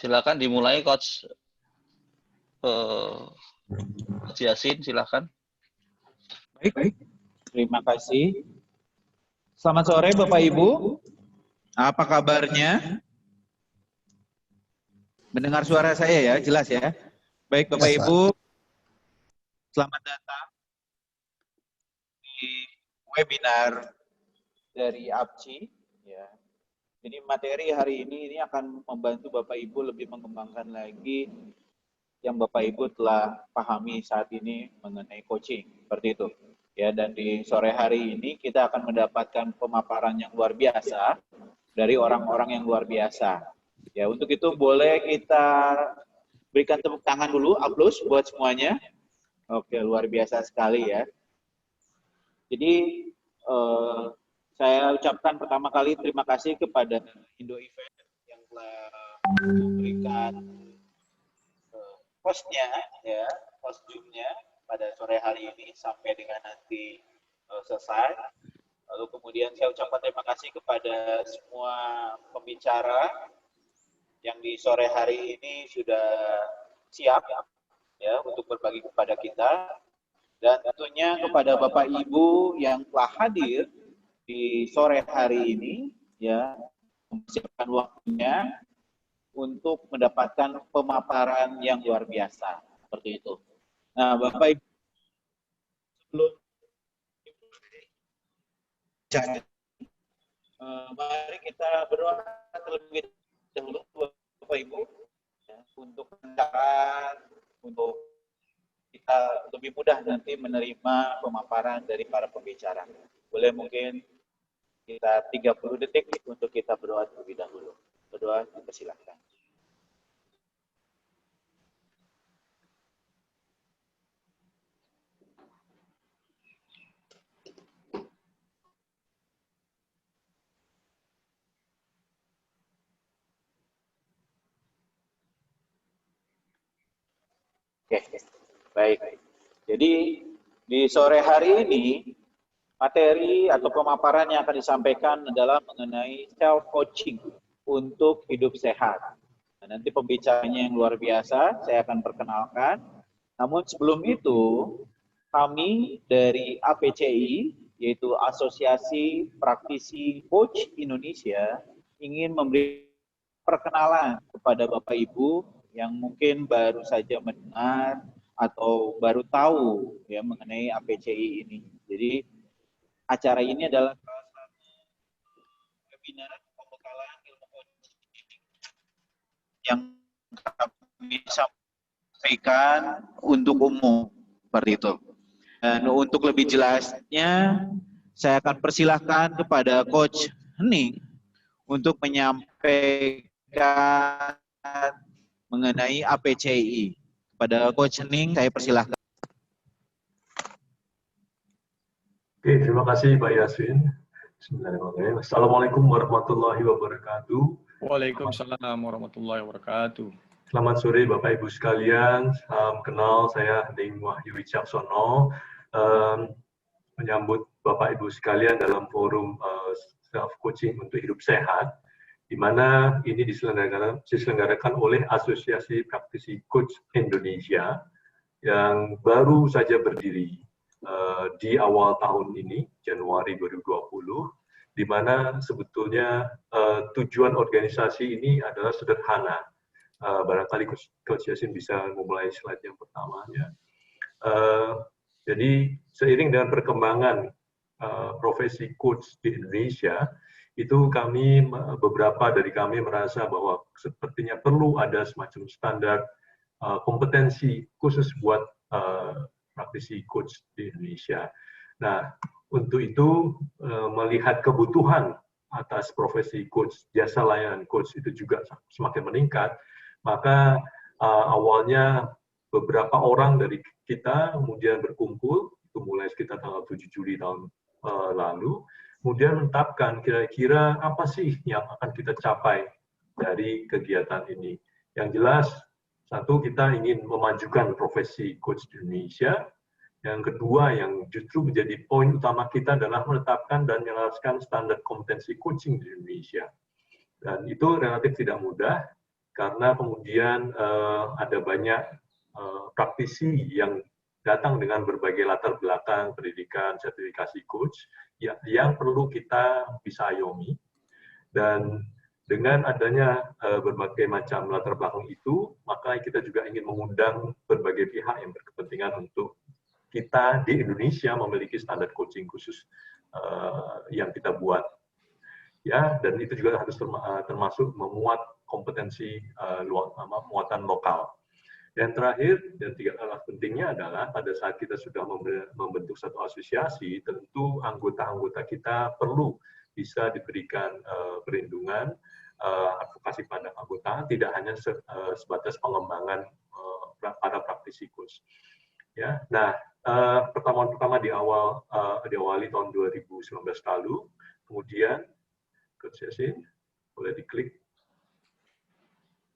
Silakan dimulai Coach Yasin, silakan. Baik, terima kasih. Selamat sore Bapak Ibu. Apa kabarnya? Mendengar suara saya ya, jelas ya. Baik Bapak Ibu, selamat datang di webinar dari APCI. Ya. Jadi materi hari ini akan membantu Bapak Ibu lebih mengembangkan lagi yang Bapak Ibu telah pahami saat ini mengenai coaching, seperti itu. Ya, dan di sore hari ini kita akan mendapatkan pemaparan yang luar biasa dari orang-orang yang luar biasa. Ya, untuk itu boleh kita berikan tepuk tangan dulu, aplaus buat semuanya. Oke, luar biasa sekali ya. Jadi saya ucapkan pertama kali terima kasih kepada Indo Event yang telah memberikan hostnya, ya, host Zoom-nya pada sore hari ini sampai dengan nanti selesai. Lalu kemudian saya ucapkan terima kasih kepada semua pembicara yang di sore hari ini sudah siap ya untuk berbagi kepada kita, dan tentunya kepada Bapak Ibu yang telah hadir di sore hari ini ya, mempersiapkan waktunya untuk mendapatkan pemaparan yang luar biasa seperti itu. Nah, Bapak Ibu, sebelum mari kita berdoa terlebih dahulu Bapak Ibu ya, untuk pencerahan, untuk kita lebih mudah nanti menerima pemaparan dari para pembicara. Boleh mungkin kita 30 detik untuk kita berdoa terlebih dahulu. Berdoa, dipersilakan. Oke, baik. Jadi di sore hari ini materi atau pemaparan yang akan disampaikan adalah mengenai self-coaching untuk hidup sehat. Nah, nanti pembicaranya yang luar biasa, saya akan perkenalkan. Namun sebelum itu, kami dari APCI, yaitu Asosiasi Praktisi Coach Indonesia, ingin memberi perkenalan kepada Bapak Ibu yang mungkin baru saja mendengar atau baru tahu ya mengenai APCI ini. Jadi acara ini adalah salah satu webinar pembekalan ilmu coaching yang kami sampaikan untuk umum seperti itu. Dan untuk lebih jelasnya, saya akan persilahkan kepada Coach Hening untuk menyampaikan mengenai APCI. Kepada Coach Hening, saya persilahkan. Oke, terima kasih Pak Yasin. Bismillahirrahmanirrahim. Assalamualaikum warahmatullahi wabarakatuh. Waalaikumsalam warahmatullahi wabarakatuh. Selamat sore Bapak Ibu sekalian. Salam kenal, saya Hening Wahyu Wicaksono. Menyambut Bapak Ibu sekalian dalam forum self-coaching untuk hidup sehat, di mana ini diselenggarakan oleh Asosiasi Praktisi Coach Indonesia yang baru saja berdiri di awal tahun ini, Januari 2020, di mana sebetulnya tujuan organisasi ini adalah sederhana. Barangkali Coach Yasin bisa memulai slide yang pertama. Ya. Jadi seiring dengan perkembangan profesi coach di Indonesia, itu kami, beberapa dari kami merasa bahwa sepertinya perlu ada semacam standar kompetensi khusus buat praktisi coach di Indonesia. Nah, untuk itu melihat kebutuhan atas profesi coach, jasa layanan coach itu juga semakin meningkat, maka awalnya beberapa orang dari kita kemudian berkumpul, itu mulai sekitar tanggal 7 Juli tahun lalu, kemudian menetapkan kira-kira apa sih yang akan kita capai dari kegiatan ini. Yang jelas, satu, kita ingin memajukan profesi coach di Indonesia. Yang kedua, yang justru menjadi poin utama kita adalah menetapkan dan menjelaskan standar kompetensi coaching di Indonesia. Dan itu relatif tidak mudah, karena kemudian ada banyak praktisi yang datang dengan berbagai latar belakang pendidikan, sertifikasi coach yang perlu kita bisa ayomi. Dan dengan adanya berbagai macam latar belakang itu, maka kita juga ingin mengundang berbagai pihak yang berkepentingan untuk kita di Indonesia memiliki standar coaching khusus yang kita buat. Ya, dan itu juga harus termasuk memuat kompetensi muatan lokal. Dan terakhir, dan tiga hal pentingnya adalah pada saat kita sudah membentuk satu asosiasi, tentu anggota-anggota kita perlu bisa diberikan perlindungan, advokasi pada anggota, tidak hanya sebatas pengembangan para praktisi coach. Ya, nah pertemuan pertama diawali tahun 2019 lalu, kemudian Coach Yasin boleh diklik,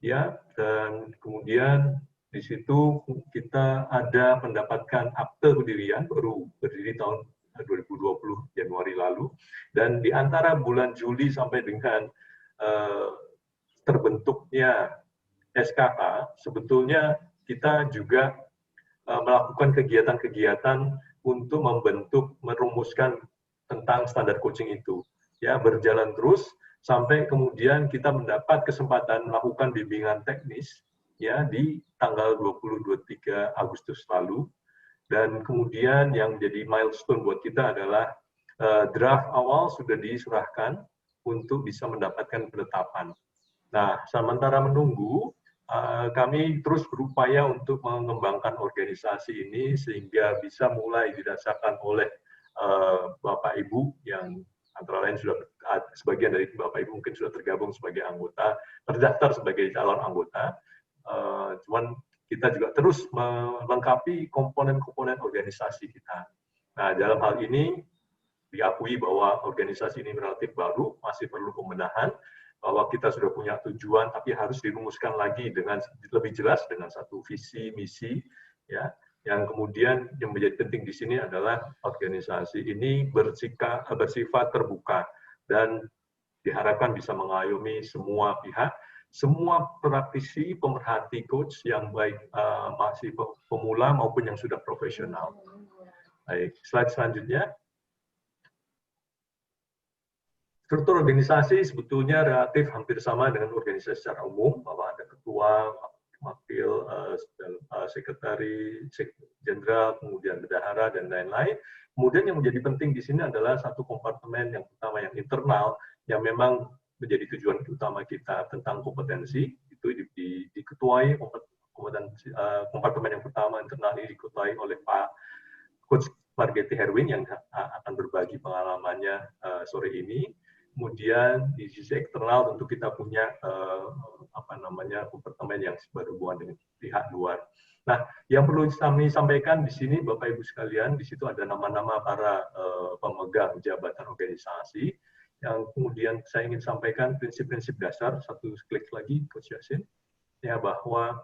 ya, dan kemudian di situ kita ada mendapatkan akte pendirian baru berdiri tahun 2020 Januari lalu, dan di antara bulan Juli sampai dengan terbentuknya SKK, sebetulnya kita juga melakukan kegiatan-kegiatan untuk merumuskan tentang standar coaching itu. Ya, berjalan terus sampai kemudian kita mendapat kesempatan melakukan bimbingan teknis ya di tanggal 20-23 Agustus lalu, dan kemudian yang menjadi milestone buat kita adalah draft awal sudah diserahkan untuk bisa mendapatkan penetapan. Nah, sementara menunggu, kami terus berupaya untuk mengembangkan organisasi ini sehingga bisa mulai dirasakan oleh Bapak Ibu yang antara lain sudah sebagian dari Bapak Ibu mungkin sudah tergabung sebagai anggota, terdaftar sebagai calon anggota. Cuman kita juga terus melengkapi komponen-komponen organisasi kita. Nah, dalam hal ini diakui bahwa organisasi ini relatif baru, masih perlu pembenahan, bahwa kita sudah punya tujuan, tapi harus dirumuskan lagi dengan lebih jelas dengan satu visi misi, ya. Yang kemudian yang menjadi penting di sini adalah organisasi ini bersifat terbuka dan diharapkan bisa mengayomi semua pihak, semua praktisi, pemerhati coach yang baik masih pemula maupun yang sudah profesional. Baik, slide selanjutnya. Struktur organisasi sebetulnya relatif hampir sama dengan organisasi secara umum, bahwa ada ketua, wakil, sekretaris jenderal, kemudian bendahara, dan lain-lain. Kemudian yang menjadi penting di sini adalah satu kompartemen yang pertama, yang internal, yang memang menjadi tujuan utama kita tentang kompetensi, itu diketuai kompartemen yang pertama internal ini diketuai oleh Pak Coach Margeti Herwin yang akan berbagi pengalamannya sore ini. Kemudian di sisi eksternal tentu kita punya kompartemen yang berhubungan dengan pihak luar. Nah, yang perlu kami sampaikan di sini, Bapak Ibu sekalian, di situ ada nama-nama para pemegang jabatan organisasi. Yang kemudian saya ingin sampaikan prinsip-prinsip dasar, satu klik lagi, Coach Yasin, ya, bahwa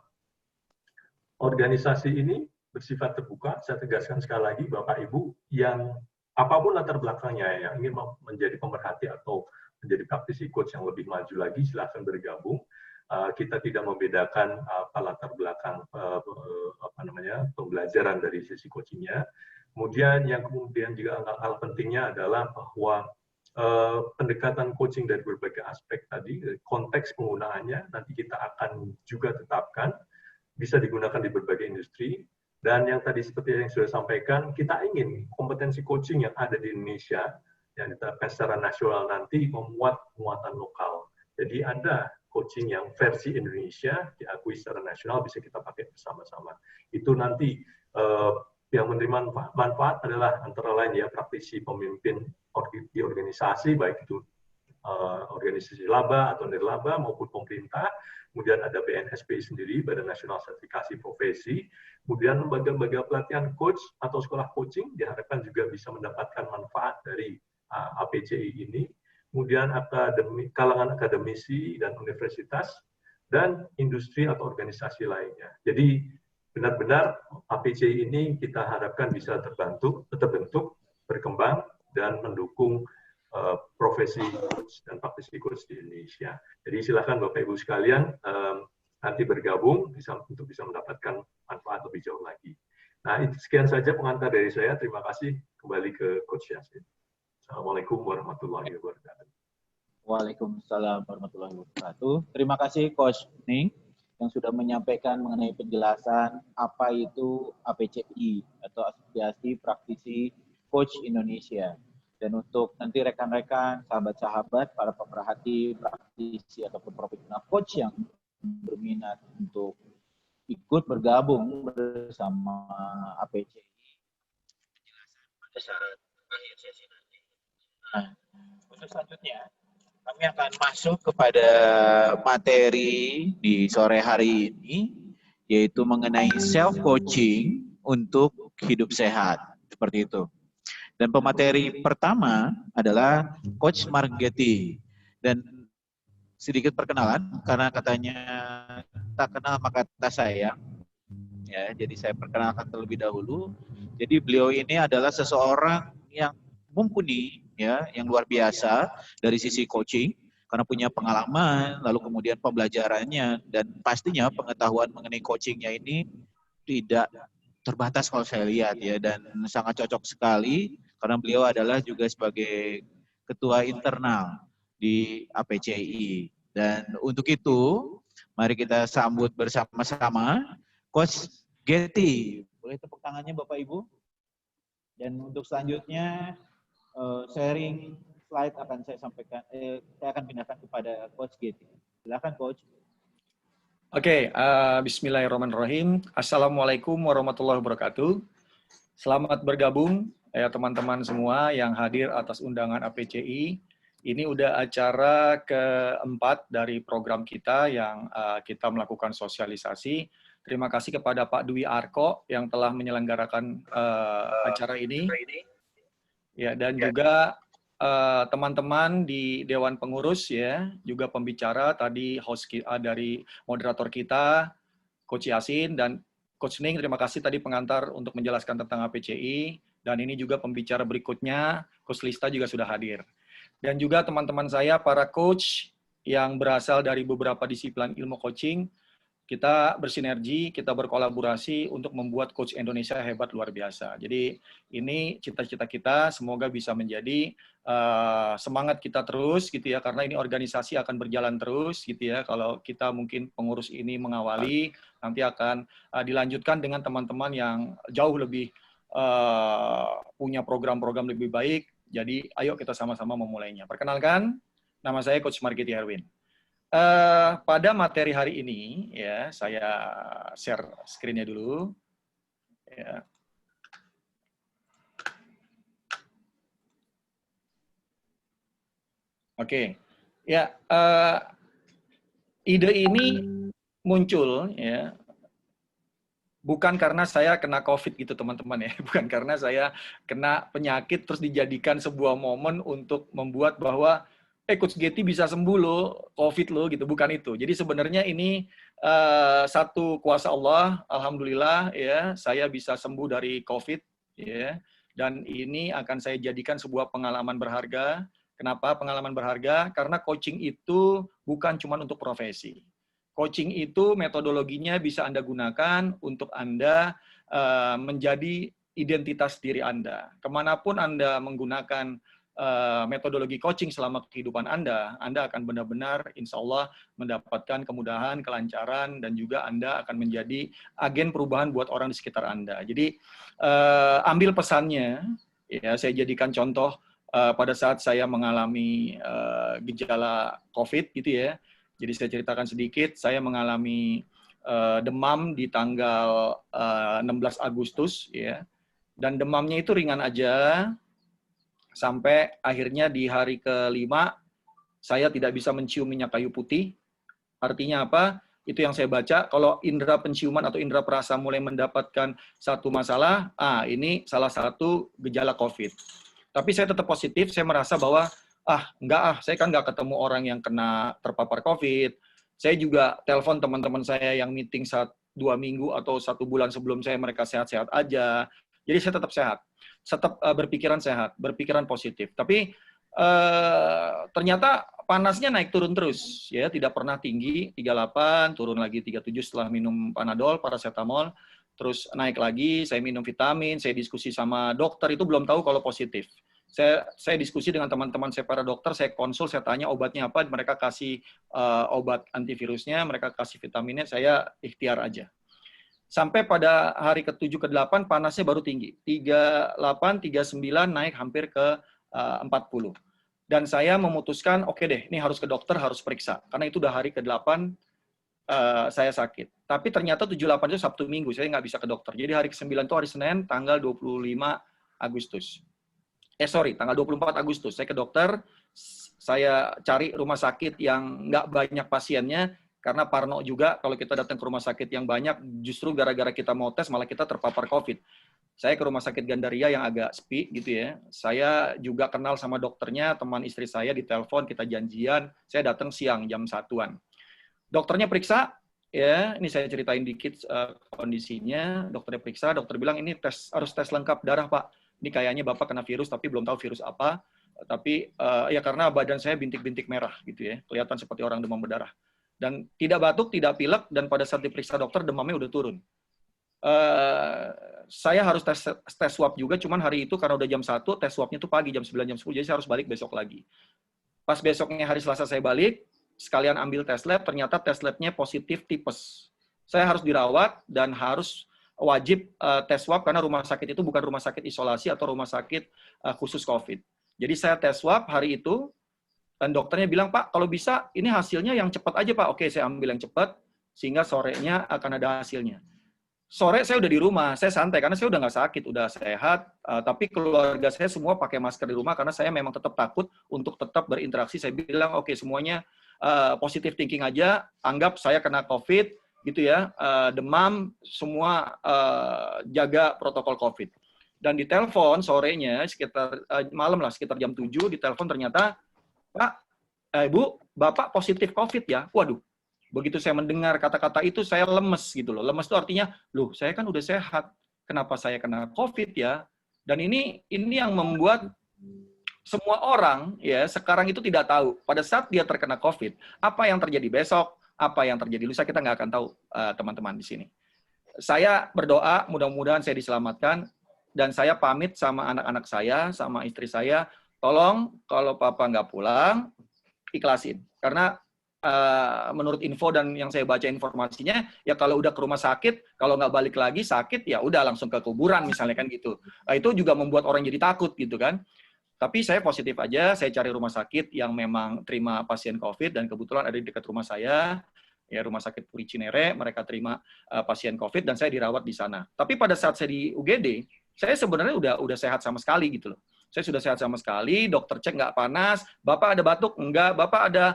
organisasi ini bersifat terbuka. Saya tegaskan sekali lagi, Bapak Ibu yang apapun latar belakangnya yang ingin menjadi pemerhati atau menjadi praktisi coach yang lebih maju lagi, silakan bergabung. Kita tidak membedakan latar belakang pembelajaran dari sisi coachingnya. Kemudian yang kemudian juga hal pentingnya adalah bahwa pendekatan coaching dari berbagai aspek tadi, konteks penggunaannya nanti kita akan juga tetapkan, bisa digunakan di berbagai industri. Dan yang tadi seperti yang sudah sampaikan, kita ingin kompetensi coaching yang ada di Indonesia, yang diterapkan secara nasional nanti memuat muatan lokal. Jadi ada coaching yang versi Indonesia, diakui secara nasional, bisa kita pakai bersama-sama. Itu nanti yang menerima manfaat adalah antara lain ya praktisi pemimpin di organisasi, baik itu organisasi laba atau nirlaba maupun pemerintah, kemudian ada BNSP sendiri, Badan Nasional Sertifikasi Profesi, kemudian lembaga-lembaga pelatihan coach atau sekolah coaching diharapkan juga bisa mendapatkan manfaat dari APCI ini, kemudian kalangan akademisi dan universitas, dan industri atau organisasi lainnya. Jadi benar-benar APCI ini kita harapkan bisa terbentuk, berkembang, dan mendukung profesi coach dan praktisi coach di Indonesia. Jadi silakan Bapak Ibu sekalian nanti bergabung untuk bisa mendapatkan manfaat lebih jauh lagi. Nah, itu sekian saja pengantar dari saya. Terima kasih. Kembali ke Coach Yasin. Assalamualaikum warahmatullahi wabarakatuh. Waalaikumsalam warahmatullahi wabarakatuh. Terima kasih Coach Ning yang sudah menyampaikan mengenai penjelasan apa itu APCI atau Asosiasi Praktisi Coach Indonesia. Dan untuk nanti rekan-rekan, sahabat-sahabat, para pemerhati, praktisi ataupun profesional coach yang berminat untuk ikut bergabung bersama APCI pada saat akhir sesi nanti. Nah, untuk selanjutnya kami akan masuk kepada materi di sore hari ini, yaitu mengenai self-coaching untuk hidup sehat. Seperti itu. Dan pemateri pertama adalah Coach Margetti. Dan sedikit perkenalan, karena katanya tak kenal maka tak sayang. Ya, jadi saya perkenalkan terlebih dahulu. Jadi beliau ini adalah seseorang yang mumpuni, ya, yang luar biasa dari sisi coaching, karena punya pengalaman, lalu kemudian pembelajarannya, dan pastinya pengetahuan mengenai coachingnya ini tidak terbatas kalau saya lihat, ya, dan sangat cocok sekali karena beliau adalah juga sebagai ketua internal di APCI. Dan untuk itu, mari kita sambut bersama-sama Coach Getty. Boleh tepuk tangannya Bapak Ibu? Dan untuk selanjutnya sharing slide akan saya sampaikan, saya akan pindahkan kepada Coach Getty. Silakan Coach. Oke, bismillahirrahmanirrahim. Assalamualaikum warahmatullahi wabarakatuh. Selamat bergabung ya teman-teman semua yang hadir atas undangan APCI. Ini udah acara keempat dari program kita yang kita melakukan sosialisasi. Terima kasih kepada Pak Dwi Arko yang telah menyelenggarakan acara ini. Ya, dan juga teman-teman di Dewan Pengurus, ya, juga pembicara tadi, host dari moderator kita, Coach Yasin, dan Coach Ning, terima kasih tadi pengantar untuk menjelaskan tentang APCI, dan ini juga pembicara berikutnya, Coach Lista juga sudah hadir. Dan juga teman-teman saya, para coach yang berasal dari beberapa disiplin ilmu coaching, kita bersinergi, kita berkolaborasi untuk membuat coach Indonesia hebat luar biasa. Jadi ini cita-cita kita, semoga bisa menjadi semangat kita terus gitu ya, karena ini organisasi akan berjalan terus gitu ya. Kalau kita mungkin pengurus ini mengawali, nanti akan dilanjutkan dengan teman-teman yang jauh lebih punya program-program lebih baik. Jadi ayo kita sama-sama memulainya. Perkenalkan, nama saya Coach Margetti Herwin. Pada materi hari ini, ya, saya share screen-nya dulu. Ya. Oke, ya, ide ini muncul, ya, bukan karena saya kena COVID gitu teman-teman ya, bukan karena saya kena penyakit terus dijadikan sebuah momen untuk membuat bahwa Coach Getty bisa sembuh loh, COVID loh, gitu. Bukan itu. Jadi sebenarnya ini satu kuasa Allah, alhamdulillah ya, saya bisa sembuh dari COVID, ya. Dan ini akan saya jadikan sebuah pengalaman berharga. Kenapa pengalaman berharga? Karena coaching itu bukan cuma untuk profesi. Coaching itu metodologinya bisa Anda gunakan untuk Anda menjadi identitas diri Anda. Kemanapun Anda menggunakan metodologi coaching selama kehidupan Anda akan benar-benar insya Allah mendapatkan kemudahan, kelancaran, dan juga Anda akan menjadi agen perubahan buat orang di sekitar Anda. Jadi ambil pesannya, ya, saya jadikan contoh pada saat saya mengalami gejala COVID gitu ya. Jadi saya ceritakan sedikit, saya mengalami demam di tanggal 16 Agustus, ya, dan demamnya itu ringan aja. Sampai akhirnya di hari ke-5, saya tidak bisa mencium minyak kayu putih. Artinya apa? Itu yang saya baca, kalau indera penciuman atau indera perasa mulai mendapatkan satu masalah, ini salah satu gejala COVID. Tapi saya tetap positif, saya merasa bahwa, saya kan nggak ketemu orang yang kena terpapar COVID. Saya juga telepon teman-teman saya yang meeting 2 minggu atau 1 bulan sebelum saya, mereka sehat-sehat aja. Jadi saya tetap sehat. Tetap berpikiran sehat, berpikiran positif. Tapi ternyata panasnya naik turun terus, ya, tidak pernah tinggi 38, turun lagi 37 setelah minum Panadol, paracetamol, terus naik lagi, saya minum vitamin, saya diskusi sama dokter, itu belum tahu kalau positif. Saya diskusi dengan teman-teman saya para dokter, saya konsul, saya tanya obatnya apa, mereka kasih obat antivirusnya, mereka kasih vitaminnya, saya ikhtiar aja. Sampai pada hari ke-7 ke-8 panasnya baru tinggi. 38, 39 naik hampir ke 40. Dan saya memutuskan, oke deh, ini harus ke dokter, harus periksa. Karena itu udah hari ke-8 saya sakit. Tapi ternyata 78 itu Sabtu Minggu, saya nggak bisa ke dokter. Jadi hari ke-9 itu hari Senin, tanggal 25 Agustus. Tanggal 24 Agustus. Saya ke dokter, saya cari rumah sakit yang nggak banyak pasiennya, karena parno juga kalau kita datang ke rumah sakit yang banyak, justru gara-gara kita mau tes, malah kita terpapar COVID. Saya ke rumah sakit Gandaria yang agak sepi gitu ya. Saya juga kenal sama dokternya, teman istri saya ditelepon, kita janjian, saya datang siang jam 1-an. Dokternya periksa, ya, ini saya ceritain dikit kondisinya. Dokternya periksa, dokter bilang ini harus tes lengkap darah, Pak. Ini kayaknya Bapak kena virus, tapi belum tahu virus apa. Tapi ya karena badan saya bintik-bintik merah gitu ya, kelihatan seperti orang demam berdarah. Dan tidak batuk, tidak pilek, dan pada saat diperiksa dokter demamnya udah turun. Saya harus tes swab juga, cuman hari itu karena udah jam 1, tes swabnya itu pagi, jam 9, jam 10, jadi saya harus balik besok lagi. Pas besoknya hari Selasa saya balik, sekalian ambil tes lab, ternyata tes labnya positif tipes. Saya harus dirawat dan harus wajib tes swab karena rumah sakit itu bukan rumah sakit isolasi atau rumah sakit khusus COVID. Jadi saya tes swab hari itu, dan dokternya bilang, Pak, kalau bisa ini hasilnya yang cepat aja, Pak. Oke, saya ambil yang cepat, sehingga sorenya akan ada hasilnya. Sore saya udah di rumah, saya santai karena saya udah nggak sakit, udah sehat. Tapi keluarga saya semua pakai masker di rumah karena saya memang tetap takut untuk tetap berinteraksi. Saya bilang, oke, semuanya positive thinking aja, anggap saya kena COVID, gitu ya, demam, semua jaga protokol COVID. Dan di telepon sorenya, sekitar malam lah, sekitar jam 7, di telepon ternyata, Pak, Bu, Bapak positif COVID ya? Waduh. Begitu saya mendengar kata-kata itu, saya lemes gitu loh. Lemes itu artinya, loh, saya kan udah sehat. Kenapa saya kena COVID ya? Dan ini yang membuat semua orang ya sekarang itu tidak tahu. Pada saat dia terkena COVID, apa yang terjadi besok, apa yang terjadi lusa, kita nggak akan tahu, teman-teman di sini. Saya berdoa, mudah-mudahan saya diselamatkan, dan saya pamit sama anak-anak saya, sama istri saya, tolong kalau Papa nggak pulang, ikhlasin. Karena menurut info dan yang saya baca informasinya, ya kalau udah ke rumah sakit, kalau nggak balik lagi sakit, ya udah langsung ke kuburan misalnya kan gitu. Itu juga membuat orang jadi takut gitu kan. Tapi saya positif aja, saya cari rumah sakit yang memang terima pasien COVID, dan kebetulan ada di dekat rumah saya, ya Rumah Sakit Puri Cinere, mereka terima pasien COVID, dan saya dirawat di sana. Tapi pada saat saya di UGD, saya sebenarnya udah sehat sama sekali gitu loh. Saya sudah sehat sama sekali, dokter cek nggak panas, Bapak ada batuk? Enggak. Bapak ada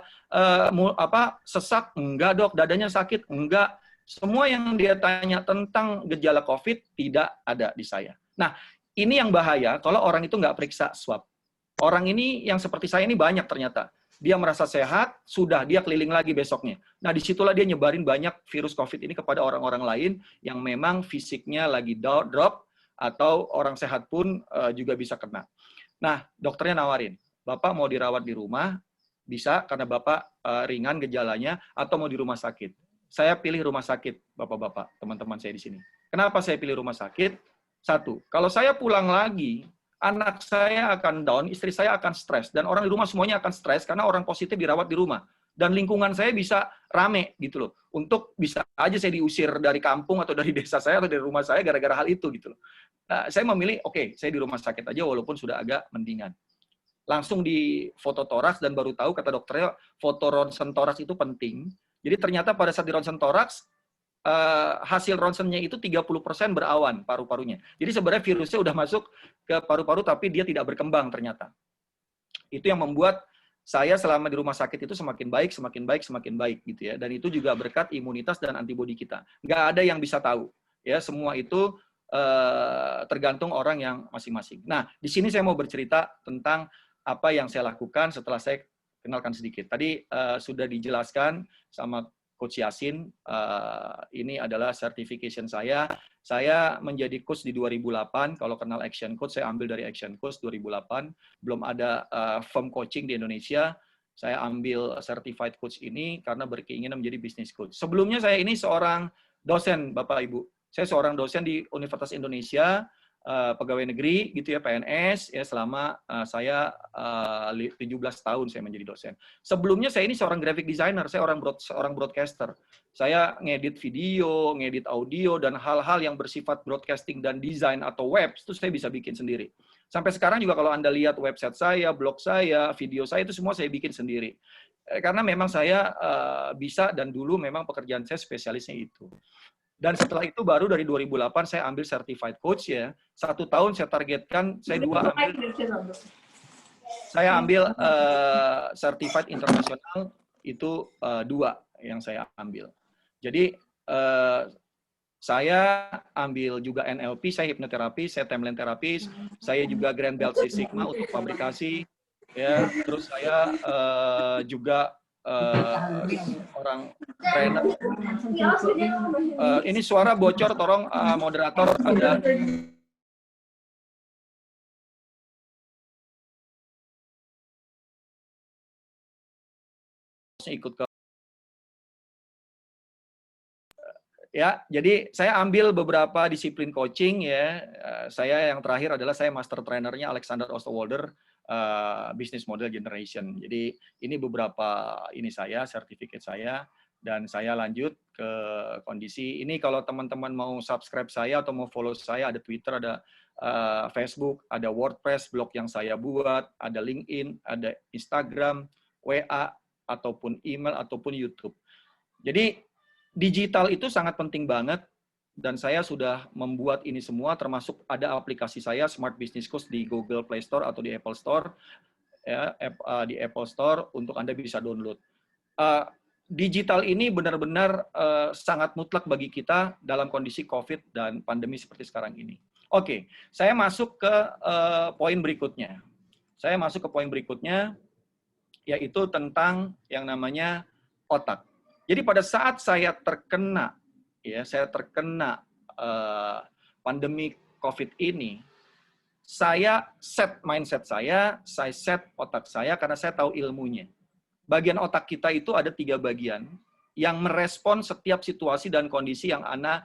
sesak? Enggak, Dok. Dadanya sakit? Enggak. Semua yang dia tanya tentang gejala COVID tidak ada di saya. Nah, ini yang bahaya kalau orang itu nggak periksa swab. Orang ini yang seperti saya ini banyak ternyata. Dia merasa sehat, sudah dia keliling lagi besoknya. Nah, disitulah dia nyebarin banyak virus COVID ini kepada orang-orang lain yang memang fisiknya lagi drop, atau orang sehat pun juga bisa kena. Nah, dokternya nawarin, Bapak mau dirawat di rumah, bisa karena Bapak ringan gejalanya, atau mau di rumah sakit. Saya pilih rumah sakit, Bapak-bapak, teman-teman saya di sini. Kenapa saya pilih rumah sakit? Satu, kalau saya pulang lagi, anak saya akan down, istri saya akan stres, dan orang di rumah semuanya akan stres karena orang positif dirawat di rumah. Dan lingkungan saya bisa rame gitu loh. Untuk bisa aja saya diusir dari kampung atau dari desa saya atau dari rumah saya gara-gara hal itu gitu loh. Nah, saya memilih, oke, saya di rumah sakit aja walaupun sudah agak mendingan. Langsung di foto toraks dan baru tahu, kata dokternya, foto ronsen toraks itu penting. Jadi ternyata pada saat di ronsen toraks, hasil ronsennya itu 30% berawan paru-parunya. Jadi sebenarnya virusnya udah masuk ke paru-paru tapi dia tidak berkembang ternyata. Itu yang membuat saya selama di rumah sakit itu semakin baik gitu ya. Dan itu juga berkat imunitas dan antibodi kita. Nggak ada yang bisa tahu. Ya, semua itu tergantung orang yang masing-masing. Nah, di sini saya mau bercerita tentang apa yang saya lakukan setelah saya kenalkan sedikit. Tadi sudah dijelaskan sama Coach Yasin. Ini adalah certification saya. Saya menjadi coach di 2008. Kalau kenal Action Coach, saya ambil dari Action Coach 2008. Belum ada firm coaching di Indonesia. Saya ambil certified coach ini karena berkeinginan menjadi business coach. Sebelumnya saya ini seorang dosen, Bapak Ibu. Saya seorang dosen di Universitas Indonesia, pegawai negeri gitu ya, PNS ya, selama saya 17 tahun saya menjadi dosen. Sebelumnya saya ini seorang graphic designer, saya seorang broadcaster. Saya ngedit video, ngedit audio, dan hal-hal yang bersifat broadcasting dan desain atau web itu saya bisa bikin sendiri. Sampai sekarang juga kalau Anda lihat website saya, blog saya, video saya, itu semua saya bikin sendiri. Karena memang saya bisa, dan dulu memang pekerjaan saya spesialisnya itu. Dan setelah itu baru dari 2008 saya ambil certified coach ya. 1 tahun saya targetkan, saya ambil certified internasional itu 2 yang saya ambil. Jadi saya ambil juga NLP, saya hipnoterapi, saya timeline terapis, saya juga Grand Belt Six Sigma untuk fabrikasi, ya. Terus saya juga orang trainer. Ini suara bocor, tolong moderator ada. Ikut ke ya, jadi saya ambil beberapa disiplin coaching ya. Saya yang terakhir adalah saya master trainernya Alexander Osterwalder, Business Model Generation. Jadi ini beberapa ini saya, sertifikat saya, dan saya lanjut ke kondisi ini. Kalau teman-teman mau subscribe saya atau mau follow saya, ada Twitter, ada Facebook, ada WordPress, blog yang saya buat, ada LinkedIn, ada Instagram, WA, ataupun email, ataupun YouTube. Jadi digital itu sangat penting banget, dan saya sudah membuat ini semua, termasuk ada aplikasi saya Smart Business Coach di Google Play Store atau di Apple Store, ya, di Apple Store untuk Anda bisa download. Digital ini benar-benar sangat mutlak bagi kita dalam kondisi COVID dan pandemi seperti sekarang ini. Oke, saya masuk ke poin berikutnya. Yaitu tentang yang namanya otak. Jadi pada saat saya terkena pandemi COVID ini, saya set mindset saya set otak saya karena saya tahu ilmunya. Bagian otak kita itu ada 3 bagian yang merespon setiap situasi dan kondisi yang Anda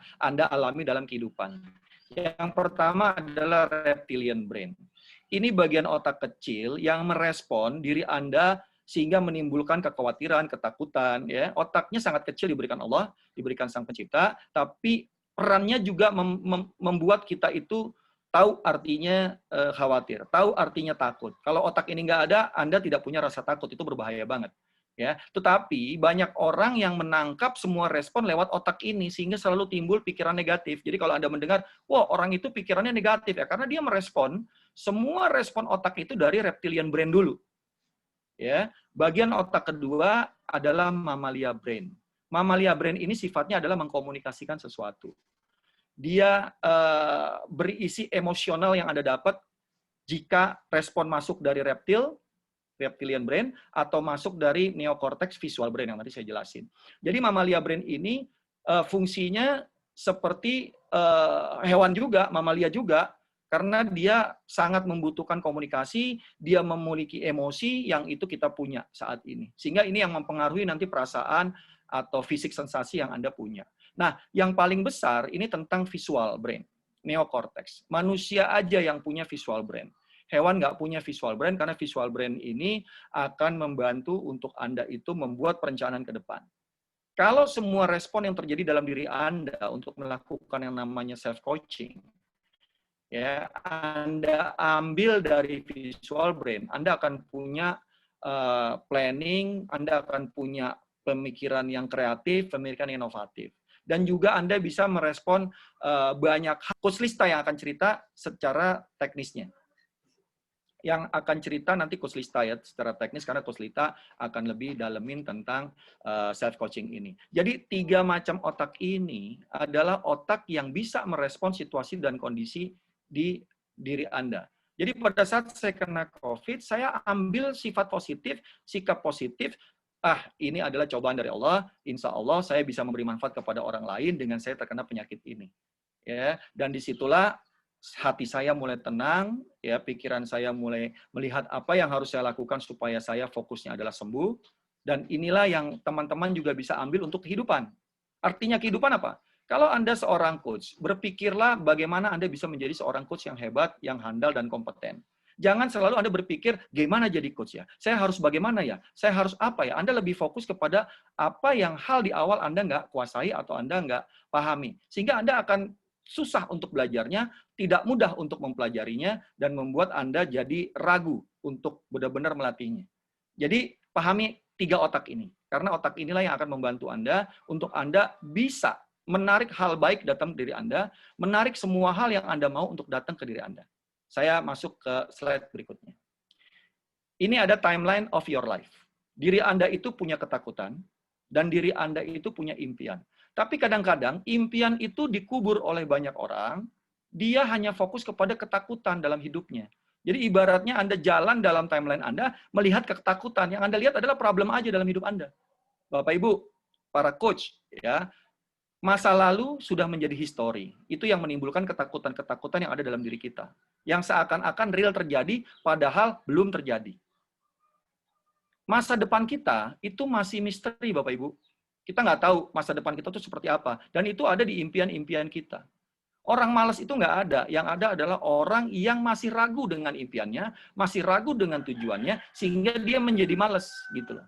alami dalam kehidupan. Yang pertama adalah reptilian brain. Ini bagian otak kecil yang merespon diri Anda sehingga menimbulkan kekhawatiran, ketakutan. Ya, otaknya sangat kecil diberikan Allah, diberikan Sang Pencipta, tapi perannya juga membuat kita itu tahu artinya khawatir, tahu artinya takut. Kalau otak ini nggak ada, Anda tidak punya rasa takut, itu berbahaya banget. Ya, tetapi banyak orang yang menangkap semua respon lewat otak ini sehingga selalu timbul pikiran negatif. Jadi kalau Anda mendengar, wah orang itu pikirannya negatif ya, karena dia merespon semua respon otak itu dari reptilian brain dulu. Ya, bagian otak kedua adalah mamalia brain. Mamalia brain ini sifatnya adalah mengkomunikasikan sesuatu. Dia berisi emosional yang Anda dapat jika respon masuk dari reptilian brain, atau masuk dari neocortex visual brain yang tadi saya jelasin. Jadi mamalia brain ini fungsinya seperti hewan juga, mamalia juga, karena dia sangat membutuhkan komunikasi, dia memiliki emosi yang itu kita punya saat ini. Sehingga ini yang mempengaruhi nanti perasaan atau fisik sensasi yang Anda punya. Nah, yang paling besar ini tentang visual brain, neocortex. Manusia aja yang punya visual brain. Hewan nggak punya visual brain, karena visual brain ini akan membantu untuk Anda itu membuat perencanaan ke depan. Kalau semua respon yang terjadi dalam diri Anda untuk melakukan yang namanya self-coaching, ya, Anda ambil dari visual brain, Anda akan punya planning, Anda akan punya pemikiran yang kreatif, pemikiran yang inovatif. Dan juga Anda bisa merespon banyak hal. Coach Lista yang akan cerita secara teknisnya. Yang akan cerita nanti Coach Lista ya, secara teknis, karena Coach Lista akan lebih dalemin tentang self-coaching ini. Jadi 3 macam otak ini adalah otak yang bisa merespon situasi dan kondisi di diri Anda. Jadi pada saat saya kena COVID, saya ambil sifat positif, sikap positif, ini adalah cobaan dari Allah, insya Allah saya bisa memberi manfaat kepada orang lain dengan saya terkena penyakit ini. Ya, dan disitulah hati saya mulai tenang, ya, pikiran saya mulai melihat apa yang harus saya lakukan supaya saya fokusnya adalah sembuh. Dan inilah yang teman-teman juga bisa ambil untuk kehidupan. Artinya kehidupan apa? Kalau Anda seorang coach, berpikirlah bagaimana Anda bisa menjadi seorang coach yang hebat, yang handal, dan kompeten. Jangan selalu Anda berpikir, gimana jadi coach ya? Saya harus bagaimana ya? Saya harus apa ya? Anda lebih fokus kepada apa yang hal di awal Anda nggak kuasai atau Anda nggak pahami. Sehingga Anda akan susah untuk belajarnya, tidak mudah untuk mempelajarinya, dan membuat Anda jadi ragu untuk benar-benar melatihnya. Jadi, pahami 3 otak ini. Karena otak inilah yang akan membantu Anda untuk Anda bisa menarik hal baik datang ke diri Anda, menarik semua hal yang Anda mau untuk datang ke diri Anda. Saya masuk ke slide berikutnya. Ini ada timeline of your life. Diri Anda itu punya ketakutan, dan diri Anda itu punya impian. Tapi kadang-kadang impian itu dikubur oleh banyak orang, dia hanya fokus kepada ketakutan dalam hidupnya. Jadi ibaratnya Anda jalan dalam timeline Anda, melihat ketakutan. Yang Anda lihat adalah problem aja dalam hidup Anda. Bapak Ibu, para coach, ya, masa lalu sudah menjadi histori. Itu yang menimbulkan ketakutan-ketakutan yang ada dalam diri kita. Yang seakan-akan real terjadi, padahal belum terjadi. Masa depan kita itu masih misteri, Bapak Ibu. Kita nggak tahu masa depan kita itu seperti apa. Dan itu ada di impian-impian kita. Orang malas itu nggak ada. Yang ada adalah orang yang masih ragu dengan impiannya, masih ragu dengan tujuannya, sehingga dia menjadi malas. Gitu loh.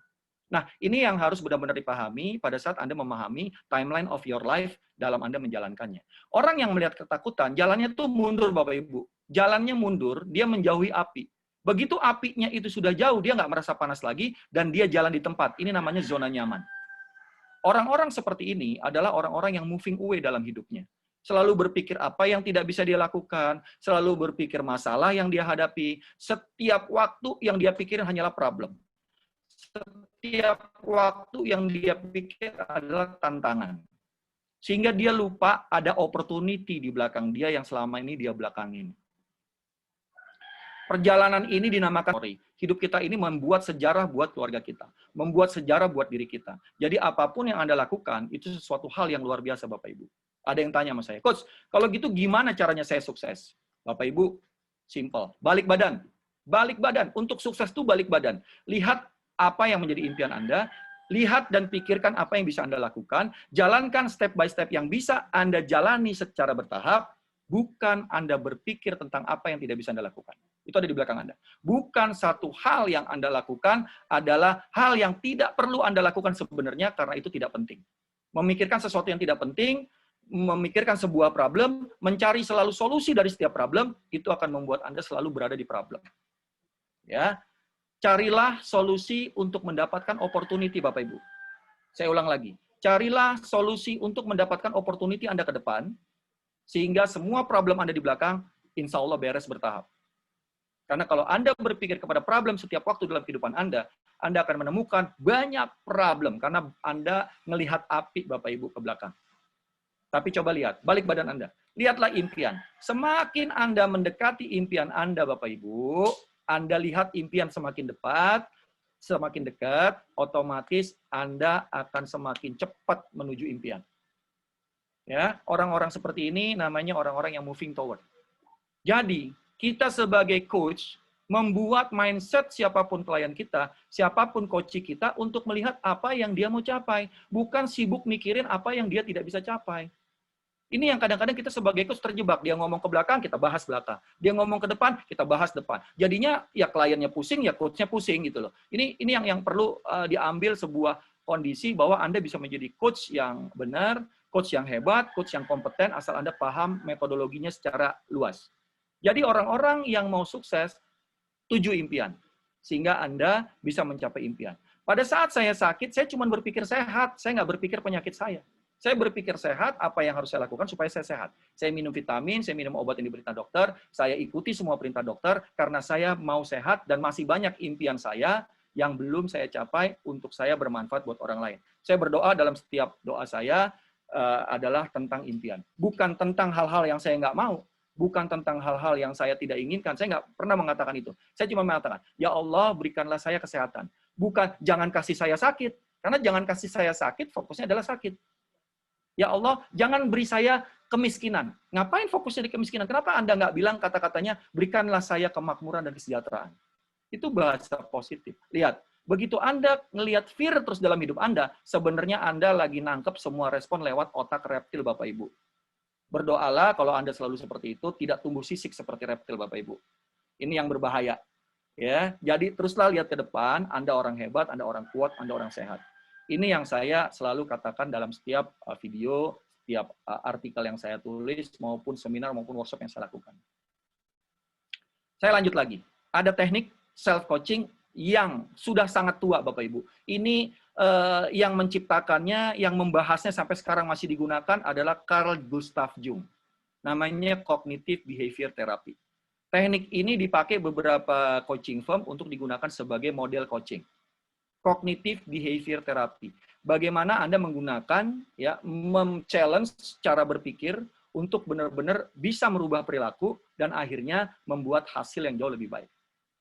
Nah, ini yang harus benar-benar dipahami pada saat Anda memahami timeline of your life dalam Anda menjalankannya. Orang yang melihat ketakutan, jalannya tuh mundur, Bapak Ibu. Jalannya mundur, dia menjauhi api. Begitu apinya itu sudah jauh, dia nggak merasa panas lagi, dan dia jalan di tempat. Ini namanya zona nyaman. Orang-orang seperti ini adalah orang-orang yang moving away dalam hidupnya. Selalu berpikir apa yang tidak bisa dia lakukan, selalu berpikir masalah yang dia hadapi, setiap waktu yang dia pikirin hanyalah problem. Setiap waktu yang dia pikir adalah tantangan. Sehingga dia lupa ada opportunity di belakang dia yang selama ini dia belakangin. Perjalanan ini dinamakan story. Hidup kita ini membuat sejarah buat keluarga kita. Membuat sejarah buat diri kita. Jadi apapun yang Anda lakukan, itu sesuatu hal yang luar biasa, Bapak Ibu. Ada yang tanya sama saya, Coach, kalau gitu gimana caranya saya sukses? Bapak Ibu, simple. Balik badan. Balik badan. Untuk sukses itu balik badan. Lihat apa yang menjadi impian Anda. Lihat dan pikirkan apa yang bisa Anda lakukan. Jalankan step by step yang bisa Anda jalani secara bertahap. Bukan Anda berpikir tentang apa yang tidak bisa Anda lakukan. Itu ada di belakang Anda. Bukan satu hal yang Anda lakukan adalah hal yang tidak perlu Anda lakukan sebenarnya karena itu tidak penting. Memikirkan sesuatu yang tidak penting, memikirkan sebuah problem, mencari selalu solusi dari setiap problem, itu akan membuat Anda selalu berada di problem. Ya, carilah solusi untuk mendapatkan opportunity, Bapak Ibu. Saya ulang lagi. Carilah solusi untuk mendapatkan opportunity Anda ke depan, sehingga semua problem Anda di belakang, insya Allah beres bertahap. Karena kalau Anda berpikir kepada problem setiap waktu dalam kehidupan Anda akan menemukan banyak problem, karena Anda melihat api, Bapak Ibu, ke belakang. Tapi coba lihat, balik badan Anda. Lihatlah impian. Semakin Anda mendekati impian Anda, Bapak Ibu, Anda lihat impian semakin dekat, otomatis Anda akan semakin cepat menuju impian. Ya, orang-orang seperti ini namanya orang-orang yang moving toward. Jadi, kita sebagai coach membuat mindset siapapun klien kita, siapapun coach kita untuk melihat apa yang dia mau capai, bukan sibuk mikirin apa yang dia tidak bisa capai. Ini yang kadang-kadang kita sebagai coach terjebak. Dia ngomong ke belakang, kita bahas belakang. Dia ngomong ke depan, kita bahas depan. Jadinya ya kliennya pusing, ya coachnya pusing gitu loh. Ini yang perlu diambil sebuah kondisi bahwa Anda bisa menjadi coach yang benar, coach yang hebat, coach yang kompeten, asal Anda paham metodologinya secara luas. Jadi orang-orang yang mau sukses, 7 impian. Sehingga Anda bisa mencapai impian. Pada saat saya sakit, saya cuma berpikir sehat. Saya nggak berpikir penyakit saya. Saya berpikir sehat, apa yang harus saya lakukan supaya saya sehat. Saya minum vitamin, saya minum obat yang diperintah dokter, saya ikuti semua perintah dokter, karena saya mau sehat dan masih banyak impian saya yang belum saya capai untuk saya bermanfaat buat orang lain. Saya berdoa dalam setiap doa saya adalah tentang impian. Bukan tentang hal-hal yang saya nggak mau. Bukan tentang hal-hal yang saya tidak inginkan. Saya nggak pernah mengatakan itu. Saya cuma mengatakan, ya Allah, berikanlah saya kesehatan. Bukan jangan kasih saya sakit. Karena jangan kasih saya sakit, fokusnya adalah sakit. Ya Allah, jangan beri saya kemiskinan. Ngapain fokusnya di kemiskinan? Kenapa Anda nggak bilang kata-katanya, berikanlah saya kemakmuran dan kesejahteraan? Itu bahasa positif. Lihat, begitu Anda ngelihat fear terus dalam hidup Anda, sebenarnya Anda lagi nangkep semua respon lewat otak reptil Bapak Ibu. Berdoalah kalau Anda selalu seperti itu, tidak tumbuh sisik seperti reptil Bapak Ibu. Ini yang berbahaya. Ya, jadi teruslah lihat ke depan, Anda orang hebat, Anda orang kuat, Anda orang sehat. Ini yang saya selalu katakan dalam setiap video, setiap artikel yang saya tulis, maupun seminar, maupun workshop yang saya lakukan. Saya lanjut lagi. Ada teknik self-coaching yang sudah sangat tua, Bapak Ibu. Ini yang menciptakannya, yang membahasnya sampai sekarang masih digunakan adalah Carl Gustav Jung. Namanya Cognitive Behavior Therapy. Teknik ini dipakai beberapa coaching firm untuk digunakan sebagai model coaching. Cognitive Behavior Therapy. Bagaimana Anda menggunakan, ya, challenge cara berpikir untuk benar-benar bisa merubah perilaku dan akhirnya membuat hasil yang jauh lebih baik.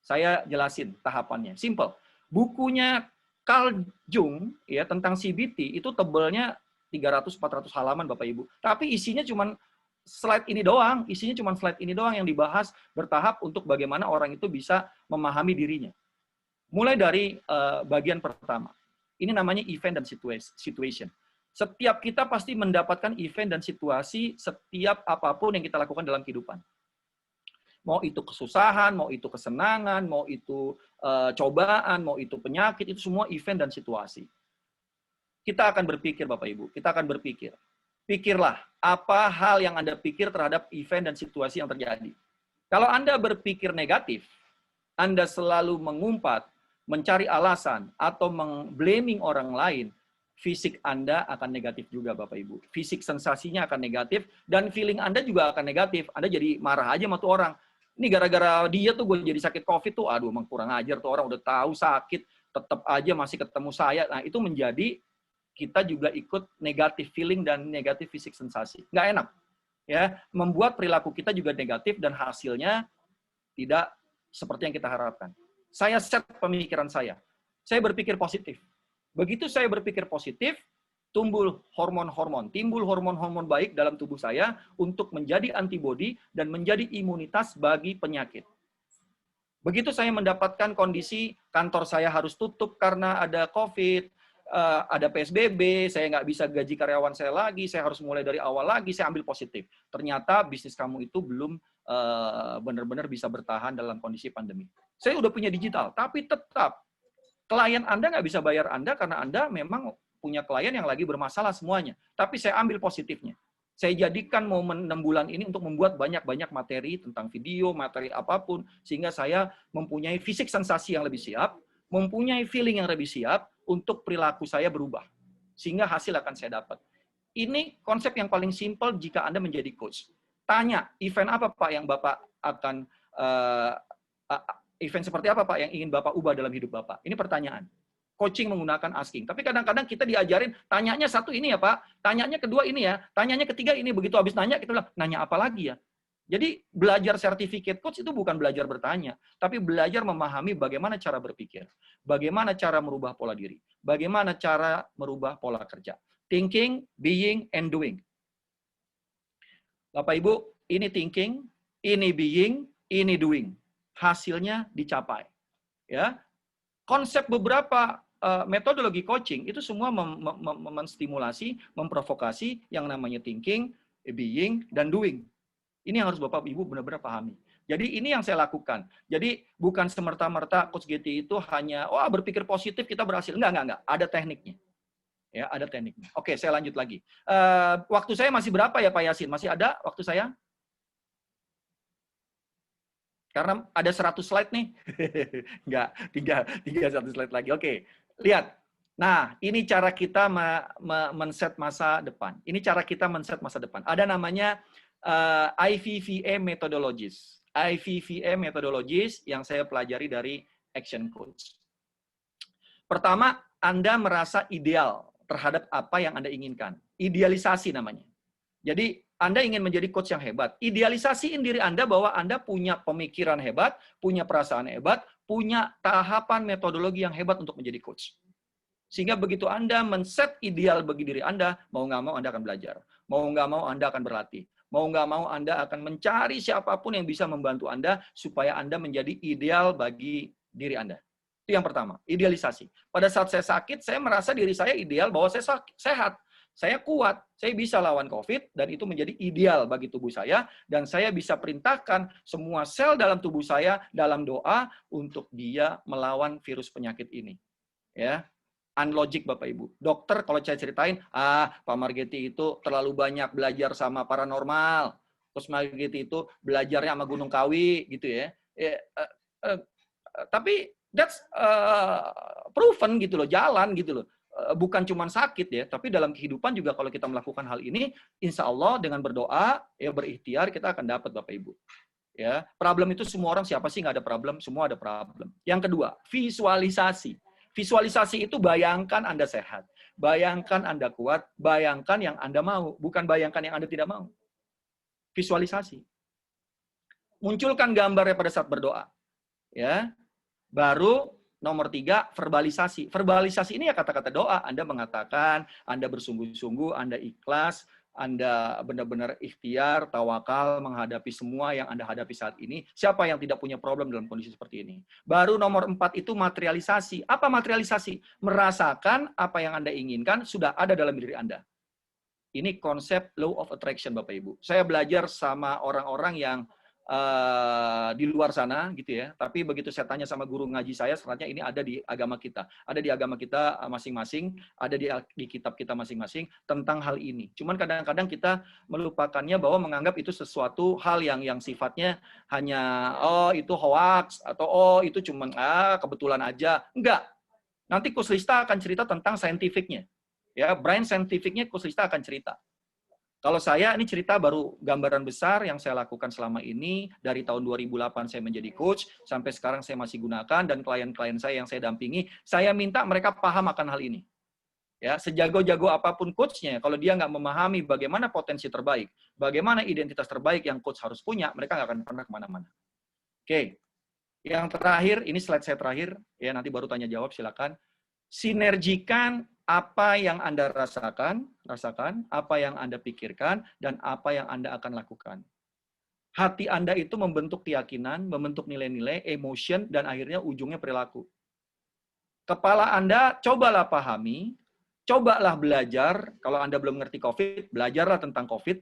Saya jelasin tahapannya. Simple. Bukunya Carl Jung ya tentang CBT itu tebalnya 300-400 halaman Bapak Ibu. Tapi isinya cuma slide ini doang. Isinya cuma slide ini doang yang dibahas bertahap untuk bagaimana orang itu bisa memahami dirinya. Mulai dari bagian pertama. Ini namanya event dan situation. Setiap kita pasti mendapatkan event dan situasi setiap apapun yang kita lakukan dalam kehidupan. Mau itu kesusahan, mau itu kesenangan, mau itu cobaan, mau itu penyakit, itu semua event dan situasi. Kita akan berpikir, Bapak Ibu, kita akan berpikir. Pikirlah, apa hal yang Anda pikir terhadap event dan situasi yang terjadi. Kalau Anda berpikir negatif, Anda selalu mengumpat, mencari alasan, atau meng-blaming orang lain, fisik Anda akan negatif juga, Bapak Ibu. Fisik sensasinya akan negatif, dan feeling Anda juga akan negatif. Anda jadi marah aja sama tuh orang. Ini gara-gara dia tuh gue jadi sakit COVID tuh, aduh emang kurang ajar tuh orang udah tahu sakit, tetap aja masih ketemu saya. Nah, itu menjadi kita juga ikut negatif feeling dan negatif fisik sensasi. Nggak enak. Ya, membuat perilaku kita juga negatif dan hasilnya tidak seperti yang kita harapkan. Saya set pemikiran saya. Saya berpikir positif. Begitu saya berpikir positif, timbul hormon-hormon baik dalam tubuh saya untuk menjadi antibodi dan menjadi imunitas bagi penyakit. Begitu saya mendapatkan kondisi kantor saya harus tutup karena ada COVID, ada PSBB, saya nggak bisa gaji karyawan saya lagi, saya harus mulai dari awal lagi, saya ambil positif. Ternyata bisnis kamu itu belum benar-benar bisa bertahan dalam kondisi pandemi. Saya udah punya digital, tapi tetap klien Anda nggak bisa bayar Anda karena Anda memang punya klien yang lagi bermasalah semuanya. Tapi saya ambil positifnya. Saya jadikan momen 6 bulan ini untuk membuat banyak-banyak materi tentang video, materi apapun, sehingga saya mempunyai fisik sensasi yang lebih siap, mempunyai feeling yang lebih siap untuk perilaku saya berubah. Sehingga hasil akan saya dapat. Ini konsep yang paling simpel jika Anda menjadi coach. Tanya, event apa Pak yang Bapak akan, event seperti apa Pak yang ingin Bapak ubah dalam hidup Bapak? Ini pertanyaan. Coaching menggunakan asking. Tapi kadang-kadang kita diajarin, tanyanya satu ini ya Pak, tanyanya kedua ini ya, tanyanya ketiga ini. Begitu habis nanya, kita bilang, nanya apa lagi ya? Jadi belajar certificate coach itu bukan belajar bertanya, tapi belajar memahami bagaimana cara berpikir, bagaimana cara merubah pola diri, bagaimana cara merubah pola kerja. Thinking, being, and doing. Bapak Ibu, ini thinking, ini being, ini doing. Hasilnya dicapai. Ya, konsep beberapa metodologi coaching itu semua menstimulasi, memprovokasi yang namanya thinking, being, dan doing. Ini yang harus Bapak Ibu benar-benar pahami. Jadi ini yang saya lakukan. Jadi bukan semerta-merta Coach GT itu hanya berpikir positif kita berhasil. Enggak. Ada tekniknya. Ya, ada tekniknya. Oke, saya lanjut lagi. Waktu saya masih berapa ya Pak Yasin? Masih ada waktu saya? Karena ada 100 slide nih. Enggak, tinggal 1 slide lagi. Oke, lihat. Nah, ini cara kita men-set masa depan. Ini cara kita men-set masa depan. Ada namanya IVVA methodologies. IVVA methodologies yang saya pelajari dari Action Coach. Pertama, Anda merasa ideal terhadap apa yang Anda inginkan. Idealisasi namanya. Jadi, Anda ingin menjadi coach yang hebat. Idealisasiin diri Anda bahwa Anda punya pemikiran hebat, punya perasaan hebat, punya tahapan metodologi yang hebat untuk menjadi coach. Sehingga begitu Anda men-set ideal bagi diri Anda, mau nggak mau Anda akan belajar. Mau nggak mau Anda akan berlatih. Mau nggak mau Anda akan mencari siapapun yang bisa membantu Anda supaya Anda menjadi ideal bagi diri Anda. Itu yang pertama, idealisasi. Pada saat saya sakit, saya merasa diri saya ideal bahwa saya sehat. Saya kuat, saya bisa lawan COVID, dan itu menjadi ideal bagi tubuh saya, dan saya bisa perintahkan semua sel dalam tubuh saya dalam doa untuk dia melawan virus penyakit ini. Ya, unlogic Bapak Ibu. Dokter kalau saya ceritain, Pak Margetti itu terlalu banyak belajar sama paranormal, Coach Margetti itu belajarnya sama Gunung Kawi, gitu ya. Tapi that's proven gitu loh, jalan gitu loh. Bukan cuma sakit ya, tapi dalam kehidupan juga kalau kita melakukan hal ini, insya Allah dengan berdoa, ya berikhtiar, kita akan dapat Bapak Ibu. Ya, problem itu semua orang, siapa sih nggak ada problem? Semua ada problem. Yang kedua, visualisasi. Visualisasi itu bayangkan Anda sehat, bayangkan Anda kuat, bayangkan yang Anda mau, bukan bayangkan yang Anda tidak mau. Visualisasi. Munculkan gambarnya pada saat berdoa. Ya, baru nomor 3, verbalisasi. Verbalisasi ini ya kata-kata doa. Anda mengatakan, Anda bersungguh-sungguh, Anda ikhlas, Anda benar-benar ikhtiar, tawakal, menghadapi semua yang Anda hadapi saat ini. Siapa yang tidak punya problem dalam kondisi seperti ini? Baru nomor 4 itu materialisasi. Apa materialisasi? Merasakan apa yang Anda inginkan sudah ada dalam diri Anda. Ini konsep law of attraction, Bapak Ibu. Saya belajar sama orang-orang yang di luar sana gitu ya, tapi begitu saya tanya sama guru ngaji saya, sebenarnya ini ada di agama kita, ada di agama kita masing-masing, ada di kitab kita masing-masing tentang hal ini. Cuman kadang-kadang kita melupakannya bahwa menganggap itu sesuatu hal yang sifatnya hanya itu hoax atau itu cuman kebetulan aja. Enggak. Nanti Coach Lista akan cerita tentang scientificnya. Ya, brain scientificnya Coach Lista akan cerita. Kalau saya, ini cerita baru gambaran besar yang saya lakukan selama ini. Dari tahun 2008 saya menjadi coach, sampai sekarang saya masih gunakan, dan klien-klien saya yang saya dampingi, saya minta mereka paham akan hal ini. Ya, sejago-jago apapun coachnya, kalau dia nggak memahami bagaimana potensi terbaik, bagaimana identitas terbaik yang coach harus punya, mereka nggak akan pernah kemana-mana. Oke, yang terakhir, ini slide saya terakhir, ya nanti baru tanya-jawab, silakan. Sinergikan apa yang Anda rasakan, apa yang Anda pikirkan, dan apa yang Anda akan lakukan. Hati Anda itu membentuk keyakinan, membentuk nilai-nilai, emotion, dan akhirnya ujungnya perilaku. Kepala Anda, cobalah pahami, cobalah belajar. Kalau Anda belum ngerti COVID, belajarlah tentang COVID.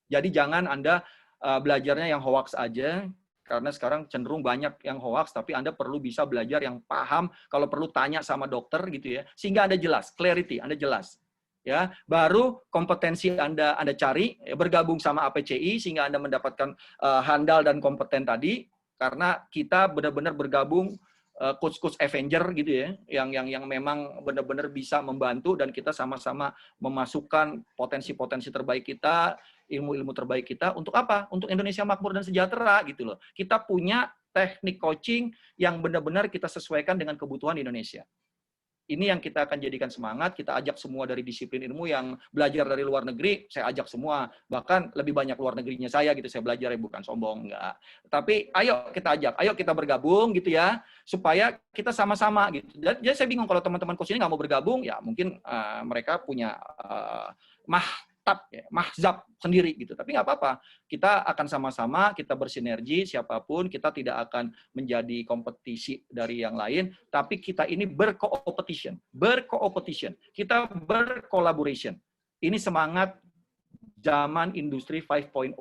Jadi jangan Anda belajarnya yang hoax aja, karena sekarang cenderung banyak yang hoax, tapi Anda perlu bisa belajar yang paham, kalau perlu tanya sama dokter gitu ya, sehingga Anda jelas, clarity, Anda jelas. Ya, baru kompetensi Anda cari, bergabung sama APCI sehingga Anda mendapatkan handal dan kompeten tadi, karena kita benar-benar bergabung coach-coach Avenger gitu ya, yang memang benar-benar bisa membantu, dan kita sama-sama memasukkan potensi-potensi terbaik kita, ilmu-ilmu terbaik kita untuk apa? Untuk Indonesia makmur dan sejahtera gitu loh. Kita punya teknik coaching yang benar-benar kita sesuaikan dengan kebutuhan Indonesia. Ini yang kita akan jadikan semangat, kita ajak semua dari disiplin ilmu yang belajar dari luar negeri, saya ajak semua. Bahkan lebih banyak luar negerinya saya gitu, saya belajar ya, bukan sombong, enggak. Tapi ayo kita ajak, ayo kita bergabung gitu ya, supaya kita sama-sama gitu. Jadi saya bingung kalau teman-teman coach ini nggak mau bergabung, ya mungkin mereka punya mahzab sendiri gitu. Tapi nggak apa-apa. Kita akan sama-sama, kita bersinergi, siapapun, kita tidak akan menjadi kompetisi dari yang lain, tapi kita ini berkompetisi. Kita berkolaborasi. Ini semangat zaman industri 5.0.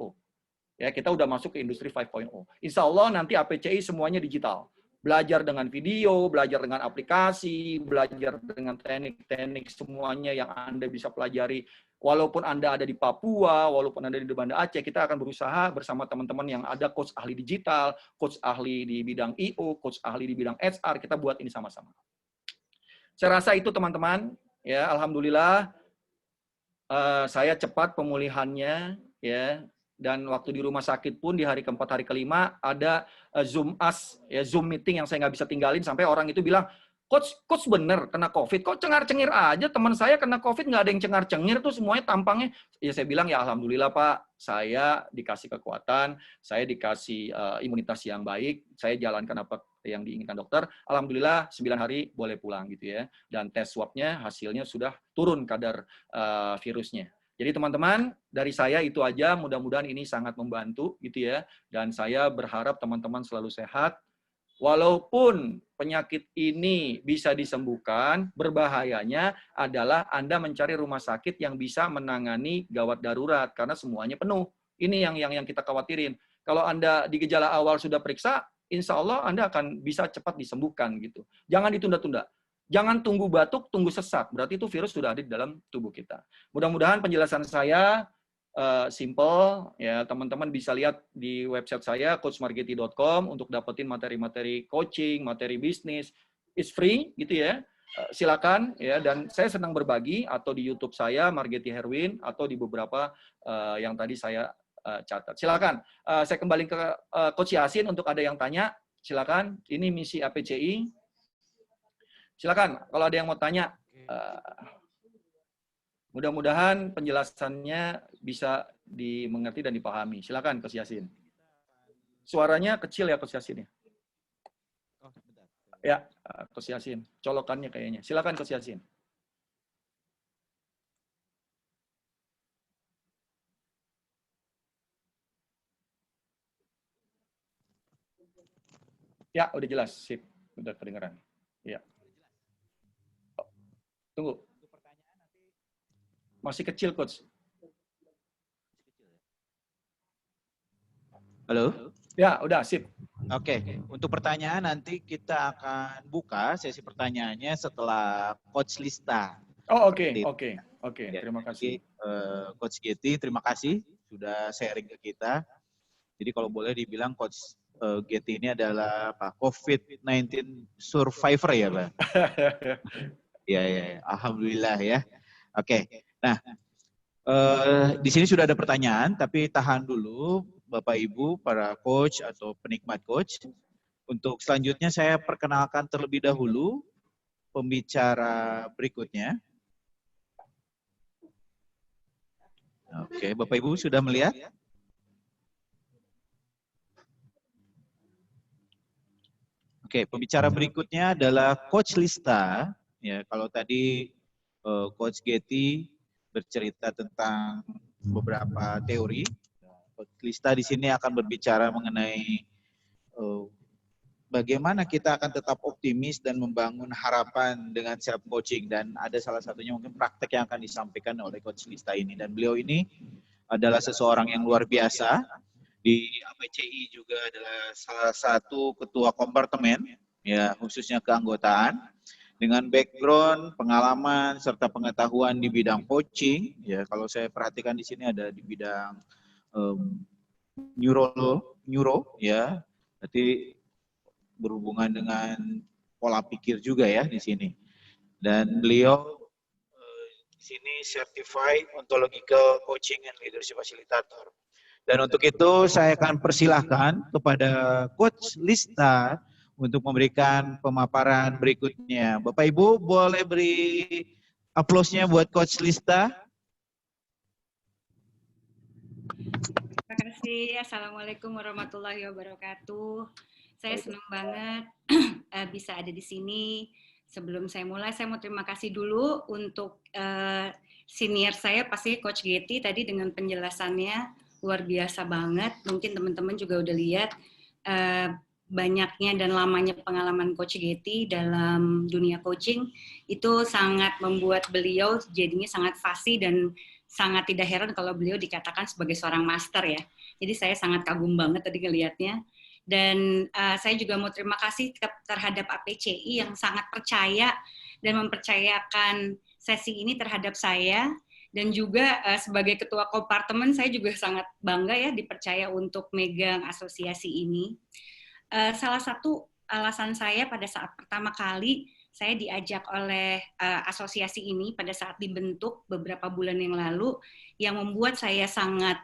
Ya, kita udah masuk ke industri 5.0. Insya Allah nanti APCI semuanya digital. Belajar dengan video, belajar dengan aplikasi, belajar dengan teknik-teknik semuanya yang Anda bisa pelajari. Walaupun Anda ada di Papua, walaupun Anda di Banda Aceh, kita akan berusaha bersama teman-teman yang ada coach ahli digital, coach ahli di bidang IO, coach ahli di bidang HR, kita buat ini sama-sama. Saya rasa itu teman-teman, ya alhamdulillah saya cepat pemulihannya, ya. Dan waktu di rumah sakit pun di hari keempat, hari kelima ada Zoom meeting yang saya nggak bisa tinggalin, sampai orang itu bilang, Coach bener kena COVID, kok cengar-cengir aja, teman saya kena COVID nggak ada yang cengar-cengir tuh, semuanya tampangnya. Ya saya bilang, ya alhamdulillah Pak, saya dikasih kekuatan, saya dikasih imunitas yang baik, saya jalankan yang diinginkan dokter, alhamdulillah 9 hari boleh pulang gitu ya. Dan tes swab-nya hasilnya sudah turun kadar virusnya. Jadi teman-teman, dari saya itu aja, mudah-mudahan ini sangat membantu gitu ya. Dan saya berharap teman-teman selalu sehat. Walaupun penyakit ini bisa disembuhkan, berbahayanya adalah Anda mencari rumah sakit yang bisa menangani gawat darurat karena semuanya penuh. Ini yang kita khawatirin. Kalau Anda di gejala awal sudah periksa, insya Allah Anda akan bisa cepat disembuhkan gitu. Jangan ditunda-tunda. Jangan tunggu batuk, tunggu sesak. Berarti itu virus sudah ada di dalam tubuh kita. Mudah-mudahan penjelasan saya simple. Ya, teman-teman bisa lihat di website saya, coachmargeti.com, untuk dapetin materi-materi coaching, materi bisnis. It's free, gitu ya. Silakan, ya. Dan saya senang berbagi, atau di YouTube saya, Margeti Herwin, atau di beberapa yang tadi saya catat. Silakan. Saya kembali ke Coach Yasin untuk ada yang tanya. Silakan. Ini misi APCI. Silakan, kalau ada yang mau tanya. Mudah-mudahan penjelasannya bisa dimengerti dan dipahami. Silakan, Coach Yasin. Suaranya kecil ya, Coach Yasin ya? Ya, Coach Yasin. Colokannya kayaknya. Silakan, Coach Yasin. Ya, udah jelas. Sip. Udah kedengeran. Ya. Tunggu. Masih kecil, Coach. Halo? Ya, udah, sip. Oke, untuk pertanyaan nanti kita akan buka sesi pertanyaannya setelah Coach Lista. Oh, oke. Ya, Terima kasih. Coach Getty, terima kasih sudah sharing ke kita. Jadi kalau boleh dibilang Coach Getty ini adalah COVID-19 survivor ya, Pak? Ya, alhamdulillah ya. Oke, nah di sini sudah ada pertanyaan, tapi tahan dulu Bapak Ibu, para coach atau penikmat coach. Untuk selanjutnya saya perkenalkan terlebih dahulu pembicara berikutnya. Oke, Bapak Ibu sudah melihat? Oke, pembicara berikutnya adalah Coach Lista. Ya, kalau tadi Coach Getty bercerita tentang beberapa teori, Coach Lista di sini akan berbicara mengenai bagaimana kita akan tetap optimis dan membangun harapan dengan self coaching, dan ada salah satunya mungkin praktek yang akan disampaikan oleh Coach Lista ini, dan beliau ini adalah seseorang yang luar biasa. Di APCI juga adalah salah satu ketua kompartemen, ya khususnya keanggotaan, dengan background, pengalaman, serta pengetahuan di bidang coaching. Ya, kalau saya perhatikan di sini ada di bidang neuro, ya, berarti berhubungan dengan pola pikir juga ya di sini. Dan beliau di sini certified ontological coaching and leadership facilitator. Dan untuk itu saya akan persilahkan kepada Coach Lista untuk memberikan pemaparan berikutnya. Bapak Ibu boleh beri aplausnya buat Coach Lista. Terima kasih. Assalamualaikum warahmatullahi wabarakatuh. Saya senang banget bisa ada di sini. Sebelum saya mulai, saya mau terima kasih dulu untuk senior saya, pasti Coach Getty tadi dengan penjelasannya luar biasa banget. Mungkin teman-teman juga udah lihat banyaknya dan lamanya pengalaman Coach Getty dalam dunia coaching. Itu sangat membuat beliau jadinya sangat fasih dan sangat tidak heran kalau beliau dikatakan sebagai seorang master ya. Jadi saya sangat kagum banget tadi ngelihatnya. Dan saya juga mau terima kasih terhadap APCI yang sangat percaya dan mempercayakan sesi ini terhadap saya. Dan juga sebagai ketua kompartemen, saya juga sangat bangga ya dipercaya untuk megang asosiasi ini. Salah satu alasan saya pada saat pertama kali saya diajak oleh asosiasi ini pada saat dibentuk beberapa bulan yang lalu, yang membuat saya sangat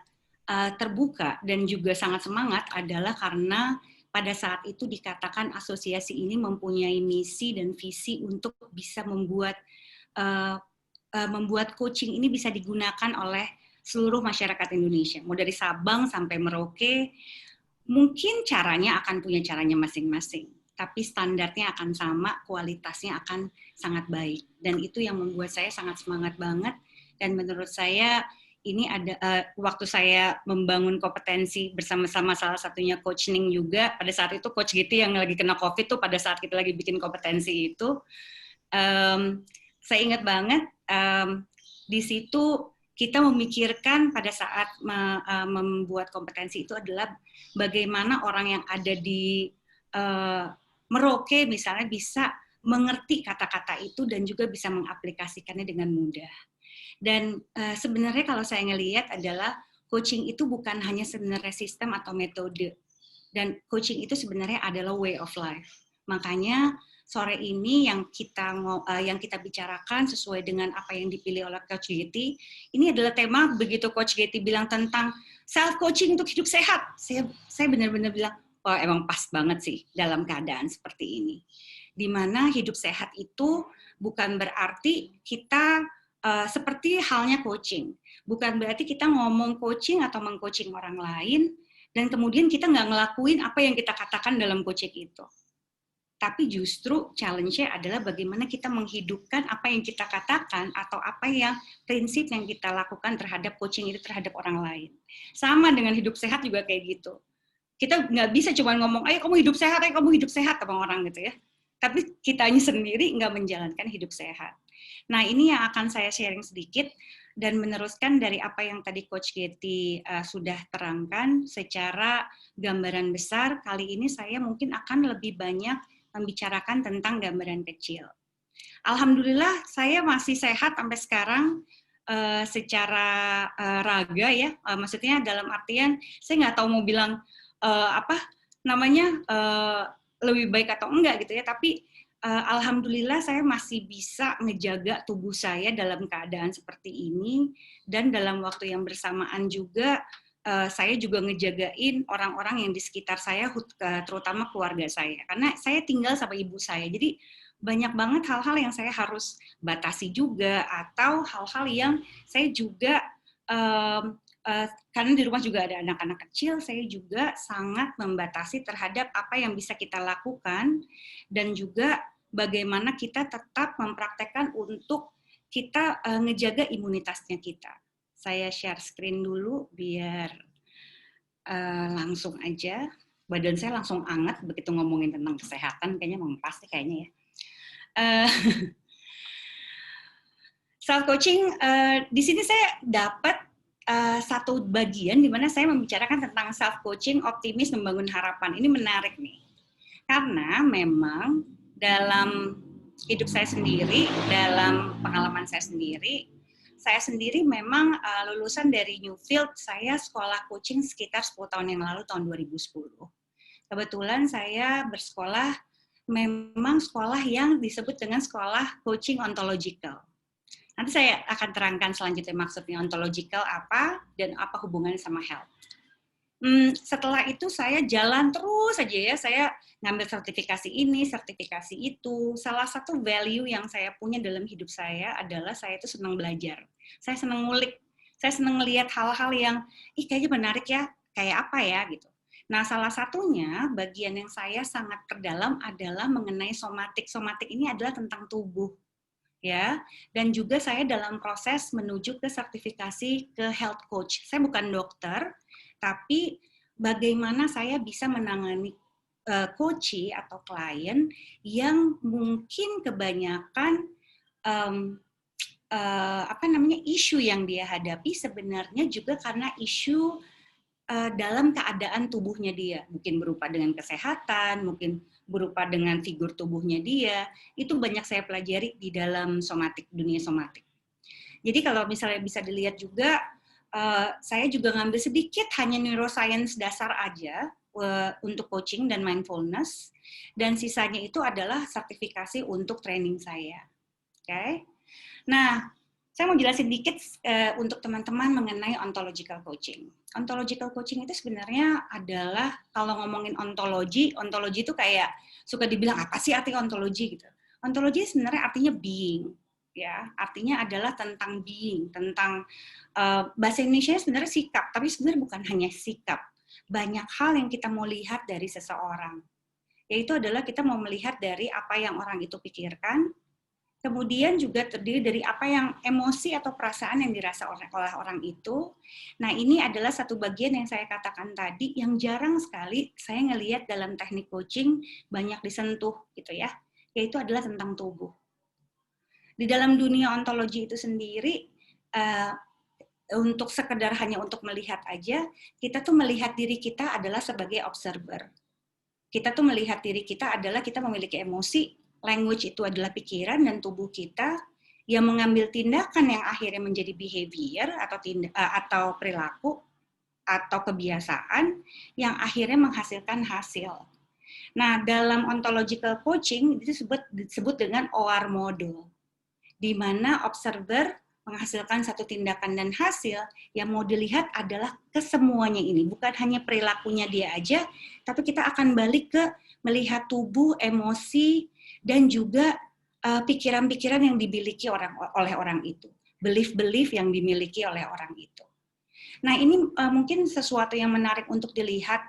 terbuka dan juga sangat semangat adalah karena pada saat itu dikatakan asosiasi ini mempunyai misi dan visi untuk bisa membuat coaching ini bisa digunakan oleh seluruh masyarakat Indonesia, mau dari Sabang sampai Merauke. Mungkin caranya akan punya caranya masing-masing, tapi standarnya akan sama, kualitasnya akan sangat baik. Dan itu yang membuat saya sangat semangat banget. Dan menurut saya ini ada waktu saya membangun kompetensi bersama-sama salah satunya Coach Ning juga. Pada saat itu Coach Giti yang lagi kena COVID tuh pada saat kita lagi bikin kompetensi itu, saya ingat banget di situ kita memikirkan pada saat membuat kompetensi itu adalah bagaimana orang yang ada di Merauke misalnya bisa mengerti kata-kata itu dan juga bisa mengaplikasikannya dengan mudah. Dan sebenarnya kalau saya ngelihat adalah coaching itu bukan hanya sebenarnya sistem atau metode. Dan coaching itu sebenarnya adalah way of life. Makanya sore ini yang kita bicarakan sesuai dengan apa yang dipilih oleh Coach Giti, ini adalah tema begitu Coach Giti bilang tentang self coaching untuk hidup sehat. Saya benar-benar bilang, oh emang pas banget sih dalam keadaan seperti ini. Di mana hidup sehat itu bukan berarti kita seperti halnya coaching. Bukan berarti kita ngomong coaching atau meng-coaching orang lain, dan kemudian kita nggak ngelakuin apa yang kita katakan dalam coaching itu. Tapi justru challenge-nya adalah bagaimana kita menghidupkan apa yang kita katakan atau apa yang prinsip yang kita lakukan terhadap coaching itu terhadap orang lain. Sama dengan hidup sehat juga kayak gitu. Kita nggak bisa cuma ngomong, ayo kamu hidup sehat sama orang gitu ya. Tapi kitanya sendiri nggak menjalankan hidup sehat. Nah, ini yang akan saya sharing sedikit dan meneruskan dari apa yang tadi Coach Giti sudah terangkan secara gambaran besar. Kali ini saya mungkin akan lebih banyak membicarakan tentang gambaran kecil. Alhamdulillah saya masih sehat sampai sekarang secara raga ya. Maksudnya dalam artian saya nggak tahu mau bilang lebih baik atau enggak gitu ya, tapi alhamdulillah saya masih bisa ngejaga tubuh saya dalam keadaan seperti ini, dan dalam waktu yang bersamaan juga saya juga ngejagain orang-orang yang di sekitar saya, terutama keluarga saya, karena saya tinggal sama ibu saya, jadi banyak banget hal-hal yang saya harus batasi juga, atau hal-hal yang saya juga karena di rumah juga ada anak-anak kecil, saya juga sangat membatasi terhadap apa yang bisa kita lakukan, dan juga bagaimana kita tetap mempraktekkan untuk kita ngejaga imunitasnya kita. Saya share screen dulu biar langsung aja. Badan saya langsung anget begitu ngomongin tentang kesehatan, kayaknya memang pasti kayaknya ya. Self coaching, di sini saya dapat satu bagian di mana saya membicarakan tentang self coaching, optimis, membangun harapan. Ini menarik nih, karena memang dalam hidup saya sendiri, dalam pengalaman saya sendiri memang lulusan dari Newfield. Saya sekolah coaching sekitar 10 tahun yang lalu, tahun 2010. Kebetulan saya bersekolah memang sekolah yang disebut dengan sekolah coaching ontological. Nanti saya akan terangkan selanjutnya maksudnya ontological apa dan apa hubungannya sama health. Setelah itu saya jalan terus aja ya, saya ngambil sertifikasi ini, sertifikasi itu. Salah satu value yang saya punya dalam hidup saya adalah saya itu senang belajar. Saya senang ngulik, saya senang ngelihat hal-hal yang, kayaknya menarik ya, kayak apa ya gitu. Nah, salah satunya bagian yang saya sangat terdalam adalah mengenai somatik. Somatik ini adalah tentang tubuh. Ya, dan juga saya dalam proses menuju ke sertifikasi ke health coach. Saya bukan dokter, tapi bagaimana saya bisa menangani coachee atau klien yang mungkin kebanyakan isu yang dia hadapi sebenarnya juga karena isu dalam keadaan tubuhnya dia, mungkin berupa dengan kesehatan, mungkin berupa dengan figur tubuhnya dia, itu banyak saya pelajari di dalam somatik, dunia somatik. Jadi kalau misalnya bisa dilihat juga, saya juga ngambil sedikit hanya neuroscience dasar aja untuk coaching dan mindfulness, dan sisanya itu adalah sertifikasi untuk training saya. Oke? Nah, saya mau jelasin dikit untuk teman-teman mengenai ontological coaching. Ontological coaching itu sebenarnya adalah, kalau ngomongin ontologi itu kayak suka dibilang apa sih arti ontologi gitu. Ontologi sebenarnya artinya being, ya. Artinya adalah tentang being, tentang bahasa Indonesia sebenarnya sikap, tapi sebenarnya bukan hanya sikap. Banyak hal yang kita mau lihat dari seseorang. yaitu adalah kita mau melihat dari apa yang orang itu pikirkan, kemudian juga terdiri dari apa yang emosi atau perasaan yang dirasa oleh orang itu. Nah, ini adalah satu bagian yang saya katakan tadi yang jarang sekali saya ngelihat dalam teknik coaching banyak disentuh gitu ya, yaitu adalah tentang tubuh. Di dalam dunia ontologi itu sendiri, untuk sekedar hanya untuk melihat aja, kita tuh melihat diri kita adalah sebagai observer. Kita tuh melihat diri kita adalah kita memiliki emosi, language itu adalah pikiran, dan tubuh kita yang mengambil tindakan yang akhirnya menjadi behavior atau perilaku atau kebiasaan yang akhirnya menghasilkan hasil. Nah, dalam ontological coaching itu disebut dengan OR model, di mana observer menghasilkan satu tindakan dan hasil yang mau dilihat adalah kesemuanya ini, bukan hanya perilakunya dia aja, tapi kita akan balik ke melihat tubuh, emosi, dan juga pikiran-pikiran yang dimiliki oleh orang itu, belief-belief yang dimiliki oleh orang itu. Nah, ini mungkin sesuatu yang menarik untuk dilihat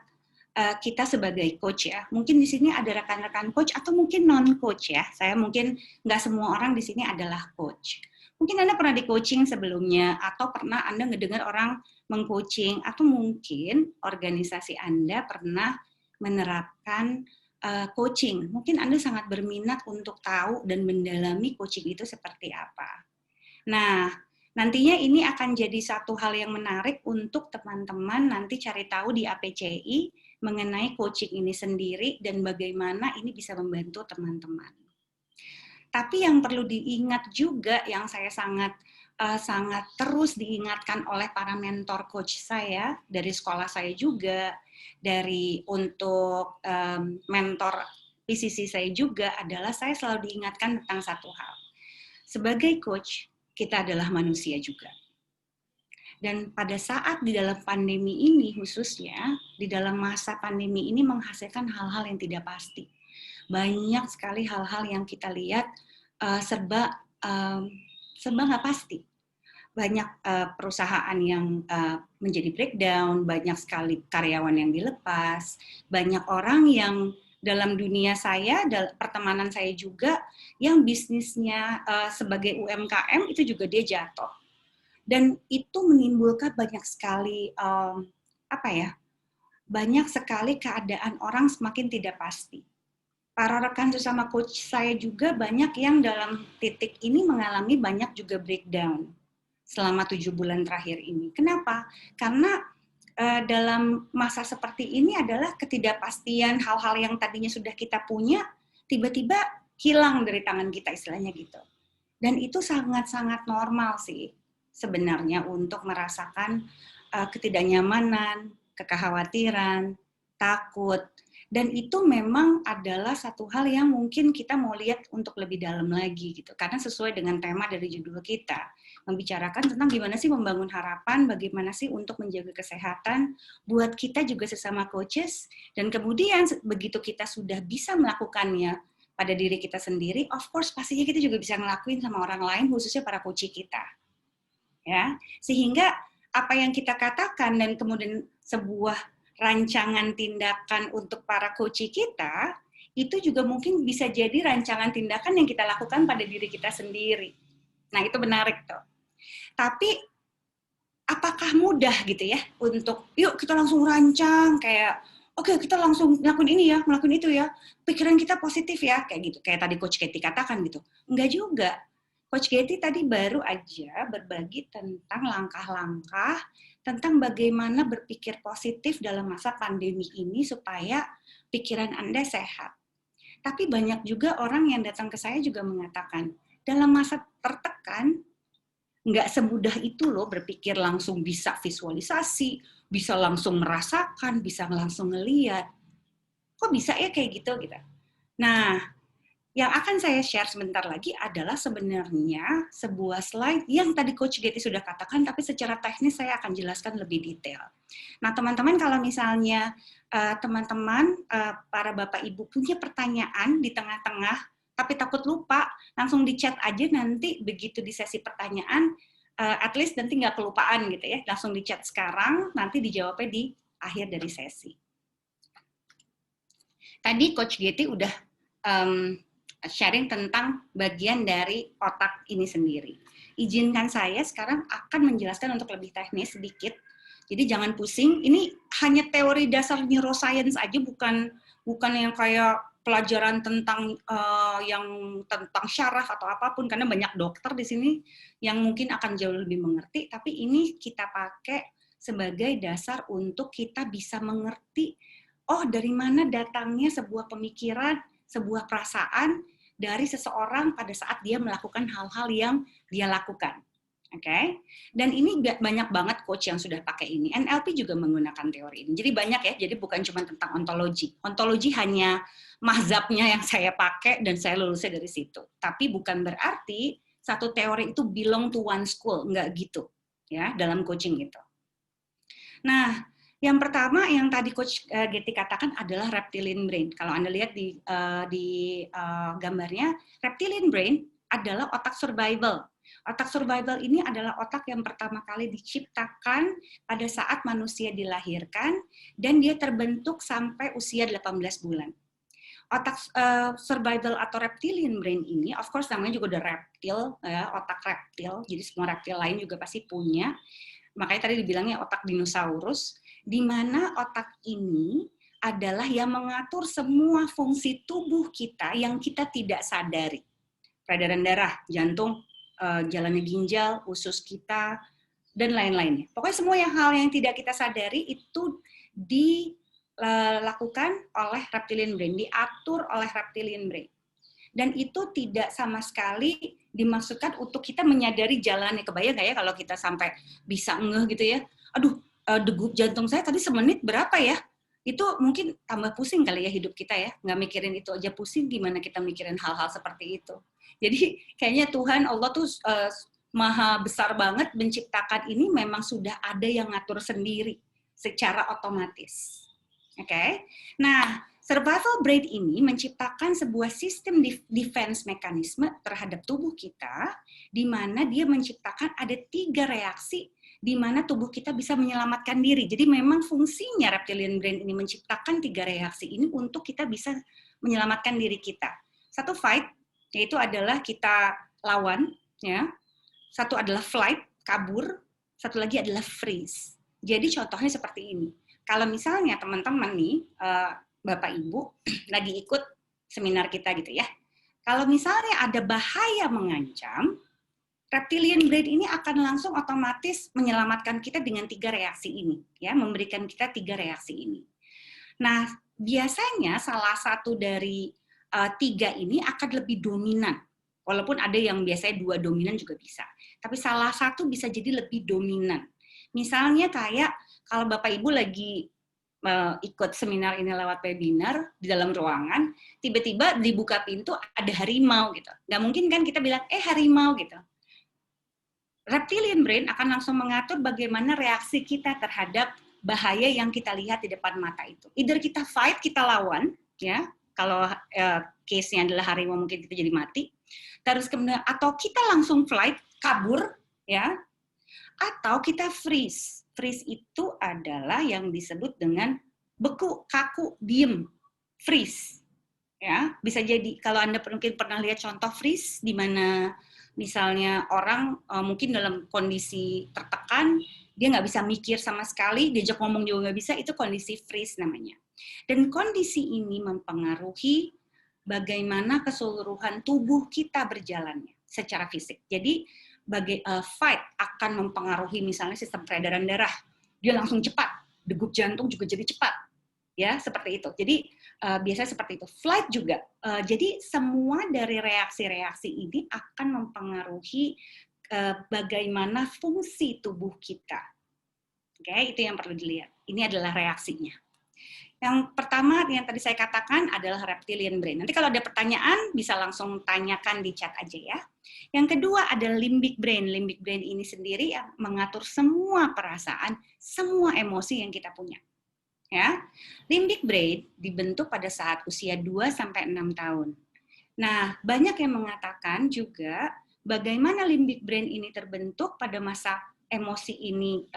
kita sebagai coach ya. Mungkin di sini ada rekan-rekan coach atau mungkin non-coach ya. Saya mungkin nggak semua orang di sini adalah coach. Mungkin Anda pernah di-coaching sebelumnya, atau pernah Anda ngedengar orang meng-coaching, atau mungkin organisasi Anda pernah menerapkan coaching. Mungkin Anda sangat berminat untuk tahu dan mendalami coaching itu seperti apa. Nah, nantinya ini akan jadi satu hal yang menarik untuk teman-teman nanti cari tahu di APCI mengenai coaching ini sendiri dan bagaimana ini bisa membantu teman-teman. Tapi yang perlu diingat juga, yang saya sangat terus diingatkan oleh para mentor coach saya, dari sekolah saya juga, dari untuk mentor PCC saya juga, adalah saya selalu diingatkan tentang satu hal. Sebagai coach, kita adalah manusia juga. Dan pada saat di dalam pandemi ini khususnya, di dalam masa pandemi ini menghasilkan hal-hal yang tidak pasti. Banyak sekali hal-hal yang kita lihat serba nggak pasti. Banyak perusahaan yang menjadi breakdown, banyak sekali karyawan yang dilepas, banyak orang yang dalam dunia saya, pertemanan saya juga, yang bisnisnya sebagai UMKM itu juga dia jatuh. Dan itu menimbulkan banyak sekali banyak sekali keadaan orang semakin tidak pasti. Para rekan sesama coach saya juga banyak yang dalam titik ini mengalami banyak juga breakdown selama 7 bulan terakhir ini. Kenapa? Karena dalam masa seperti ini adalah ketidakpastian hal-hal yang tadinya sudah kita punya, tiba-tiba hilang dari tangan kita, istilahnya gitu. Dan itu sangat-sangat normal sih sebenarnya untuk merasakan ketidaknyamanan, kekhawatiran, takut. Dan itu memang adalah satu hal yang mungkin kita mau lihat untuk lebih dalam lagi gitu. Karena sesuai dengan tema dari judul kita, membicarakan tentang gimana sih membangun harapan, bagaimana sih untuk menjaga kesehatan buat kita juga sesama coaches, dan kemudian begitu kita sudah bisa melakukannya pada diri kita sendiri, of course pastinya kita juga bisa ngelakuin sama orang lain, khususnya para coach kita. Ya, sehingga apa yang kita katakan dan kemudian sebuah rancangan tindakan untuk para coach kita, itu juga mungkin bisa jadi rancangan tindakan yang kita lakukan pada diri kita sendiri. Nah, itu menarik tuh. Tapi, apakah mudah gitu ya, untuk, yuk kita langsung rancang, kayak, oke, kita langsung ngelakuin ini ya, ngelakuin itu ya, pikiran kita positif ya, kayak gitu, kayak tadi Coach Katie katakan gitu. Enggak juga. Coach Katie tadi baru aja berbagi tentang langkah-langkah tentang bagaimana berpikir positif dalam masa pandemi ini supaya pikiran Anda sehat. Tapi banyak juga orang yang datang ke saya juga mengatakan, dalam masa tertekan, nggak semudah itu loh berpikir langsung bisa visualisasi, bisa langsung merasakan, bisa langsung ngeliat. Kok bisa ya kayak gitu? Nah, yang akan saya share sebentar lagi adalah sebenarnya sebuah slide yang tadi Coach Getty sudah katakan, tapi secara teknis saya akan jelaskan lebih detail. Nah, teman-teman, kalau misalnya teman-teman, para Bapak Ibu punya pertanyaan di tengah-tengah, tapi takut lupa, langsung di chat aja nanti begitu di sesi pertanyaan, at least nanti nggak kelupaan gitu ya, langsung di chat sekarang, nanti dijawabnya di akhir dari sesi. Tadi Coach Getty udah sharing tentang bagian dari otak ini sendiri. Izinkan saya sekarang akan menjelaskan untuk lebih teknis sedikit. Jadi jangan pusing, ini hanya teori dasar neuroscience aja, bukan yang kayak pelajaran tentang yang tentang syaraf atau apapun, karena banyak dokter di sini yang mungkin akan jauh lebih mengerti, tapi ini kita pakai sebagai dasar untuk kita bisa mengerti, oh dari mana datangnya sebuah pemikiran, sebuah perasaan dari seseorang pada saat dia melakukan hal-hal yang dia lakukan. Oke, dan ini banyak banget coach yang sudah pakai ini. NLP juga menggunakan teori ini. Jadi banyak ya, jadi bukan cuma tentang ontologi. Ontologi hanya mazhabnya yang saya pakai dan saya lulusnya dari situ. Tapi bukan berarti satu teori itu belong to one school, enggak gitu ya dalam coaching itu. Nah, yang pertama yang tadi Coach Getty katakan adalah reptilian brain. Kalau Anda lihat di gambarnya, reptilian brain adalah otak survival. Otak survival ini adalah otak yang pertama kali diciptakan pada saat manusia dilahirkan dan dia terbentuk sampai usia 18 bulan. Otak survival atau reptilian brain ini, of course namanya juga udah reptil, ya, otak reptil, jadi semua reptil lain juga pasti punya. Makanya tadi dibilangnya otak dinosaurus, di mana otak ini adalah yang mengatur semua fungsi tubuh kita yang kita tidak sadari. Peredaran darah, jantung, jalannya ginjal, usus kita, dan lain-lainnya. Pokoknya semua hal yang tidak kita sadari itu dilakukan oleh reptilian brain, diatur oleh reptilian brain. Dan itu tidak sama sekali dimaksudkan untuk kita menyadari jalannya. Kebayang nggak ya kalau kita sampai bisa ngeh gitu ya, aduh, degup jantung saya tadi semenit berapa ya? Itu mungkin tambah pusing kali ya hidup kita ya, nggak mikirin itu aja pusing, gimana kita mikirin hal-hal seperti itu. Jadi kayaknya Tuhan Allah tuh maha besar banget menciptakan ini, memang sudah ada yang ngatur sendiri secara otomatis. Oke? Nah, survival brain ini menciptakan sebuah sistem defense mekanisme terhadap tubuh kita, di mana dia menciptakan ada 3 reaksi di mana tubuh kita bisa menyelamatkan diri. Jadi memang fungsinya reptilian brain ini menciptakan 3 reaksi ini untuk kita bisa menyelamatkan diri kita. Satu fight, yaitu adalah kita lawan, ya. Satu adalah flight, kabur. Satu lagi adalah freeze. Jadi contohnya seperti ini. Kalau misalnya teman-teman nih, Bapak Ibu lagi ikut seminar kita gitu ya. Kalau misalnya ada bahaya mengancam, reptilian brain ini akan langsung otomatis menyelamatkan kita dengan 3 reaksi ini, ya, memberikan kita 3 reaksi ini. Nah, biasanya salah satu dari 3 ini akan lebih dominan. Walaupun ada yang biasanya 2 dominan juga bisa. Tapi salah satu bisa jadi lebih dominan. Misalnya kayak kalau Bapak Ibu lagi ikut seminar ini lewat webinar di dalam ruangan, tiba-tiba dibuka pintu ada harimau gitu. Nggak mungkin kan kita bilang, harimau gitu. Reptilian brain akan langsung mengatur bagaimana reaksi kita terhadap bahaya yang kita lihat di depan mata itu. Either kita fight, kita lawan, ya. Kalau case-nya adalah harimau mungkin kita jadi mati. Terus kemudian atau kita langsung flight, kabur, ya. Atau kita freeze. Freeze itu adalah yang disebut dengan beku, kaku, diem, freeze. Ya, bisa jadi kalau Anda mungkin pernah lihat contoh freeze di mana misalnya orang mungkin dalam kondisi tertekan, dia nggak bisa mikir sama sekali, diajak ngomong juga nggak bisa, itu kondisi freeze namanya. Dan kondisi ini mempengaruhi bagaimana keseluruhan tubuh kita berjalannya secara fisik. Jadi fight akan mempengaruhi misalnya sistem peredaran darah, dia langsung cepat, degup jantung juga jadi cepat, ya seperti itu. Jadi biasanya seperti itu. Flight juga. Jadi semua dari reaksi-reaksi ini akan mempengaruhi bagaimana fungsi tubuh kita. Oke, itu yang perlu dilihat. Ini adalah reaksinya. Yang pertama yang tadi saya katakan adalah reptilian brain. Nanti kalau ada pertanyaan bisa langsung tanyakan di chat aja ya. Yang kedua adalah limbic brain. Limbic brain ini sendiri yang mengatur semua perasaan, semua emosi yang kita punya. Ya. Limbic brain dibentuk pada saat usia 2 sampai 6 tahun. Nah, banyak yang mengatakan juga bagaimana limbic brain ini terbentuk pada masa emosi ini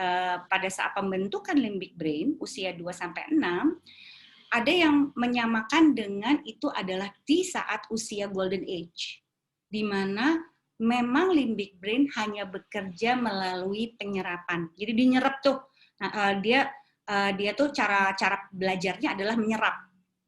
pada saat pembentukan limbic brain usia 2 sampai 6 ada yang menyamakan dengan itu adalah di saat usia golden age, di mana memang limbic brain hanya bekerja melalui penyerapan. Jadi dinyerap tuh, nah, dia tuh cara belajarnya adalah menyerap,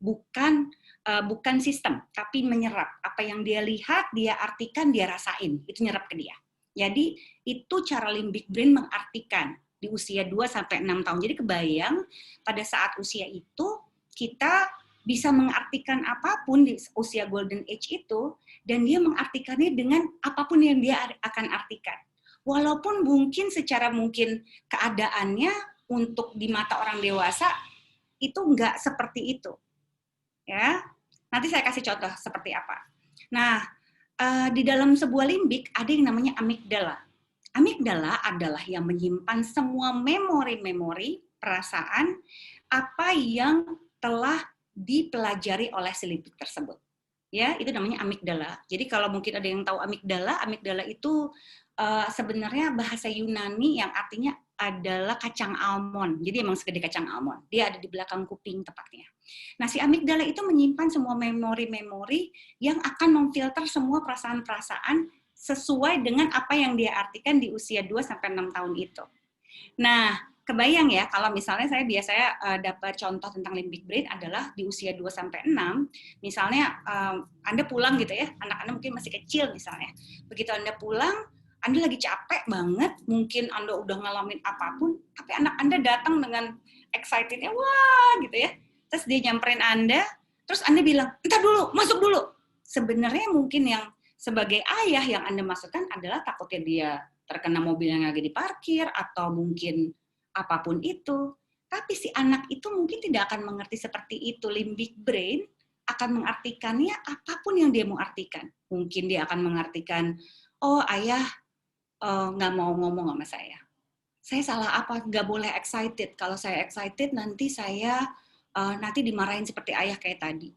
bukan sistem, tapi menyerap. Apa yang dia lihat, dia artikan, dia rasain, itu nyerap ke dia. Jadi itu cara limbic brain mengartikan di usia 2-6 tahun. Jadi kebayang pada saat usia itu kita bisa mengartikan apapun di usia golden age itu, dan dia mengartikannya dengan apapun yang dia akan artikan. Walaupun mungkin secara keadaannya untuk di mata orang dewasa itu nggak seperti itu. Ya, nanti saya kasih contoh seperti apa. Nah, di dalam sebuah limbik ada yang namanya amigdala. Amigdala adalah yang menyimpan semua memori-memori, perasaan, apa yang telah dipelajari oleh si limbik tersebut. Ya, itu namanya amigdala. Jadi kalau mungkin ada yang tahu amigdala, amigdala itu sebenarnya bahasa Yunani yang artinya adalah kacang almond. Jadi emang segede kacang almond. Dia ada di belakang kuping tepatnya. Nah, si amigdala itu menyimpan semua memori-memori yang akan memfilter semua perasaan-perasaan sesuai dengan apa yang dia artikan di usia 2-6 tahun itu. Nah, kebayang ya, kalau misalnya saya biasanya dapat contoh tentang limbic brain adalah di usia 2-6, misalnya Anda pulang gitu ya, anak Anda mungkin masih kecil misalnya. Begitu Anda pulang, Anda lagi capek banget, mungkin Anda udah ngalamin apapun, tapi anak Anda datang dengan excitednya, wah gitu ya. Terus dia nyamperin Anda, terus Anda bilang, entar dulu, masuk dulu. Sebenarnya mungkin yang sebagai ayah yang Anda maksudkan adalah takutnya dia terkena mobil yang lagi diparkir, atau mungkin apapun itu. Tapi si anak itu mungkin tidak akan mengerti seperti itu. Limbic brain akan mengartikannya apapun yang dia mau artikan. Mungkin dia akan mengartikan, oh ayah nggak mau ngomong sama saya. Saya salah apa? Nggak boleh excited. Kalau saya excited nanti saya nanti dimarahin seperti ayah kayak tadi.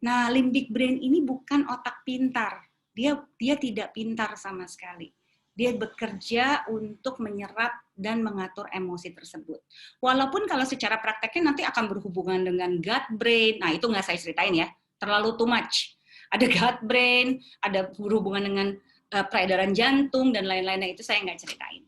Nah, limbic brain ini bukan otak pintar. Dia tidak pintar sama sekali. Dia bekerja untuk menyerap dan mengatur emosi tersebut. Walaupun kalau secara prakteknya nanti akan berhubungan dengan gut brain, nah itu nggak saya ceritain ya, terlalu too much. Ada gut brain, ada berhubungan dengan peredaran jantung, dan lain-lainnya itu saya nggak ceritain.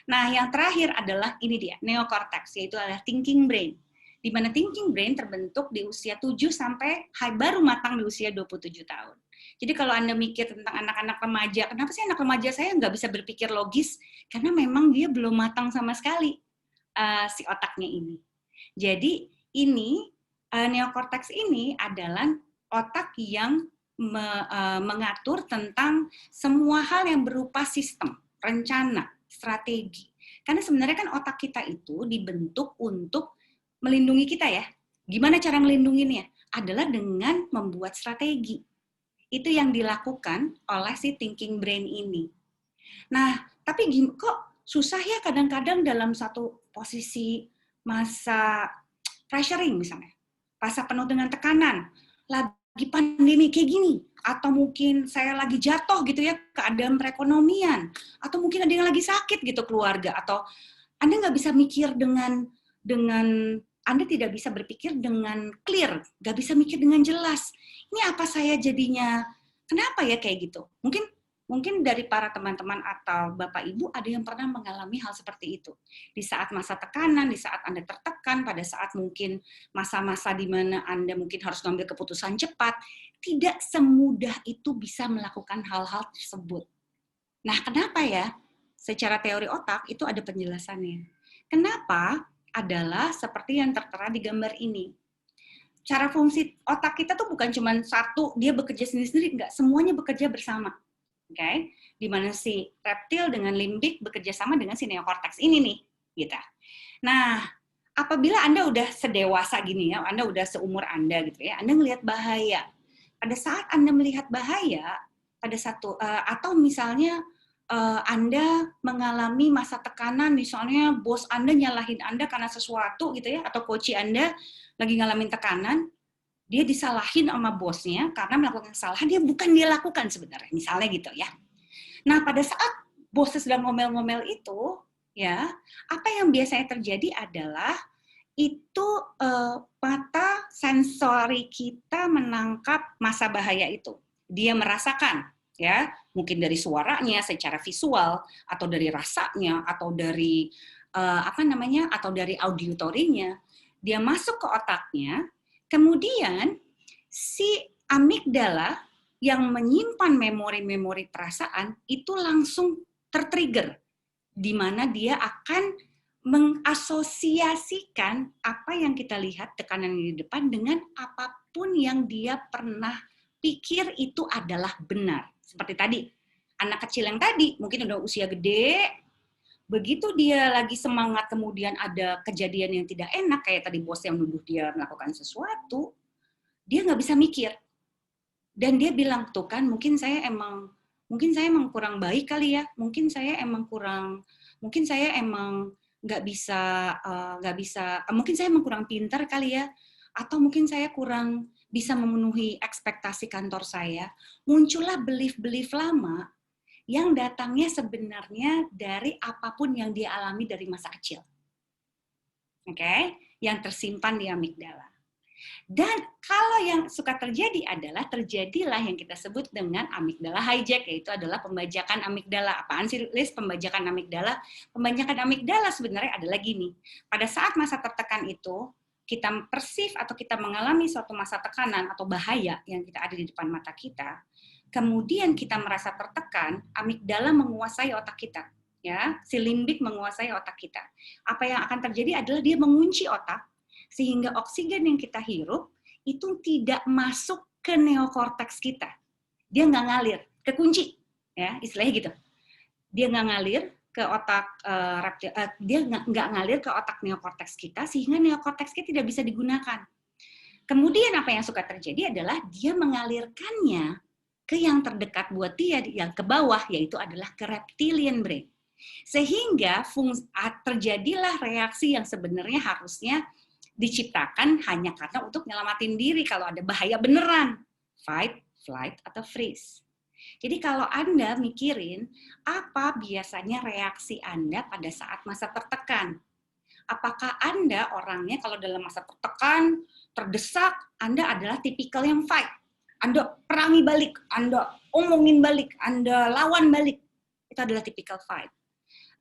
Nah, yang terakhir adalah ini dia, neocortex, yaitu adalah thinking brain. Di mana thinking brain terbentuk di usia 7 sampai baru matang di usia 27 tahun. Jadi kalau Anda mikir tentang anak-anak remaja, kenapa sih anak remaja saya nggak bisa berpikir logis? Karena memang dia belum matang sama sekali si otaknya ini. Jadi ini neokorteks ini adalah otak yang mengatur tentang semua hal yang berupa sistem, rencana, strategi. Karena sebenarnya kan otak kita itu dibentuk untuk melindungi kita ya. Gimana cara melindunginya? Adalah dengan membuat strategi. Itu yang dilakukan oleh si thinking brain ini. Nah, tapi kok susah ya kadang-kadang dalam satu posisi masa pressuring misalnya, masa penuh dengan tekanan, lagi pandemi kayak gini, atau mungkin saya lagi jatuh gitu ya, keadaan perekonomian, atau mungkin ada yang lagi sakit gitu keluarga, atau Anda nggak bisa mikir dengan Anda tidak bisa berpikir dengan clear, nggak bisa mikir dengan jelas. Ini apa saya jadinya, kenapa ya kayak gitu? Mungkin dari para teman-teman atau Bapak Ibu ada yang pernah mengalami hal seperti itu. Di saat masa tekanan, di saat Anda tertekan, pada saat mungkin masa-masa di mana Anda mungkin harus mengambil keputusan cepat, tidak semudah itu bisa melakukan hal-hal tersebut. Nah, kenapa ya? Secara teori otak itu ada penjelasannya. Kenapa? Adalah seperti yang tertera di gambar ini. Cara fungsi otak kita tuh bukan cuma satu, dia bekerja sendiri-sendiri, enggak, semuanya bekerja bersama. Oke, di mana si reptil dengan limbik bekerja sama dengan si neokorteks ini nih, gitu. Nah, apabila Anda udah sedewasa gini ya, Anda udah seumur Anda gitu ya, Anda melihat bahaya. Pada saat Anda melihat bahaya, atau misalnya Anda mengalami masa tekanan, misalnya bos Anda nyalahin Anda karena sesuatu gitu ya, atau coach Anda lagi ngalamin tekanan, dia disalahin sama bosnya karena melakukan kesalahan dia bukan dia lakukan sebenarnya, misalnya gitu ya. Nah, pada saat bosnya sedang ngomel-ngomel itu, ya, apa yang biasanya terjadi adalah itu mata sensori kita menangkap masa bahaya itu. Dia merasakan, ya, mungkin dari suaranya secara visual, atau dari rasanya, atau dari atau dari auditorinya, dia masuk ke otaknya, kemudian si amigdala yang menyimpan memori-memori perasaan itu langsung tertrigger, di mana dia akan mengasosiasikan apa yang kita lihat tekanan di depan dengan apapun yang dia pernah pikir itu adalah benar. Seperti tadi, anak kecil yang tadi mungkin udah usia gede, begitu dia lagi semangat kemudian ada kejadian yang tidak enak, kayak tadi bos yang nuduh dia melakukan sesuatu, dia nggak bisa mikir. Dan dia bilang, tuh kan mungkin saya emang kurang baik kali ya, mungkin saya emang nggak bisa, mungkin saya emang kurang pintar kali ya, atau mungkin saya kurang bisa memenuhi ekspektasi kantor saya. Muncullah belief-belief lama yang datangnya sebenarnya dari apapun yang dia alami dari masa kecil. Oke? Yang tersimpan di amigdala. Dan kalau yang suka terjadi adalah terjadilah yang kita sebut dengan amigdala hijack, yaitu adalah pembajakan amigdala. Apaan sih, Liz, pembajakan amigdala? Pembajakan amigdala sebenarnya adalah gini. Pada saat masa tertekan itu, kita persif atau kita mengalami suatu masa tekanan atau bahaya yang kita ada di depan mata kita, kemudian kita merasa tertekan, amigdala menguasai otak kita. Ya, si limbik menguasai otak kita. Apa yang akan terjadi adalah dia mengunci otak, sehingga oksigen yang kita hirup itu tidak masuk ke neokorteks kita. Dia nggak ngalir, kekunci, ya istilahnya gitu. Dia nggak ngalir ke otak dia nggak ngalir ke otak neokorteks kita, sehingga neokorteks kita tidak bisa digunakan. Kemudian apa yang suka terjadi adalah dia mengalirkannya ke yang terdekat buat dia, yang ke bawah, yaitu adalah ke reptilian brain. Sehingga terjadilah reaksi yang sebenarnya harusnya diciptakan hanya karena untuk nyelamatin diri kalau ada bahaya beneran. Fight, flight, atau freeze. Jadi kalau Anda mikirin, apa biasanya reaksi Anda pada saat masa tertekan? Apakah Anda orangnya kalau dalam masa tertekan, terdesak, Anda adalah tipikal yang fight? Anda perangi balik, Anda omongin balik, Anda lawan balik. Itu adalah tipikal fight.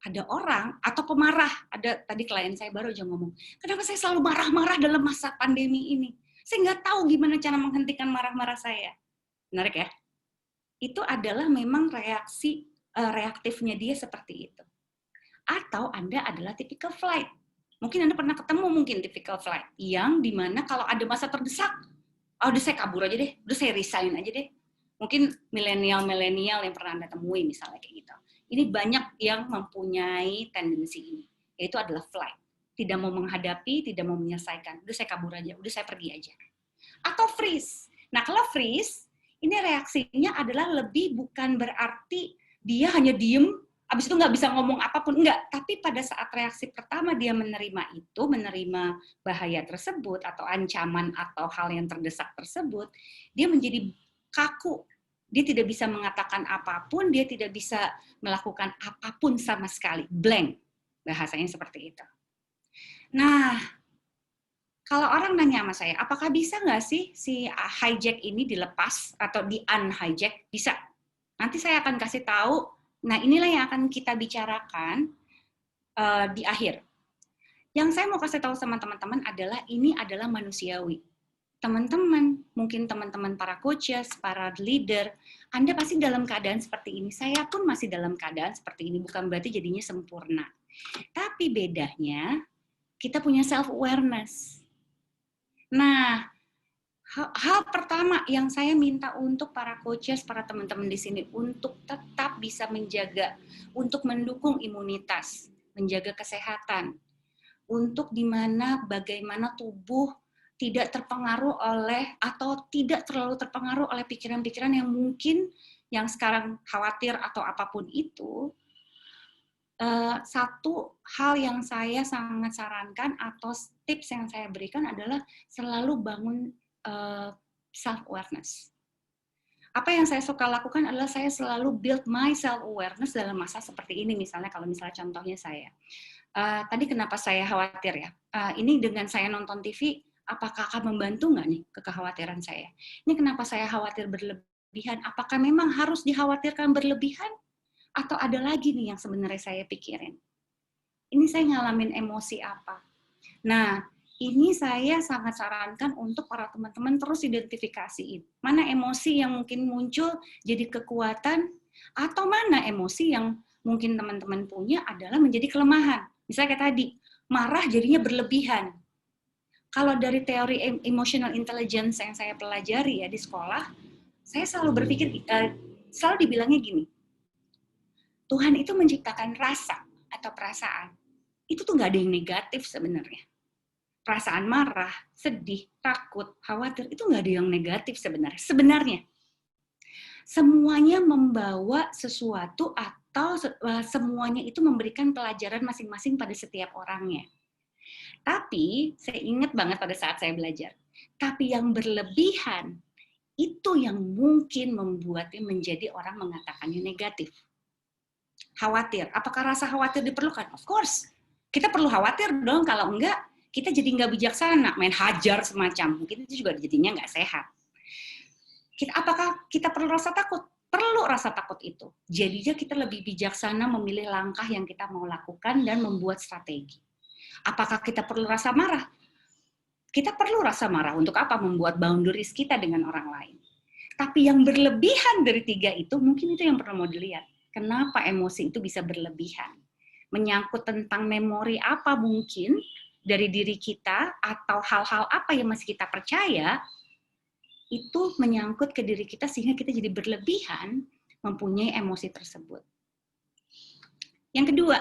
Ada orang atau pemarah, ada tadi klien saya baru aja ngomong, kenapa saya selalu marah-marah dalam masa pandemi ini? Saya nggak tahu gimana cara menghentikan marah-marah saya. Menarik ya? Itu adalah memang reaktifnya dia seperti itu. Atau Anda adalah typical flight. Mungkin Anda pernah ketemu mungkin typical flight, yang dimana kalau ada masa terdesak, udah saya kabur aja deh, udah saya resign aja deh. Mungkin milenial yang pernah Anda temui misalnya kayak gitu. Ini banyak yang mempunyai tendensi ini, yaitu adalah flight. Tidak mau menghadapi, tidak mau menyelesaikan. Udah saya kabur aja, udah saya pergi aja. Atau freeze. Nah kalau freeze, ini reaksinya adalah lebih bukan berarti dia hanya diem, abis itu nggak bisa ngomong apapun. Enggak, tapi pada saat reaksi pertama dia menerima itu, menerima bahaya tersebut, atau ancaman, atau hal yang terdesak tersebut, dia menjadi kaku. Dia tidak bisa mengatakan apapun, dia tidak bisa melakukan apapun sama sekali. Blank, bahasanya seperti itu. Nah, kalau orang nanya sama saya, apakah bisa nggak sih si hijack ini dilepas atau di-unhijack? Bisa. Nanti saya akan kasih tahu, nah inilah yang akan kita bicarakan di akhir. Yang saya mau kasih tahu sama teman-teman adalah, ini adalah manusiawi. Teman-teman, mungkin teman-teman para coaches, para leader, Anda pasti dalam keadaan seperti ini. Saya pun masih dalam keadaan seperti ini, bukan berarti jadinya sempurna. Tapi bedanya, kita punya self-awareness. Nah, hal pertama yang saya minta untuk para coaches, para teman-teman di sini, untuk tetap bisa menjaga, untuk mendukung imunitas, menjaga kesehatan, untuk dimana bagaimana tubuh tidak terpengaruh oleh atau tidak terlalu terpengaruh oleh pikiran-pikiran yang mungkin yang sekarang khawatir atau apapun itu. Satu hal yang saya sangat sarankan atau tips yang saya berikan adalah selalu bangun self-awareness. Apa yang saya suka lakukan adalah saya selalu build my self-awareness dalam masa seperti ini. Misalnya, kalau misalnya contohnya saya Tadi kenapa saya khawatir ya? Ini dengan saya nonton TV, apakah akan membantu nggak nih kekhawatiran saya? Ini kenapa saya khawatir berlebihan? Apakah memang harus dikhawatirkan berlebihan? Atau ada lagi nih yang sebenarnya saya pikirin? Ini saya ngalamin emosi apa? Nah, ini saya sangat sarankan untuk para teman-teman terus identifikasiin. Mana emosi yang mungkin muncul jadi kekuatan, atau mana emosi yang mungkin teman-teman punya adalah menjadi kelemahan. Misalnya kayak tadi, marah jadinya berlebihan. Kalau dari teori emotional intelligence yang saya pelajari ya di sekolah, saya selalu berpikir, selalu dibilangnya gini, Tuhan itu menciptakan rasa atau perasaan. Itu tuh nggak ada yang negatif sebenarnya. Perasaan marah, sedih, takut, khawatir, itu nggak ada yang negatif sebenarnya. Sebenarnya, semuanya membawa sesuatu atau semuanya itu memberikan pelajaran masing-masing pada setiap orangnya. Tapi, saya ingat banget pada saat saya belajar, tapi yang berlebihan, itu yang mungkin membuatnya menjadi orang mengatakannya negatif. Khawatir. Apakah rasa khawatir diperlukan? Of course. Kita perlu khawatir dong, kalau enggak, kita jadi nggak bijaksana, main hajar semacam. Mungkin itu juga jadinya nggak sehat. Apakah kita perlu rasa takut? Perlu rasa takut itu. Jadinya kita lebih bijaksana memilih langkah yang kita mau lakukan dan membuat strategi. Apakah kita perlu rasa marah? Kita perlu rasa marah. Untuk apa? Membuat boundaries kita dengan orang lain. Tapi yang berlebihan dari 3 itu, mungkin itu yang perlu mau dilihat. Kenapa emosi itu bisa berlebihan? Menyangkut tentang memori apa mungkin dari diri kita atau hal-hal apa yang masih kita percaya, itu menyangkut ke diri kita sehingga kita jadi berlebihan mempunyai emosi tersebut. Yang kedua,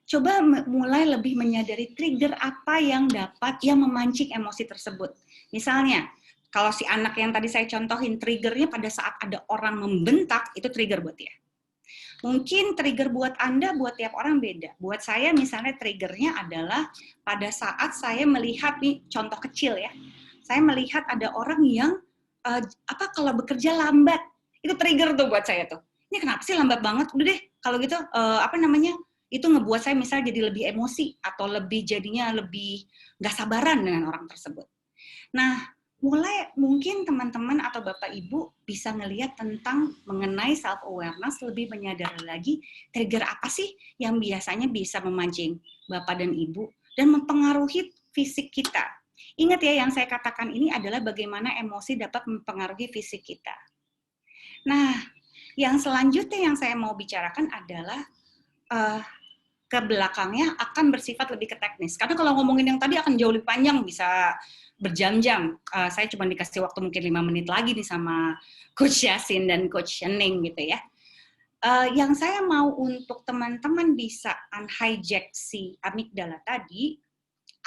coba mulai lebih menyadari trigger apa yang memancing emosi tersebut. Misalnya, kalau si anak yang tadi saya contohin, triggernya pada saat ada orang membentak, itu trigger buat dia. Mungkin trigger buat Anda, buat tiap orang beda. Buat saya misalnya triggernya adalah pada saat saya melihat, nih contoh kecil ya, saya melihat ada orang yang kalau bekerja lambat, itu trigger tuh buat saya tuh. Ini kenapa sih lambat banget? Udah deh, kalau gitu itu ngebuat saya misalnya jadi lebih emosi atau jadinya lebih nggak sabaran dengan orang tersebut. Nah, mulai mungkin teman-teman atau Bapak Ibu bisa ngelihat tentang mengenai self-awareness, lebih menyadari lagi trigger apa sih yang biasanya bisa memancing Bapak dan Ibu dan mempengaruhi fisik kita. Ingat ya, yang saya katakan ini adalah bagaimana emosi dapat mempengaruhi fisik kita. Nah, yang selanjutnya yang saya mau bicarakan adalah ke belakangnya akan bersifat lebih ke teknis. Karena kalau ngomongin yang tadi akan jauh lebih panjang, bisa berjam-jam. Saya cuma dikasih waktu mungkin 5 menit lagi nih sama Coach Yasin dan Coach Shening gitu ya. Yang saya mau untuk teman-teman bisa unhijack si amigdala tadi,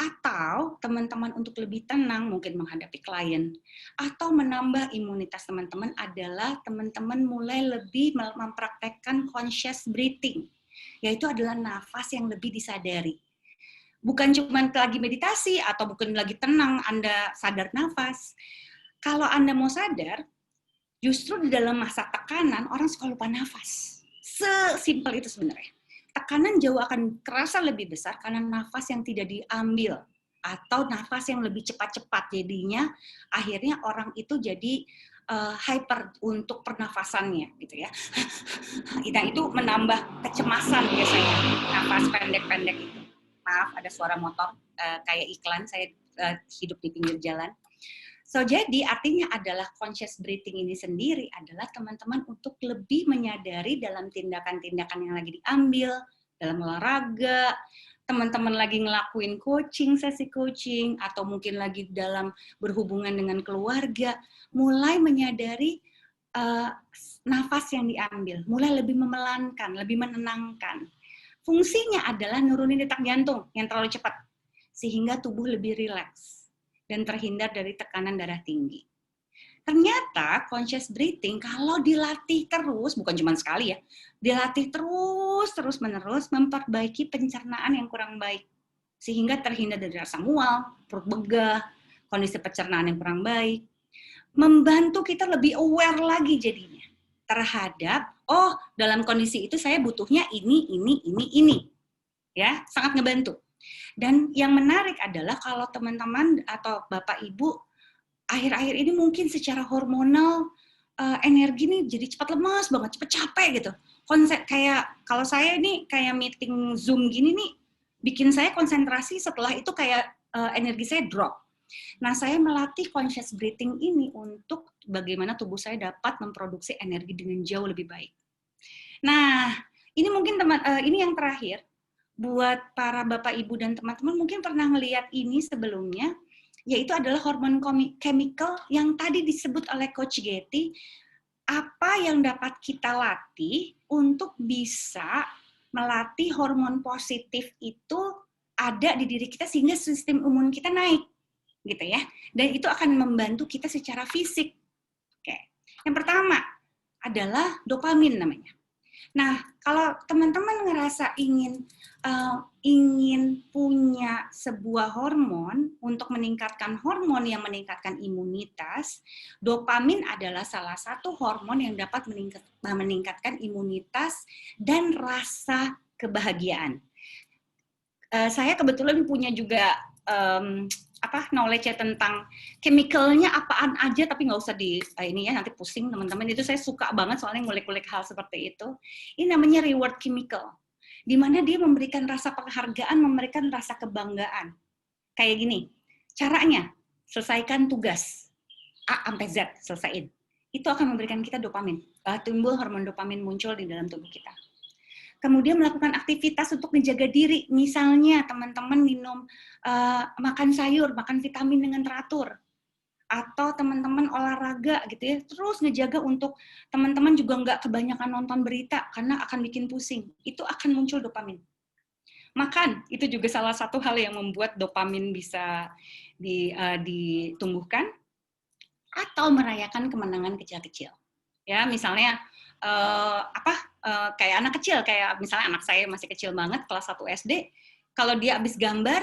atau teman-teman untuk lebih tenang mungkin menghadapi klien, atau menambah imunitas teman-teman adalah teman-teman mulai lebih mempraktekkan conscious breathing, yaitu adalah nafas yang lebih disadari. Bukan cuma lagi meditasi atau bukan lagi tenang, Anda sadar nafas. Kalau Anda mau sadar, justru di dalam masa tekanan, orang suka lupa nafas. Sesimpel itu sebenarnya. Tekanan jauh akan terasa lebih besar karena nafas yang tidak diambil atau nafas yang lebih cepat-cepat. Jadinya akhirnya orang itu jadi hyper untuk pernafasannya gitu ya. Nah, itu menambah kecemasan biasanya, nafas pendek-pendek itu. Maaf, ada suara motor kayak iklan, saya hidup di pinggir jalan. So, jadi artinya adalah conscious breathing ini sendiri adalah teman-teman untuk lebih menyadari dalam tindakan-tindakan yang lagi diambil, dalam olahraga, teman-teman lagi ngelakuin coaching, sesi coaching, atau mungkin lagi dalam berhubungan dengan keluarga, mulai menyadari nafas yang diambil, mulai lebih memelankan, lebih menenangkan. Fungsinya adalah nurunin detak jantung yang terlalu cepat, sehingga tubuh lebih rileks dan terhindar dari tekanan darah tinggi. Ternyata conscious breathing kalau dilatih terus, bukan cuma sekali ya, dilatih terus-menerus memperbaiki pencernaan yang kurang baik. Sehingga terhindar dari rasa mual, perut begah, kondisi pencernaan yang kurang baik. Membantu kita lebih aware lagi jadinya terhadap, oh dalam kondisi itu saya butuhnya ini. ya, sangat ngebantu. Dan yang menarik adalah kalau teman-teman atau Bapak Ibu akhir-akhir ini mungkin secara hormonal energi nih jadi cepat lemas banget, cepat capek gitu. Konsep kayak kalau saya ini kayak meeting Zoom gini nih bikin saya konsentrasi, setelah itu kayak energi saya drop. Nah, saya melatih conscious breathing ini untuk bagaimana tubuh saya dapat memproduksi energi dengan jauh lebih baik. Nah, ini mungkin ini yang terakhir buat para Bapak Ibu dan teman-teman mungkin pernah melihat ini sebelumnya, yaitu adalah hormon chemical yang tadi disebut oleh Coach Getty, apa yang dapat kita latih untuk bisa melatih hormon positif itu ada di diri kita sehingga sistem imun kita naik, gitu ya. Dan itu akan membantu kita secara fisik. Oke. Yang pertama adalah dopamin namanya. Nah, kalau teman-teman ngerasa ingin punya sebuah hormon untuk meningkatkan hormon yang meningkatkan imunitas, dopamin adalah salah satu hormon yang dapat meningkatkan imunitas dan rasa kebahagiaan. Saya kebetulan punya juga knowledge tentang chemical-nya apaan aja, tapi nggak usah ini ya, nanti pusing teman-teman. Itu saya suka banget soalnya ngulik-ngulik hal seperti itu. Ini namanya reward chemical, di mana dia memberikan rasa penghargaan, memberikan rasa kebanggaan. Kayak gini, caranya selesaikan tugas A sampai Z, selesaiin. Itu akan memberikan kita dopamin, timbul hormon dopamin muncul di dalam tubuh kita. Kemudian melakukan aktivitas untuk menjaga diri, misalnya teman-teman minum, makan sayur, makan vitamin dengan teratur, atau teman-teman olahraga gitu ya, terus ngejaga untuk teman-teman juga nggak kebanyakan nonton berita karena akan bikin pusing, itu akan muncul dopamin. Makan, itu juga salah satu hal yang membuat dopamin bisa ditumbuhkan, atau merayakan kemenangan kecil-kecil. Ya, misalnya kayak anak kecil, kayak misalnya anak saya masih kecil banget, kelas 1 SD, kalau dia habis gambar,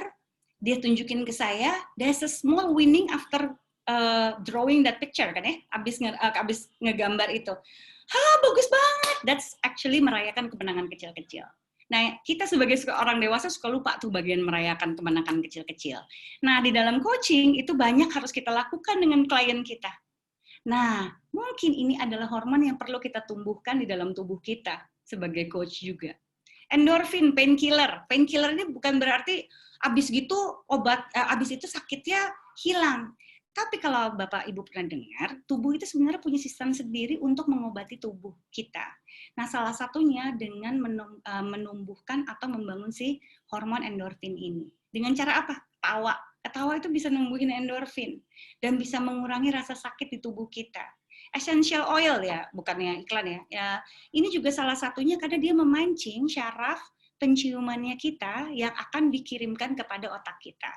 dia tunjukin ke saya, there's a small winning after drawing that picture, kan ya, habis ngegambar itu. Bagus banget, that's actually merayakan kemenangan kecil-kecil. Nah, kita sebagai orang dewasa suka lupa tuh bagian merayakan kemenangan kecil-kecil. Nah, di dalam coaching, itu banyak harus kita lakukan dengan klien kita. Nah, mungkin ini adalah hormon yang perlu kita tumbuhkan di dalam tubuh kita sebagai coach juga. Endorfin, painkiller. Painkiller ini bukan berarti abis gitu abis itu sakitnya hilang. Tapi kalau Bapak Ibu pernah dengar, tubuh itu sebenarnya punya sistem sendiri untuk mengobati tubuh kita. Nah, salah satunya dengan menumbuhkan atau membangun si hormon endorfin ini. Dengan cara apa? Tawa. Ketawa itu bisa numbuhin endorfin dan bisa mengurangi rasa sakit di tubuh kita. Essential oil ya, bukannya iklan ya. Ya, ini juga salah satunya karena dia memancing syaraf penciumannya kita yang akan dikirimkan kepada otak kita.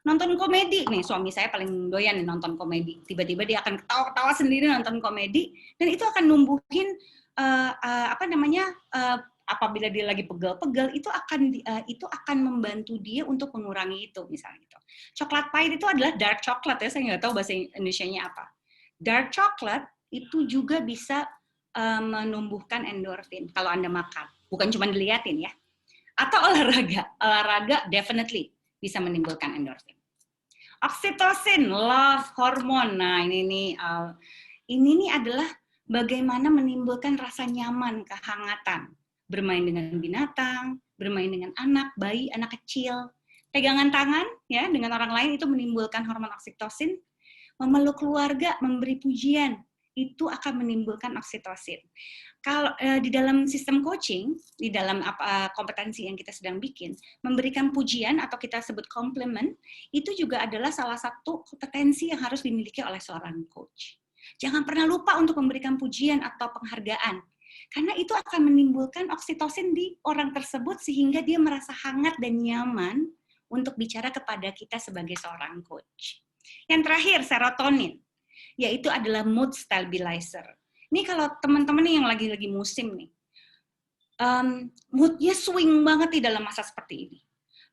Nonton komedi nih, suami saya paling doyan nih nonton komedi. Tiba-tiba dia akan ketawa-ketawa sendiri nonton komedi dan itu akan numbuhin apabila dia lagi pegel-pegel itu akan membantu dia untuk mengurangi itu, misalnya gitu. Coklat pahit itu adalah dark chocolate ya, saya nggak tahu bahasa Indonesianya apa. Dark chocolate itu juga bisa menumbuhkan endorfin kalau Anda makan, bukan cuma diliatin ya. Atau olahraga definitely bisa menimbulkan endorfin. Oksitosin, love hormone. Nah, ini nih adalah bagaimana menimbulkan rasa nyaman, kehangatan. Bermain dengan binatang, bermain dengan anak, bayi, anak kecil, pegangan tangan ya dengan orang lain itu menimbulkan hormon oksitosin, memeluk keluarga, memberi pujian, itu akan menimbulkan oksitosin. Kalau di dalam sistem coaching, di dalam kompetensi yang kita sedang bikin, memberikan pujian atau kita sebut compliment, itu juga adalah salah satu kompetensi yang harus dimiliki oleh seorang coach. Jangan pernah lupa untuk memberikan pujian atau penghargaan. Karena itu akan menimbulkan oksitosin di orang tersebut sehingga dia merasa hangat dan nyaman untuk bicara kepada kita sebagai seorang coach. Yang terakhir, serotonin, yaitu adalah mood stabilizer. Ini kalau teman-teman yang lagi musim nih, moodnya swing banget di dalam masa seperti ini.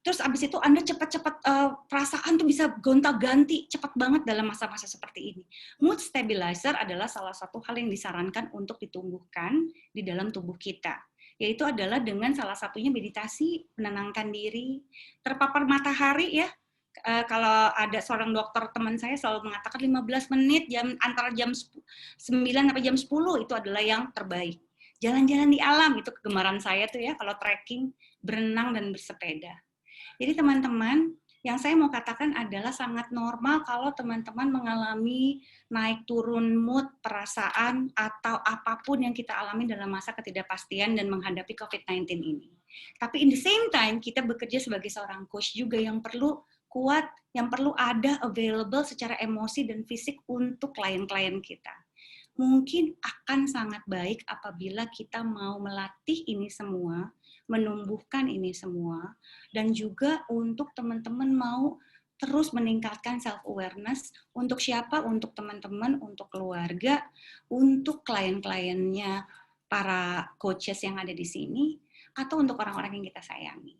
Terus abis itu Anda cepat-cepat perasaan tuh bisa gonta-ganti cepat banget dalam masa-masa seperti ini. Mood stabilizer adalah salah satu hal yang disarankan untuk ditumbuhkan di dalam tubuh kita. yaitu adalah dengan salah satunya meditasi, menenangkan diri, terpapar matahari ya. Kalau ada seorang dokter teman saya selalu mengatakan 15 menit antara jam 9 sampai jam 10 itu adalah yang terbaik. Jalan-jalan di alam itu kegemaran saya tuh ya, kalau trekking, berenang dan bersepeda. Jadi teman-teman, yang saya mau katakan adalah sangat normal kalau teman-teman mengalami naik turun mood, perasaan, atau apapun yang kita alami dalam masa ketidakpastian dan menghadapi COVID-19 ini. Tapi in the same time, kita bekerja sebagai seorang coach juga yang perlu kuat, yang perlu ada available secara emosi dan fisik untuk klien-klien kita. Mungkin akan sangat baik apabila kita mau melatih ini semua, menumbuhkan ini semua, dan juga untuk teman-teman mau terus meningkatkan self-awareness untuk siapa? Untuk teman-teman, untuk keluarga, untuk klien-kliennya, para coaches yang ada di sini, atau untuk orang-orang yang kita sayangi.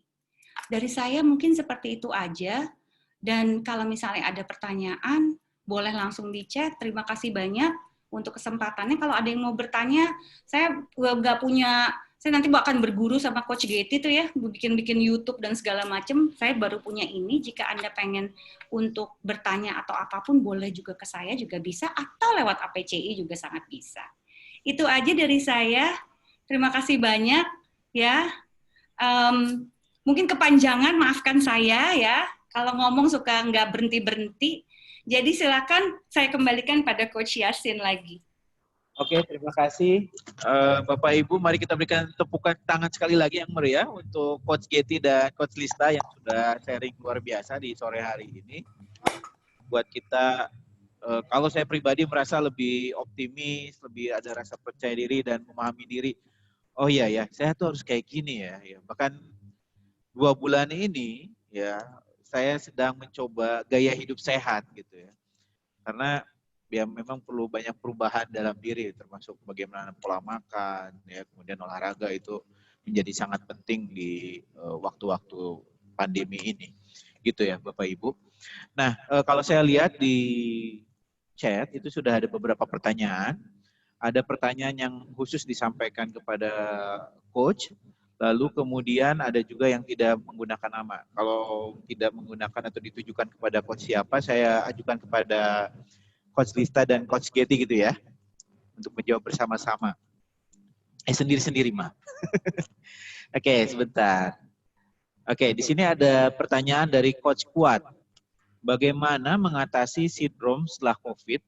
Dari saya mungkin seperti itu aja, dan kalau misalnya ada pertanyaan, boleh langsung di chat. Terima kasih banyak untuk kesempatannya. Kalau ada yang mau bertanya, saya nggak punya, saya nanti akan berguru sama Coach Getty tuh ya, bikin YouTube dan segala macam. Saya baru punya ini. Jika Anda pengen untuk bertanya atau apapun, boleh juga ke saya juga bisa, atau lewat APCI juga sangat bisa. Itu aja dari saya. Terima kasih banyak ya. Mungkin kepanjangan, maafkan saya ya. Kalau ngomong suka nggak berhenti-berhenti. Jadi silakan saya kembalikan pada Coach Yasin lagi. Oke, terima kasih. Bapak Ibu, mari kita berikan tepukan tangan sekali lagi yang meriah untuk Coach Getty dan Coach Lista yang sudah sharing luar biasa di sore hari ini. Buat kita, kalau saya pribadi merasa lebih optimis, lebih ada rasa percaya diri dan memahami diri. Oh iya ya, saya tuh harus kayak gini ya. Bahkan 2 bulan ini ya, saya sedang mencoba gaya hidup sehat gitu ya. Karena ya memang perlu banyak perubahan dalam diri, termasuk bagaimana pola makan, ya, kemudian olahraga itu menjadi sangat penting di waktu-waktu pandemi ini. Gitu ya Bapak Ibu. Nah, kalau saya lihat di chat itu sudah ada beberapa pertanyaan. Ada pertanyaan yang khusus disampaikan kepada coach. Lalu kemudian ada juga yang tidak menggunakan nama. Kalau tidak menggunakan atau ditujukan kepada coach siapa, saya ajukan kepada Coach Lista dan Coach Getty gitu ya, untuk menjawab bersama-sama. Sendiri-sendiri mah. Oke, sebentar. Oke, di sini ada pertanyaan dari Coach Kuat. Bagaimana mengatasi sindrom setelah COVID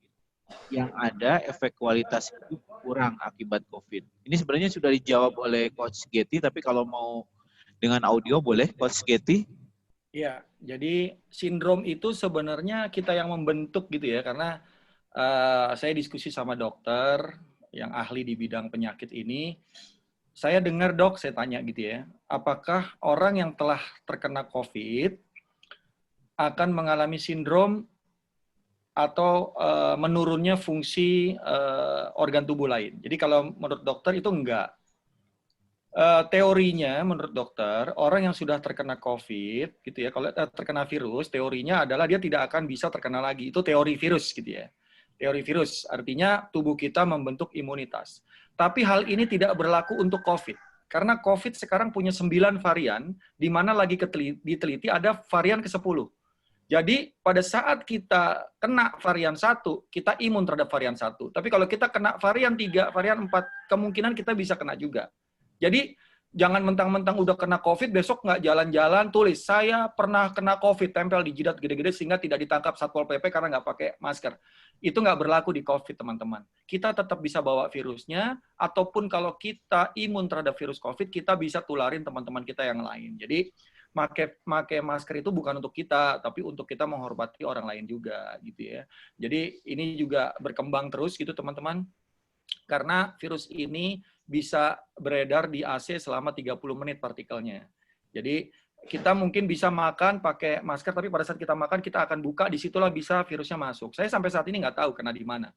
yang ada efek kualitas hidup kurang akibat COVID? Ini sebenarnya sudah dijawab oleh Coach Getty, tapi kalau mau dengan audio boleh Coach Getty? Ya, jadi sindrom itu sebenarnya kita yang membentuk gitu ya, karena saya diskusi sama dokter yang ahli di bidang penyakit ini. Saya dengar dok, saya tanya gitu ya, apakah orang yang telah terkena COVID akan mengalami sindrom atau menurunnya fungsi organ tubuh lain. Jadi kalau menurut dokter itu enggak. Teorinya menurut dokter, orang yang sudah terkena COVID, gitu ya, kalau terkena virus, teorinya adalah dia tidak akan bisa terkena lagi. Itu teori virus gitu ya. Teori virus, artinya tubuh kita membentuk imunitas. Tapi hal ini tidak berlaku untuk COVID. Karena COVID sekarang punya 9 varian, di mana lagi diteliti ada varian ke-10. Jadi pada saat kita kena varian 1, kita imun terhadap varian 1. Tapi kalau kita kena varian 3, varian 4, kemungkinan kita bisa kena juga. Jadi jangan mentang-mentang udah kena COVID, besok nggak jalan-jalan, tulis, saya pernah kena COVID, tempel di jidat gede-gede sehingga tidak ditangkap Satpol PP karena nggak pakai masker. Itu nggak berlaku di COVID, teman-teman. Kita tetap bisa bawa virusnya, ataupun kalau kita imun terhadap virus COVID, kita bisa tularin teman-teman kita yang lain. Jadi, pakai masker itu bukan untuk kita, tapi untuk kita menghormati orang lain juga, gitu ya. Jadi, ini juga berkembang terus gitu, teman-teman. Karena virus ini bisa beredar di AC selama 30 menit partikelnya. Jadi kita mungkin bisa makan pakai masker, tapi pada saat kita makan kita akan buka, disitulah bisa virusnya masuk. Saya sampai saat ini nggak tahu kena di mana.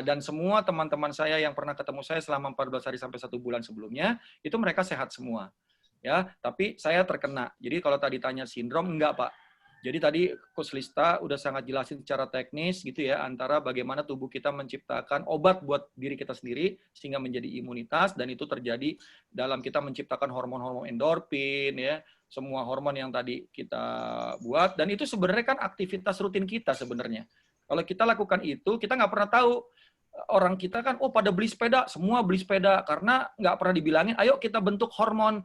Dan semua teman-teman saya yang pernah ketemu saya selama 14 hari sampai 1 bulan sebelumnya, itu mereka sehat semua. Ya, tapi saya terkena. Jadi kalau tadi tanya sindrom, enggak Pak. Jadi tadi Coach Lista udah sangat jelasin secara teknis gitu ya, antara bagaimana tubuh kita menciptakan obat buat diri kita sendiri sehingga menjadi imunitas, dan itu terjadi dalam kita menciptakan hormon-hormon endorfin ya, semua hormon yang tadi kita buat, dan itu sebenarnya kan aktivitas rutin kita sebenarnya. Kalau kita lakukan itu, kita nggak pernah tahu. Orang kita kan, oh pada beli sepeda, semua beli sepeda, karena nggak pernah dibilangin, ayo kita bentuk hormon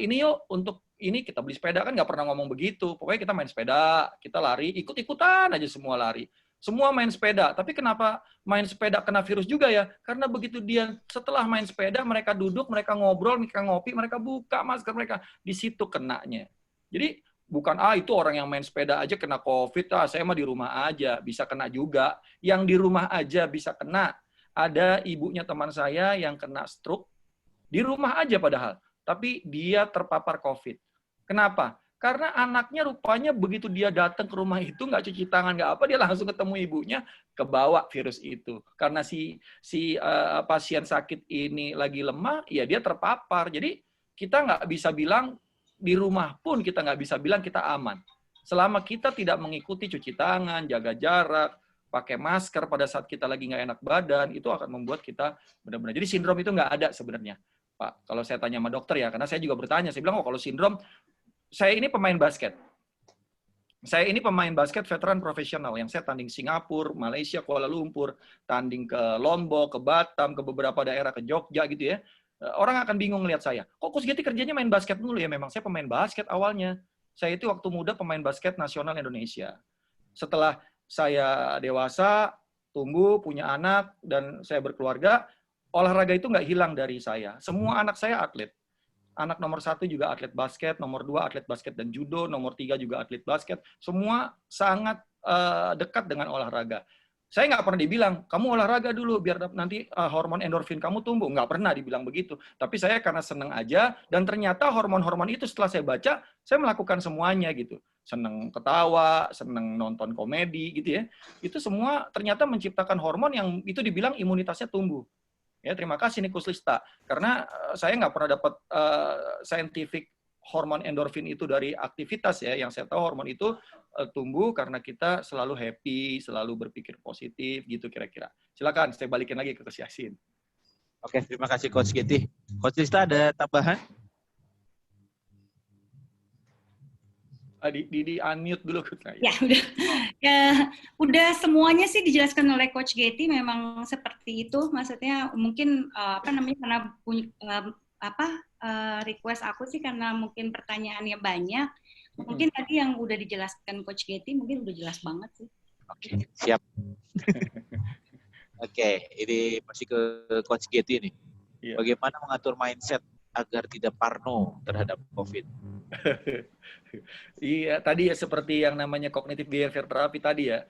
ini yuk, untuk ini kita beli sepeda, kan nggak pernah ngomong begitu. Pokoknya kita main sepeda, kita lari, ikut-ikutan aja semua lari. Semua main sepeda, tapi kenapa main sepeda kena virus juga ya? Karena begitu dia setelah main sepeda, mereka duduk, mereka ngobrol, mereka ngopi, mereka buka masker mereka, di situ kenanya. Jadi bukan, itu orang yang main sepeda aja kena COVID, saya mah di rumah aja, bisa kena juga. Yang di rumah aja bisa kena. Ada ibunya teman saya yang kena stroke, di rumah aja padahal, tapi dia terpapar COVID. Kenapa? Karena anaknya rupanya begitu dia datang ke rumah itu, nggak cuci tangan, nggak apa, dia langsung ketemu ibunya, kebawa virus itu. Karena si pasien sakit ini lagi lemah, ya dia terpapar. Jadi kita nggak bisa bilang, di rumah pun kita nggak bisa bilang kita aman. Selama kita tidak mengikuti cuci tangan, jaga jarak, pakai masker pada saat kita lagi nggak enak badan, itu akan membuat kita benar-benar. Jadi sindrom itu nggak ada sebenarnya, Pak. Kalau saya tanya sama dokter ya, karena saya juga bertanya, saya bilang, kalau sindrom, saya ini pemain basket. Saya ini pemain basket veteran profesional, yang saya tanding Singapura, Malaysia, Kuala Lumpur, tanding ke Lombok, ke Batam, ke beberapa daerah, ke Jogja gitu ya. Orang akan bingung lihat saya. Kok Coach Getty kerjanya main basket dulu ya? Memang saya pemain basket awalnya. Saya itu waktu muda pemain basket nasional Indonesia. Setelah saya dewasa, tumbuh, punya anak, dan saya berkeluarga, olahraga itu nggak hilang dari saya. Semua anak saya atlet. Anak nomor 1 juga atlet basket, nomor 2 atlet basket dan judo, nomor 3 juga atlet basket. Semua sangat dekat dengan olahraga. Saya nggak pernah dibilang, kamu olahraga dulu biar nanti hormon endorfin kamu tumbuh. Nggak pernah dibilang begitu. Tapi saya karena senang aja, dan ternyata hormon-hormon itu setelah saya baca, saya melakukan semuanya gitu. Senang ketawa, senang nonton komedi gitu ya. Itu semua ternyata menciptakan hormon yang itu dibilang imunitasnya tumbuh. Ya, terima kasih nih Coach Lista. Karena saya nggak pernah dapat scientific hormon endorfin itu dari aktivitas ya. Yang saya tahu hormon itu tumbuh karena kita selalu happy, selalu berpikir positif gitu kira-kira. Silakan, saya balikin lagi ke Coach Yasin. Oke, terima kasih Coach Getty. Coach Lista ada tambahan? Di unmute dulu. Ya, udah semuanya sih dijelaskan oleh Coach Getty, memang seperti itu. Maksudnya mungkin karena punya request aku sih karena mungkin pertanyaannya banyak. Mungkin tadi yang udah dijelaskan Coach Getty mungkin udah jelas banget sih. Oke, siap. Oke, ini masih ke Coach Getty nih. Iya. Bagaimana mengatur mindset agar tidak parno terhadap COVID? Iya, tadi ya seperti yang namanya cognitive behavior therapy tadi ya.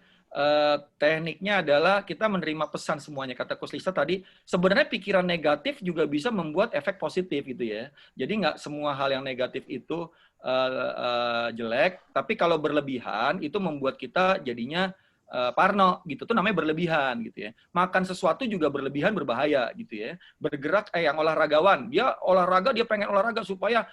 Tekniknya adalah kita menerima pesan semuanya. Kata Coach Lista tadi, sebenarnya pikiran negatif juga bisa membuat efek positif gitu ya. Jadi nggak semua hal yang negatif itu jelek, tapi kalau berlebihan itu membuat kita jadinya parno gitu, tuh namanya berlebihan gitu ya. Makan sesuatu juga berlebihan berbahaya gitu ya. Bergerak, yang olahragawan, dia olahraga, dia pengen olahraga supaya,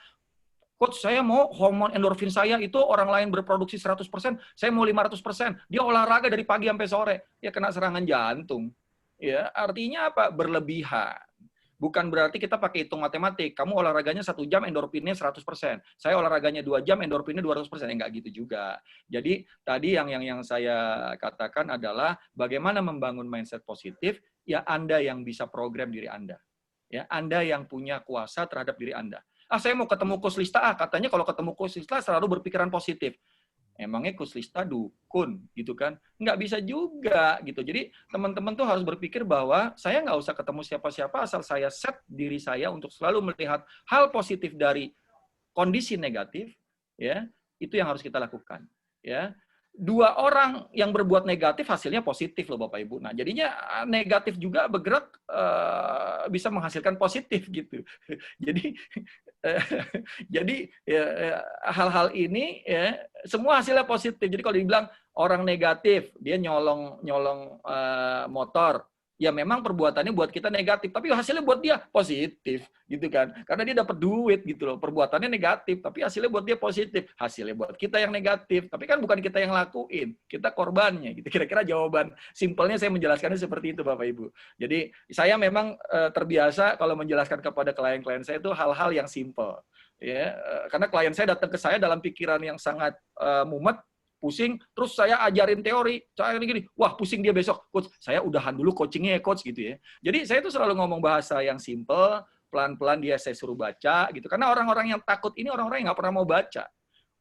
Coach, saya mau hormon endorfin saya itu orang lain berproduksi 100%, saya mau 500%. Dia olahraga dari pagi sampai sore, ya kena serangan jantung. Ya, artinya apa? Berlebihan. Bukan berarti kita pakai hitung matematik, kamu olahraganya 1 jam, endorfinnya 100%. Saya olahraganya 2 jam, endorfinnya 200%. Ya, nggak gitu juga. Jadi, tadi yang saya katakan adalah bagaimana membangun mindset positif, ya Anda yang bisa program diri Anda. Ya, Anda yang punya kuasa terhadap diri Anda. Saya mau ketemu Coach Lista, katanya kalau ketemu Coach Lista selalu berpikiran positif. Emangnya Coach Lista dukun, gitu kan? Nggak bisa juga, gitu. Jadi teman-teman tuh harus berpikir bahwa saya nggak usah ketemu siapa-siapa, asal saya set diri saya untuk selalu melihat hal positif dari kondisi negatif, ya itu yang harus kita lakukan. Ya, 2 orang yang berbuat negatif hasilnya positif loh Bapak Ibu. Nah jadinya negatif juga bergerak bisa menghasilkan positif gitu. Jadi hal-hal ini ya semua hasilnya positif. Jadi kalau dibilang orang negatif dia nyolong motor, ya memang perbuatannya buat kita negatif, tapi hasilnya buat dia positif, gitu kan? Karena dia dapat duit gitu loh. Perbuatannya negatif, tapi hasilnya buat dia positif. Hasilnya buat kita yang negatif, tapi kan bukan kita yang lakuin, kita korbannya. Gitu. Kira-kira jawaban simpelnya saya menjelaskannya seperti itu, Bapak Ibu. Jadi saya memang terbiasa kalau menjelaskan kepada klien-klien saya itu hal-hal yang simpel. Ya, karena klien saya datang ke saya dalam pikiran yang sangat mumet, pusing, terus saya ajarin teori, saya gini, wah pusing dia besok, coach, saya udahan dulu coachingnya ya coach gitu ya. Jadi saya tuh selalu ngomong bahasa yang simple, pelan-pelan dia saya suruh baca gitu. Karena orang-orang yang takut ini orang-orang yang nggak pernah mau baca.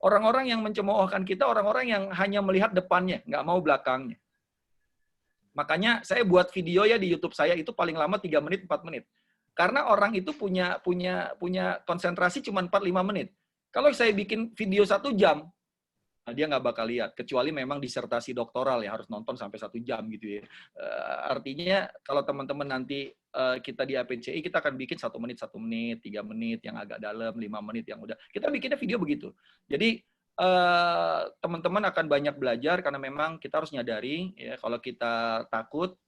Orang-orang yang mencemoohkan kita, orang-orang yang hanya melihat depannya, nggak mau belakangnya. Makanya saya buat video ya di YouTube saya itu paling lama 3 menit, 4 menit. Karena orang itu punya konsentrasi cuma 4-5 menit. Kalau saya bikin video 1 jam, dia nggak bakal lihat, kecuali memang disertasi doktoral ya, harus nonton sampai 1 jam gitu ya. Artinya kalau teman-teman nanti kita di APCI, kita akan bikin 1 menit, 1 menit, 3 menit yang agak dalam, 5 menit yang udah. Kita bikinnya video begitu. Jadi teman-teman akan banyak belajar karena memang kita harus nyadari ya kalau kita takut,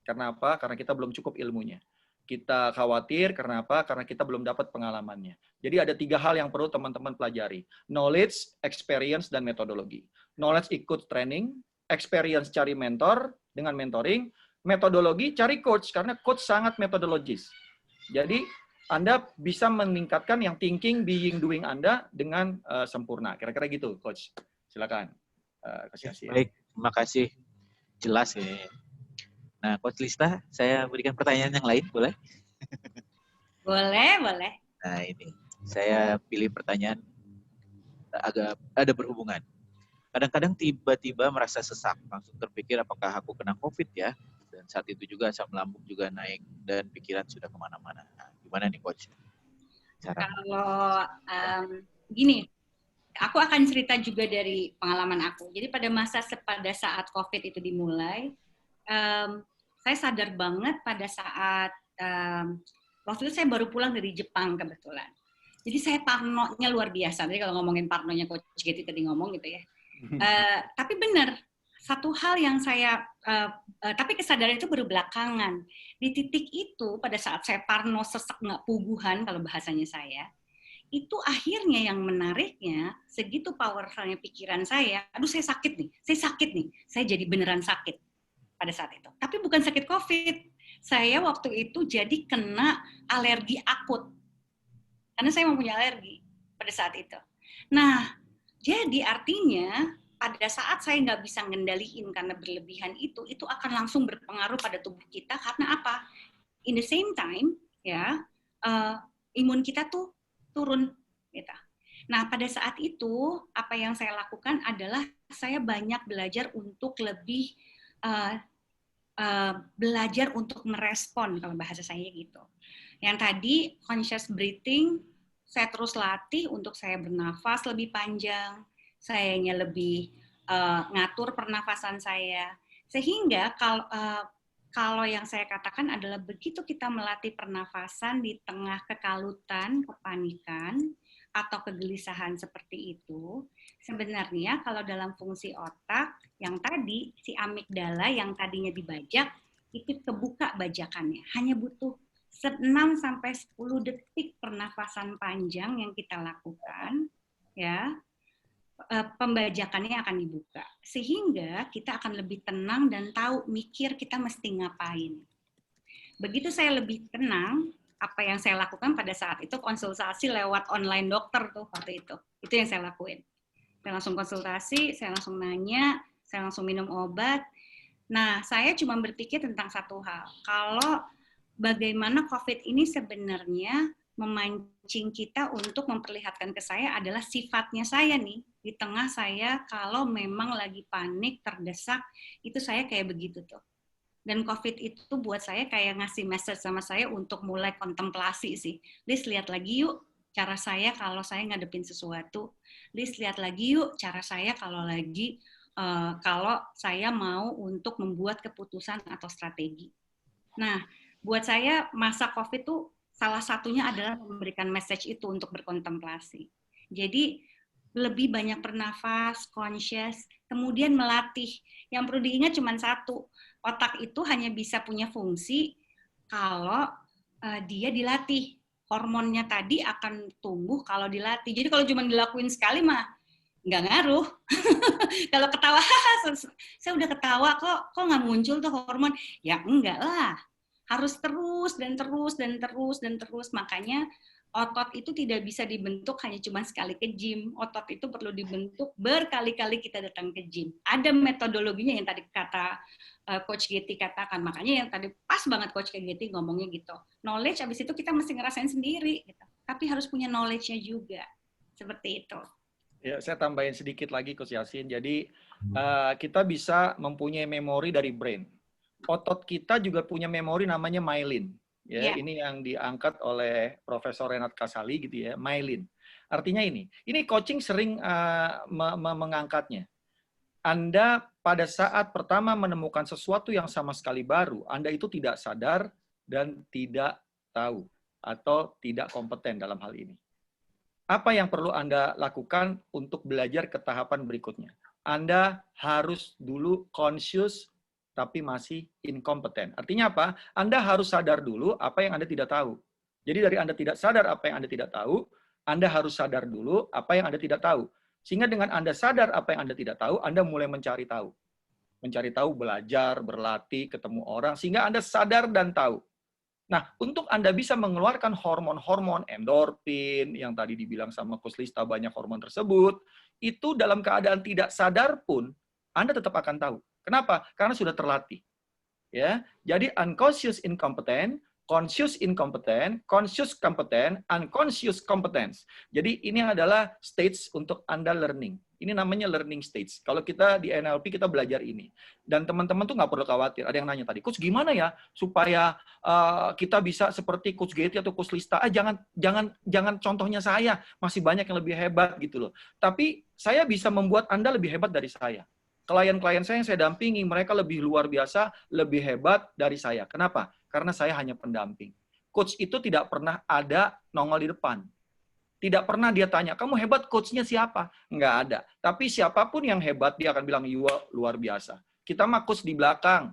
karena apa? Karena kita belum cukup ilmunya. Kita khawatir karena apa? Karena kita belum dapat pengalamannya. Jadi ada 3 hal yang perlu teman-teman pelajari. Knowledge, experience, dan metodologi. Knowledge ikut training, experience cari mentor dengan mentoring, metodologi cari coach karena coach sangat metodologis. Jadi Anda bisa meningkatkan yang thinking, being, doing Anda dengan sempurna. Kira-kira gitu, coach. Silakan. Baik, terima kasih. Jelas ya. Nah, Coach Lista, saya berikan pertanyaan yang lain, boleh? Boleh, boleh. Nah, ini. Saya pilih pertanyaan agak ada berhubungan. Kadang-kadang tiba-tiba merasa sesak, langsung terpikir apakah aku kena COVID ya? Dan saat itu juga asam lambung juga naik dan pikiran sudah kemana-mana. Nah, gimana nih, Coach? Kalau gini, aku akan cerita juga dari pengalaman aku. Jadi pada saat COVID itu dimulai, saya sadar banget pada saat waktu itu saya baru pulang dari Jepang kebetulan. Jadi saya parnonya luar biasa. Jadi kalau ngomongin parnonya Coach Getty tadi ngomong gitu ya. Tapi benar, satu hal yang saya, tapi kesadaran itu baru belakangan. Di titik itu pada saat saya parno sesak nggak puguhan kalau bahasanya saya, itu akhirnya yang menariknya segitu powerfulnya pikiran saya. Aduh saya sakit nih, saya jadi beneran sakit. Pada saat itu. Tapi bukan sakit COVID. Saya waktu itu jadi kena alergi akut. Karena saya mempunyai alergi pada saat itu. Nah, jadi artinya pada saat saya nggak bisa ngendaliin karena berlebihan itu akan langsung berpengaruh pada tubuh kita. Karena apa? In the same time, ya, imun kita tuh turun. Gitu. Nah, pada saat itu, apa yang saya lakukan adalah saya banyak belajar untuk lebih belajar untuk merespon kalau bahasa saya gitu. Yang tadi conscious breathing saya terus latih untuk saya bernafas lebih panjang, sayanya lebih ngatur pernafasan saya sehingga kalau yang saya katakan adalah begitu kita melatih pernafasan di tengah kekalutan, kepanikan atau kegelisahan seperti itu, sebenarnya kalau dalam fungsi otak, yang tadi, si amigdala yang tadinya dibajak, itu kebuka bajakannya. Hanya butuh 6-10 detik pernafasan panjang yang kita lakukan, ya, pembajakannya akan dibuka. Sehingga kita akan lebih tenang dan tahu mikir kita mesti ngapain. Begitu saya lebih tenang, apa yang saya lakukan pada saat itu konsultasi lewat online dokter tuh waktu itu. Itu yang saya lakuin. Saya langsung konsultasi, saya langsung nanya, saya langsung minum obat. Nah, saya cuma berpikir tentang satu hal. Kalau bagaimana COVID ini sebenarnya memancing kita untuk memperlihatkan ke saya adalah sifatnya saya nih. Di tengah saya kalau memang lagi panik, terdesak, itu saya kayak begitu tuh. Dan COVID itu buat saya kayak ngasih message sama saya untuk mulai kontemplasi sih. Liz, lihat lagi yuk cara saya kalau saya ngadepin sesuatu. Liz, lihat lagi yuk cara saya kalau saya mau untuk membuat keputusan atau strategi. Nah, buat saya masa COVID itu salah satunya adalah memberikan message itu untuk berkontemplasi. Jadi lebih banyak bernafas, conscious, kemudian melatih. Yang perlu diingat cuma satu, otak itu hanya bisa punya fungsi kalau dia dilatih. Hormonnya tadi akan tumbuh kalau dilatih. Jadi kalau cuma dilakuin sekali mah nggak ngaruh. Kalau ketawa, saya udah ketawa kok nggak muncul tuh hormon. Ya enggak lah. Harus terus dan terus dan terus dan terus. Makanya otot itu tidak bisa dibentuk hanya cuma sekali ke gym. Otot itu perlu dibentuk berkali-kali kita datang ke gym. Ada metodologinya yang tadi kata Coach Getty katakan. Makanya yang tadi pas banget Coach Getty ngomongnya gitu. Knowledge, abis itu kita mesti ngerasain sendiri. Gitu. Tapi harus punya knowledge-nya juga. Seperti itu. Ya, saya tambahin sedikit lagi, Coach Yasin. Jadi, kita bisa mempunyai memori dari brain. Otot kita juga punya memori namanya myelin. Ya, ini yang diangkat oleh Profesor Renat Kasali gitu ya, myelin. Artinya ini coaching sering mengangkatnya. Anda pada saat pertama menemukan sesuatu yang sama sekali baru, Anda itu tidak sadar dan tidak tahu atau tidak kompeten dalam hal ini. Apa yang perlu Anda lakukan untuk belajar ke tahapan berikutnya? Anda harus dulu conscious tapi masih inkompeten. Artinya apa? Anda harus sadar dulu apa yang Anda tidak tahu. Jadi dari Anda tidak sadar apa yang Anda tidak tahu, Anda harus sadar dulu apa yang Anda tidak tahu. Sehingga dengan Anda sadar apa yang Anda tidak tahu, Anda mulai mencari tahu. Mencari tahu, belajar, berlatih, ketemu orang, sehingga Anda sadar dan tahu. Nah, untuk Anda bisa mengeluarkan hormon-hormon endorfin, yang tadi dibilang sama Coach Lista banyak hormon tersebut, itu dalam keadaan tidak sadar pun, Anda tetap akan tahu. Kenapa? Karena sudah terlatih. Ya, jadi unconscious incompetent, conscious incompetent, conscious competent, unconscious competence. Jadi ini adalah stage untuk Anda learning. Ini namanya learning stage. Kalau kita di NLP kita belajar ini. Dan teman-teman tuh nggak perlu khawatir. Ada yang nanya tadi, Coach gimana ya supaya kita bisa seperti Coach Getty atau Coach Lista? Jangan contohnya saya, masih banyak yang lebih hebat gitu loh. Tapi saya bisa membuat Anda lebih hebat dari saya. Klien-klien saya yang saya dampingi, mereka lebih luar biasa, lebih hebat dari saya. Kenapa? Karena saya hanya pendamping. Coach itu tidak pernah ada nongol di depan. Tidak pernah dia tanya, kamu hebat, coachnya siapa? Nggak ada. Tapi siapapun yang hebat, dia akan bilang, you luar biasa. Kita mah coach di belakang.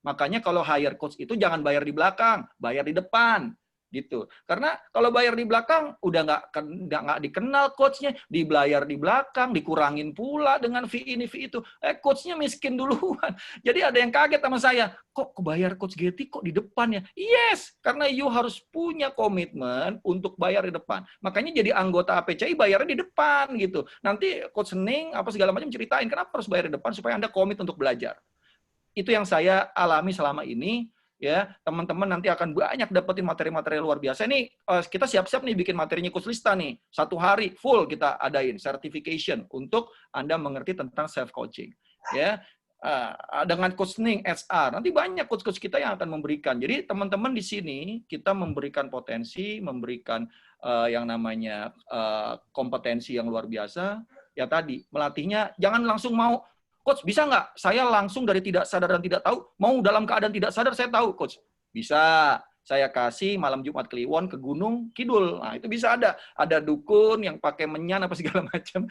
Makanya kalau hire coach itu jangan bayar di belakang, bayar di depan. Gitu. Karena kalau bayar di belakang, udah nggak dikenal coachnya, dibayar di belakang, dikurangin pula dengan fee ini, fee itu. Coachnya miskin duluan. Jadi ada yang kaget sama saya, kok bayar Coach Getty kok di depan ya? Yes, karena you harus punya komitmen untuk bayar di depan. Makanya jadi anggota APCI bayarnya di depan gitu. Nanti Coach Ning apa segala macam ceritain kenapa harus bayar di depan supaya Anda komit untuk belajar. Itu yang saya alami selama ini. Ya, teman-teman nanti akan banyak dapetin materi-materi luar biasa. Ini kita siap-siap nih bikin materinya Coach Lista nih. 1 hari full kita adain certification untuk Anda mengerti tentang self coaching. Ya, dengan Coach Ning, SR. Nanti banyak coach-coach kita yang akan memberikan. Jadi teman-teman di sini kita memberikan potensi, memberikan yang namanya kompetensi yang luar biasa. Ya tadi melatihnya jangan langsung mau Coach, bisa nggak saya langsung dari tidak sadar dan tidak tahu, mau dalam keadaan tidak sadar saya tahu, Coach? Bisa. Saya kasih malam Jumat Kliwon ke Gunung Kidul. Nah, itu bisa ada. Ada dukun yang pakai menyan apa segala macam.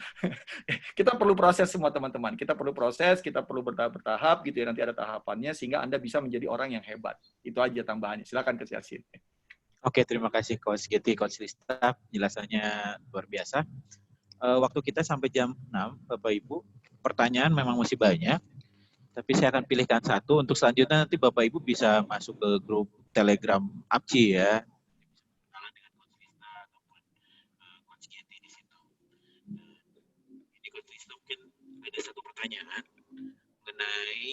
Kita perlu proses semua, teman-teman. Kita perlu proses, kita perlu bertahap gitu ya. Nanti ada tahapannya sehingga Anda bisa menjadi orang yang hebat. Itu aja tambahannya. Silakan Coach Yasin. Oke, terima kasih Coach Getty, Coach Lista. Penjelasannya luar biasa. Waktu kita sampai jam 6, Bapak Ibu. Pertanyaan memang masih banyak, tapi saya akan pilihkan satu. Untuk selanjutnya nanti Bapak Ibu bisa masuk ke grup Telegram APCI ya. Dengan Coach Lista ataupun Coach Getty di situ. Ini Coach Lista mungkin ada satu pertanyaan mengenai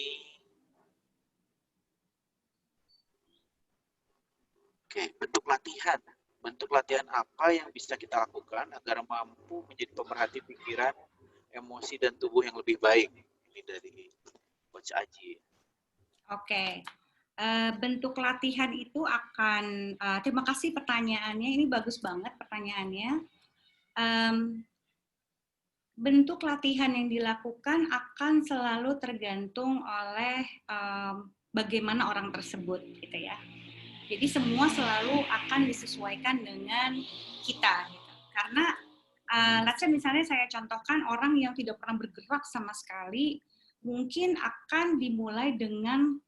bentuk latihan. Bentuk latihan apa yang bisa kita lakukan agar mampu menjadi pemerhati pikiran, emosi dan tubuh yang lebih baik. Ini dari Coach Aji. Oke. Bentuk latihan itu akan, terima kasih pertanyaannya, ini bagus banget pertanyaannya. Bentuk latihan yang dilakukan akan selalu tergantung oleh bagaimana orang tersebut, gitu ya. Jadi semua selalu akan disesuaikan dengan kita, gitu. Karena let's say misalnya saya contohkan orang yang tidak pernah bergerak sama sekali, mungkin akan dimulai dengan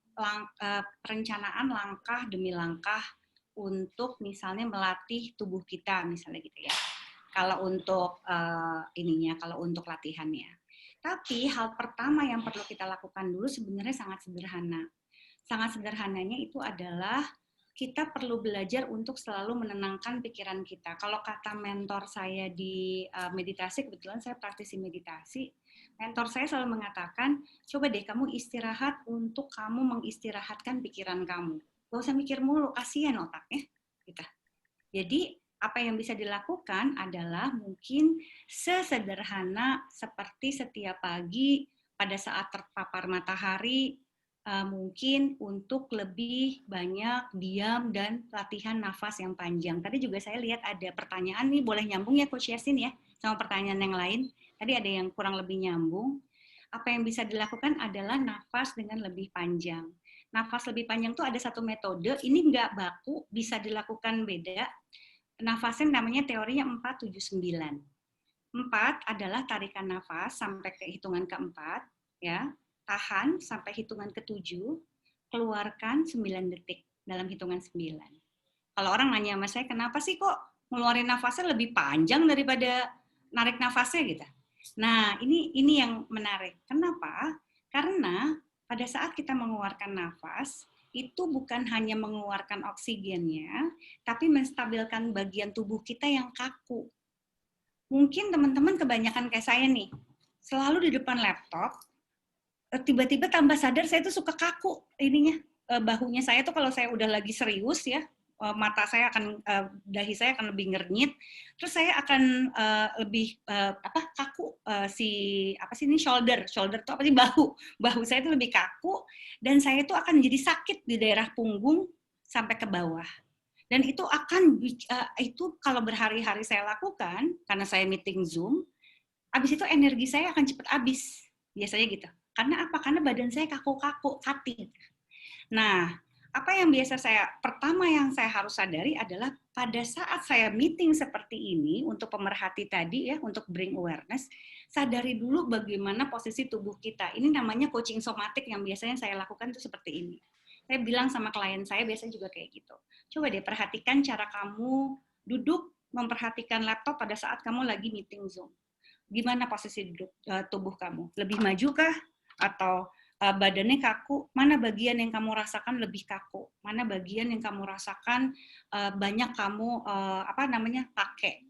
perencanaan langkah demi langkah untuk misalnya melatih tubuh kita, misalnya gitu ya. Kalau untuk kalau untuk latihannya. Tapi hal pertama yang perlu kita lakukan dulu sebenarnya sangat sederhana. Sangat sederhananya itu adalah kita perlu belajar untuk selalu menenangkan pikiran kita. Kalau kata mentor saya di meditasi, kebetulan saya praktisi meditasi, mentor saya selalu mengatakan, coba deh kamu istirahat untuk kamu mengistirahatkan pikiran kamu. Gak usah mikir mulu, kasihan otaknya. Gitu. Jadi, apa yang bisa dilakukan adalah mungkin sesederhana seperti setiap pagi pada saat terpapar matahari, mungkin untuk lebih banyak diam dan latihan nafas yang panjang. Tadi juga saya lihat ada pertanyaan nih, boleh nyambung ya Coach Yasin ya, sama pertanyaan yang lain. Tadi ada yang kurang lebih nyambung. Apa yang bisa dilakukan adalah nafas dengan lebih panjang. Nafas lebih panjang itu ada satu metode, ini nggak baku, bisa dilakukan beda. Nafasnya namanya teorinya 4-7-9. 4 adalah tarikan nafas sampai ke hitungan keempat, ya. Tahan sampai hitungan ke-7, keluarkan 9 detik dalam hitungan 9. Kalau orang nanya sama saya, kenapa sih kok ngeluarin nafasnya lebih panjang daripada narik nafasnya gitu? Nah, ini yang menarik. Kenapa? Karena pada saat kita mengeluarkan nafas, itu bukan hanya mengeluarkan oksigennya, tapi menstabilkan bagian tubuh kita yang kaku. Mungkin teman-teman kebanyakan kayak saya nih, selalu di depan laptop, tiba-tiba tanpa sadar saya tuh suka kaku ininya, bahunya saya tuh kalau saya udah lagi serius ya, mata saya akan, dahi saya akan lebih ngernyit, terus saya akan lebih kaku, ini shoulder tuh apa sih, bahu saya tuh lebih kaku, dan saya tuh akan jadi sakit di daerah punggung sampai ke bawah. Dan itu akan, itu kalau berhari-hari saya lakukan, karena saya meeting Zoom, habis itu energi saya akan cepat habis, biasanya gitu. Karena apa? Karena badan saya kaku-kaku, fatigue. Nah, apa yang pertama yang saya harus sadari adalah pada saat saya meeting seperti ini, untuk pemerhati tadi ya, untuk bring awareness, sadari dulu bagaimana posisi tubuh kita. Ini namanya coaching somatik yang biasanya saya lakukan itu seperti ini. Saya bilang sama klien saya biasanya juga kayak gitu. Coba deh perhatikan cara kamu duduk, memperhatikan laptop pada saat kamu lagi meeting Zoom. Gimana posisi duduk tubuh kamu? Lebih maju kah? Atau badannya kaku? Mana bagian yang kamu rasakan lebih kaku? Mana bagian yang kamu rasakan banyak kamu pakai?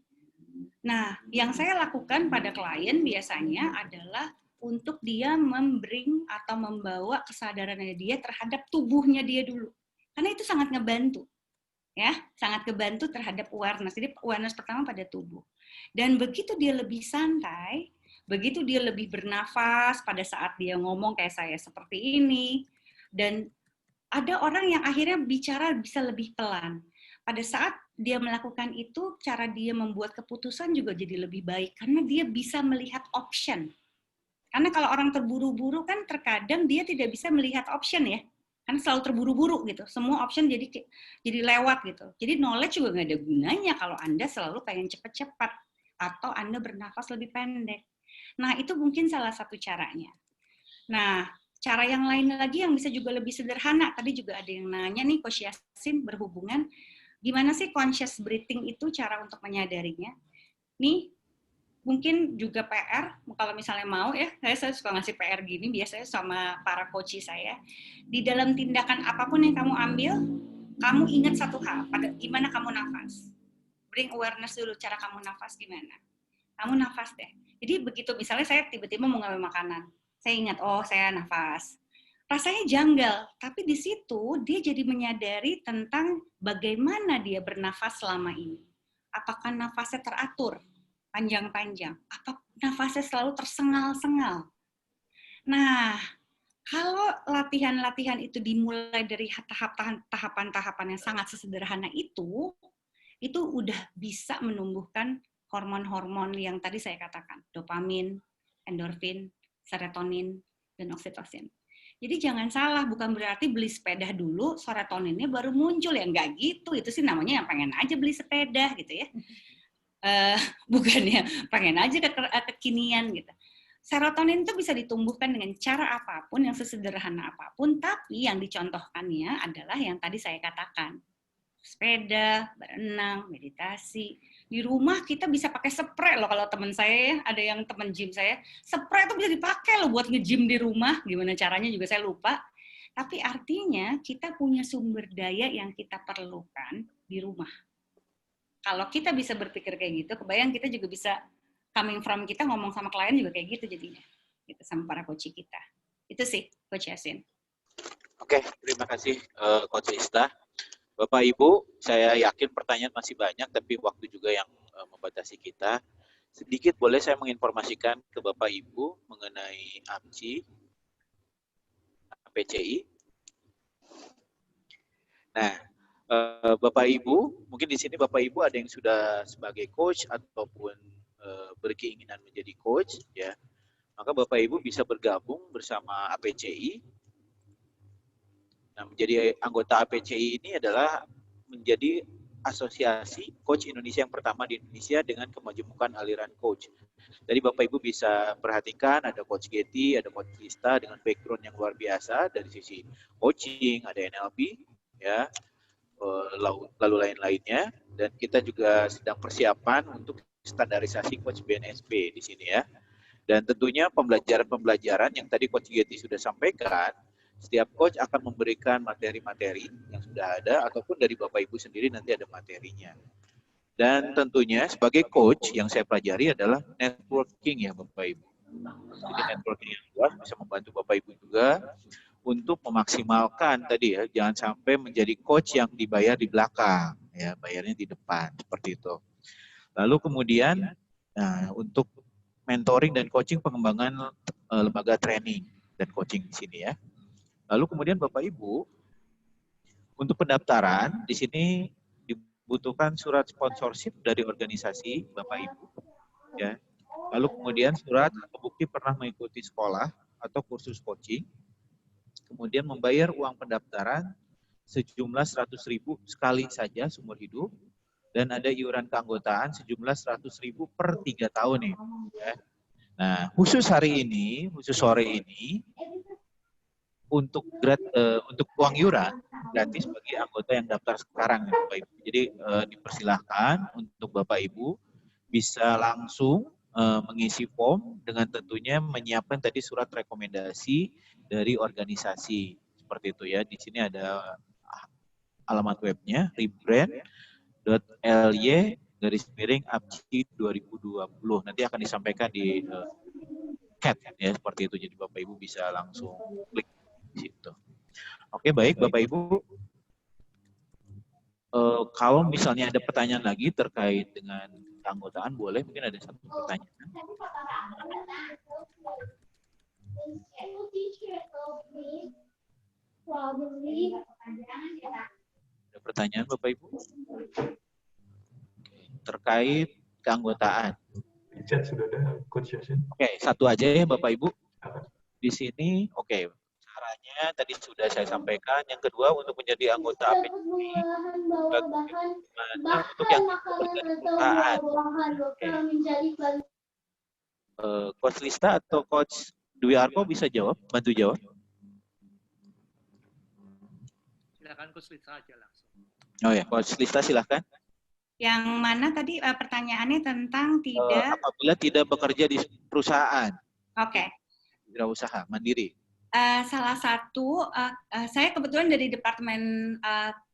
Nah, yang saya lakukan pada klien biasanya adalah untuk dia membring atau membawa kesadarannya dia terhadap tubuhnya dia dulu. Karena itu sangat ngebantu. Ya, sangat ngebantu terhadap awareness. Jadi awareness pertama pada tubuh. Dan begitu dia lebih santai, begitu dia lebih bernafas pada saat dia ngomong kayak saya seperti ini, dan ada orang yang akhirnya bicara bisa lebih pelan. Pada saat dia melakukan itu, cara dia membuat keputusan juga jadi lebih baik, karena dia bisa melihat option. Karena kalau orang terburu-buru kan terkadang dia tidak bisa melihat option ya, karena selalu terburu-buru gitu, semua option jadi lewat gitu. Jadi knowledge juga nggak ada gunanya kalau Anda selalu pengen cepat-cepat, atau Anda bernafas lebih pendek. Nah, itu mungkin salah satu caranya. Nah, cara yang lain lagi yang bisa juga lebih sederhana, tadi juga ada yang nanya nih, Coach Yasin, berhubungan, gimana sih conscious breathing itu cara untuk menyadarinya? Nih, mungkin juga PR, kalau misalnya mau ya, saya suka ngasih PR gini, biasanya sama para coach saya, di dalam tindakan apapun yang kamu ambil, kamu ingat satu hal, gimana kamu nafas. Bring awareness dulu, cara kamu nafas gimana. Kamu nafas deh. Jadi begitu misalnya saya tiba-tiba mau ngambil makanan, saya ingat, oh saya nafas. Rasanya janggal, tapi di situ dia jadi menyadari tentang bagaimana dia bernafas selama ini. Apakah nafasnya teratur, panjang-panjang? Apa nafasnya selalu tersengal-sengal? Nah, kalau latihan-latihan itu dimulai dari tahapan-tahapan yang sangat sesederhana itu udah bisa menumbuhkan hormon-hormon yang tadi saya katakan, dopamin, endorfin, serotonin, dan oksitosin. Jadi jangan salah, bukan berarti beli sepeda dulu, serotoninnya baru muncul, ya nggak gitu, itu sih namanya yang pengen aja beli sepeda gitu ya. bukannya pengen aja kekinian gitu. Serotonin itu bisa ditumbuhkan dengan cara apapun, yang sesederhana apapun, tapi yang dicontohkannya adalah yang tadi saya katakan. Sepeda, berenang, meditasi. Di rumah kita bisa pakai spray loh, kalau teman saya ya, ada yang teman gym saya, spray itu bisa dipakai loh buat nge-gym di rumah, gimana caranya juga saya lupa. Tapi artinya kita punya sumber daya yang kita perlukan di rumah. Kalau kita bisa berpikir kayak gitu, kebayang kita juga bisa coming from kita ngomong sama klien juga kayak gitu jadinya, gitu sama para coach kita. Itu sih, Coach Yasin. Oke, terima kasih Coach Lista. Bapak Ibu, saya yakin pertanyaan masih banyak, tapi waktu juga yang membatasi kita. Sedikit boleh saya menginformasikan ke Bapak Ibu mengenai APCI. Nah, Bapak Ibu, mungkin di sini Bapak Ibu ada yang sudah sebagai coach ataupun berkeinginan menjadi coach, ya, maka Bapak Ibu bisa bergabung bersama APCI. Nah, menjadi anggota APCI ini adalah menjadi asosiasi coach Indonesia yang pertama di Indonesia dengan kemajemukan aliran coach. Jadi Bapak Ibu bisa perhatikan ada Coach Getty, ada Coach Lista dengan background yang luar biasa dari sisi coaching, ada NLP, ya, lalu lain-lainnya, dan kita juga sedang persiapan untuk standarisasi coach BNSP di sini ya. Dan tentunya pembelajaran-pembelajaran yang tadi Coach Getty sudah sampaikan, setiap coach akan memberikan materi-materi yang sudah ada ataupun dari Bapak Ibu sendiri nanti ada materinya. Dan tentunya sebagai coach yang saya pelajari adalah networking ya Bapak Ibu. Jadi networking yang luas bisa membantu Bapak Ibu juga untuk memaksimalkan tadi ya, jangan sampai menjadi coach yang dibayar di belakang, ya bayarnya di depan seperti itu. Lalu kemudian untuk mentoring dan coaching pengembangan lembaga training dan coaching di sini ya. Lalu kemudian Bapak Ibu untuk pendaftaran di sini dibutuhkan surat sponsorship dari organisasi Bapak Ibu ya. Lalu kemudian surat atau bukti pernah mengikuti sekolah atau kursus coaching. Kemudian membayar uang pendaftaran sejumlah 100.000 sekali saja seumur hidup. Dan ada iuran keanggotaan sejumlah 100.000 per 3 tahun nih. Ya. Nah, khusus hari ini, khusus sore ini, untuk uang iuran gratis bagi anggota yang daftar sekarang, ya, Bapak Ibu. Jadi dipersilahkan untuk Bapak Ibu bisa langsung mengisi form dengan tentunya menyiapkan tadi surat rekomendasi dari organisasi seperti itu ya. Di sini ada alamat webnya rebrand.ly/APCI 2020. Nanti akan disampaikan di chat ya seperti itu. Jadi Bapak Ibu bisa langsung klik di situ. Oke, baik Bapak Ibu. Kalau misalnya ada pertanyaan lagi terkait dengan keanggotaan, boleh mungkin ada satu pertanyaan. Ada pertanyaan Bapak Ibu? Terkait keanggotaan. Chat sudah ada Coach Yasin. Oke, satu aja ya Bapak Ibu. Di sini, oke. Caranya tadi sudah saya sampaikan. Yang kedua, untuk menjadi anggota APCI, bagaimana untuk yang perusahaan. Coach Lista atau Coach Dwi Arko bisa jawab, bantu jawab. Silakan Coach Lista aja langsung. Oh ya, Coach Lista silakan. Yang mana tadi pertanyaannya tentang tidak apabila tidak bekerja di perusahaan. Oke. Wirausaha mandiri. Salah satu saya kebetulan dari Departemen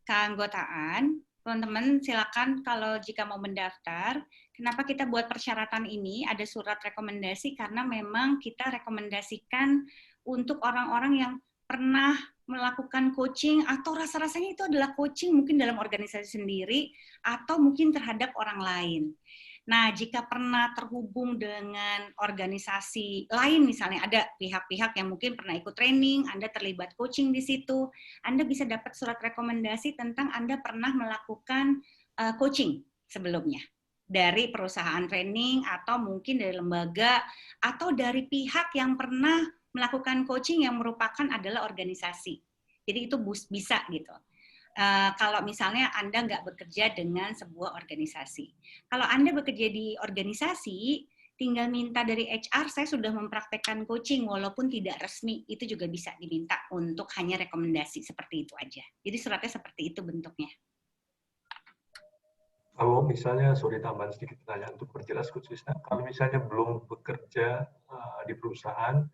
Keanggotaan. Teman-teman silakan kalau jika mau mendaftar. Kenapa kita buat persyaratan ini? Ada surat rekomendasi karena memang kita rekomendasikan untuk orang-orang yang pernah melakukan coaching atau rasa-rasanya itu adalah coaching mungkin dalam organisasi sendiri atau mungkin terhadap orang lain. Nah, jika pernah terhubung dengan organisasi lain, misalnya ada pihak-pihak yang mungkin pernah ikut training, Anda terlibat coaching di situ, Anda bisa dapat surat rekomendasi tentang Anda pernah melakukan coaching sebelumnya. Dari perusahaan training, atau mungkin dari lembaga, atau dari pihak yang pernah melakukan coaching yang merupakan adalah organisasi. Jadi itu bisa gitu. kalau misalnya Anda nggak bekerja dengan sebuah organisasi. Kalau Anda bekerja di organisasi, tinggal minta dari HR, saya sudah mempraktekkan coaching walaupun tidak resmi, itu juga bisa diminta untuk hanya rekomendasi, seperti itu aja. Jadi suratnya seperti itu bentuknya. Kalau misalnya, sorry tambahan sedikit pertanyaan untuk perjelas Coach Lisna, kalau misalnya belum bekerja di perusahaan,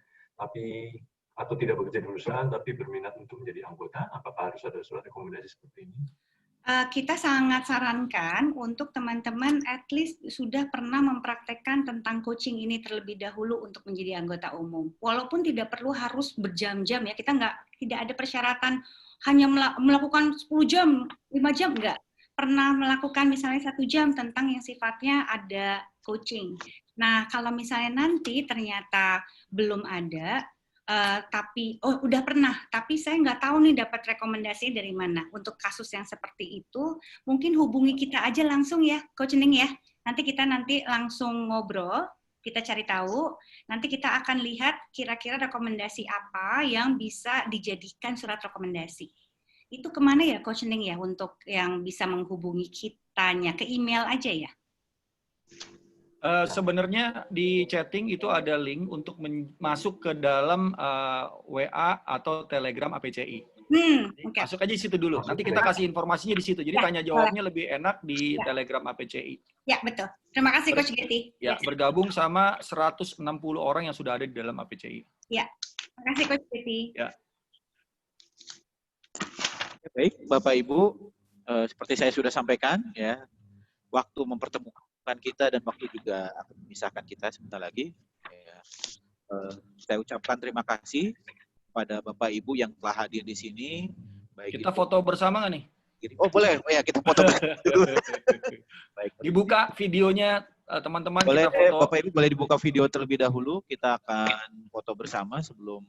atau tidak bekerja di perusahaan, tapi berminat untuk menjadi anggota, apakah harus ada surat rekomendasi seperti ini? Kita sangat sarankan untuk teman-teman at least sudah pernah mempraktekkan tentang coaching ini terlebih dahulu untuk menjadi anggota umum. Walaupun tidak perlu harus berjam-jam ya, kita tidak ada persyaratan hanya melakukan 10 jam, 5 jam, enggak. Pernah melakukan misalnya 1 jam tentang yang sifatnya ada coaching. Nah, kalau misalnya nanti ternyata belum ada, tapi udah pernah, tapi saya nggak tahu nih dapat rekomendasi dari mana. Untuk kasus yang seperti itu, mungkin hubungi kita aja langsung ya, Coach Ning ya. Nanti kita langsung ngobrol, kita cari tahu, nanti kita akan lihat kira-kira rekomendasi apa yang bisa dijadikan surat rekomendasi. Itu kemana ya, Coach Ning ya, untuk yang bisa menghubungi kitanya, ke email aja ya? Sebenarnya di chatting itu ada link untuk masuk ke dalam WA atau Telegram APCI. Okay. Masuk aja di situ dulu. Nanti kita kasih informasinya di situ. Jadi tanya jawabnya lebih enak di Telegram APCI. Ya, betul. Terima kasih Coach Getty. Ya, bergabung sama 160 orang yang sudah ada di dalam APCI. Ya, terima kasih Coach Getty. Ya. Baik, Bapak Ibu, seperti saya sudah sampaikan, ya, waktu mempertemukan kita dan waktu juga akan memisahkan kita sebentar lagi. Ya, saya ucapkan terima kasih pada Bapak Ibu yang telah hadir di sini. Baik kita foto bersama nggak nih? Oh boleh, ya kita foto bersama. Baik. Dibuka videonya teman-teman. Boleh, kita foto. Bapak Ibu boleh dibuka video terlebih dahulu. Kita akan foto bersama sebelum.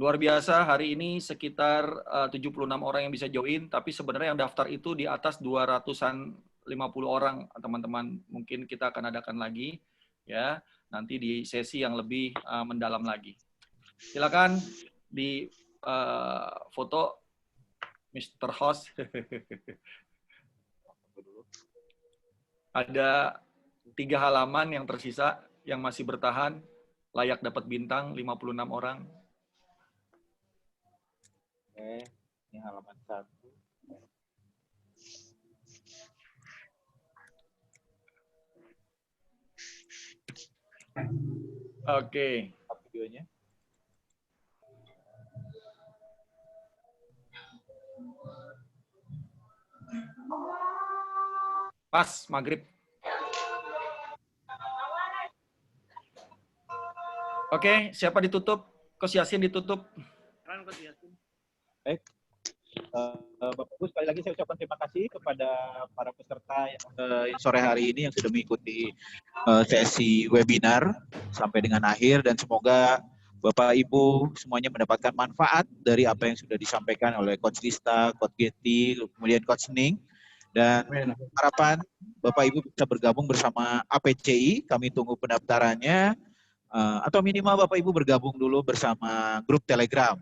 Luar biasa, hari ini sekitar 76 orang yang bisa join, tapi sebenarnya yang daftar itu di atas 250 orang, teman-teman. Mungkin kita akan adakan lagi, ya, nanti di sesi yang lebih mendalam lagi. Silakan di foto Mr. Host. Ada 3 halaman yang tersisa, yang masih bertahan, layak dapat bintang, 56 orang. Oke, ini halaman 1. Oke. Videonya. Pas, maghrib. Oke, siapa ditutup? Coach Yasin ditutup. Baik. Bapak Ibu, sekali lagi saya ucapkan terima kasih kepada para peserta sore hari ini yang sudah mengikuti sesi webinar sampai dengan akhir, dan semoga Bapak Ibu semuanya mendapatkan manfaat dari apa yang sudah disampaikan oleh Coach Lista, Coach Getty, kemudian Coach Ning, dan harapan Bapak Ibu bisa bergabung bersama APCI. Kami tunggu pendaftarannya, atau minimal Bapak Ibu bergabung dulu bersama grup Telegram.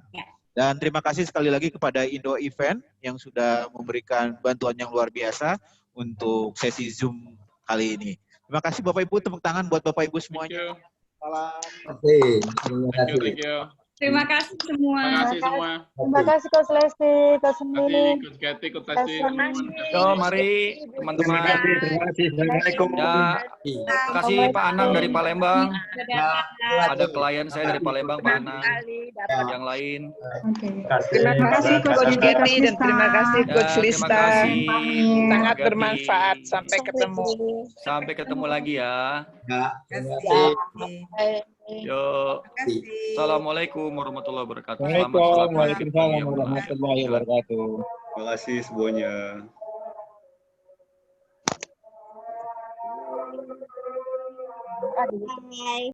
Dan terima kasih sekali lagi kepada Indo Event yang sudah memberikan bantuan yang luar biasa untuk sesi Zoom kali ini. Terima kasih Bapak Ibu, tepuk tangan buat Bapak Ibu semuanya. Salam. Terima kasih. Terima kasih semua. Terima kasih semua. Terima kasih Coach Lesti, Coach Terima kasih Ning. Coach Getty, Coach Lesti, teman-teman. Yo, mari teman-teman. Terima kasih. Assalamualaikum. Ya, terima kasih Pak Anang dari Palembang. Ada klien saya dari Palembang, Pak Anang. Yang lain. Terima kasih Coach Getty dan terima kasih Ya, Coach terima Lista. kasih. Sangat Coach bermanfaat. Getty. Sampai ketemu. Sampai ketemu lagi ya. Terima kasih. Yo. Assalamualaikum warahmatullahi wabarakatuh. Waalaikumsalam warahmatullahi wabarakatuh. Terima kasih semuanya. Bye.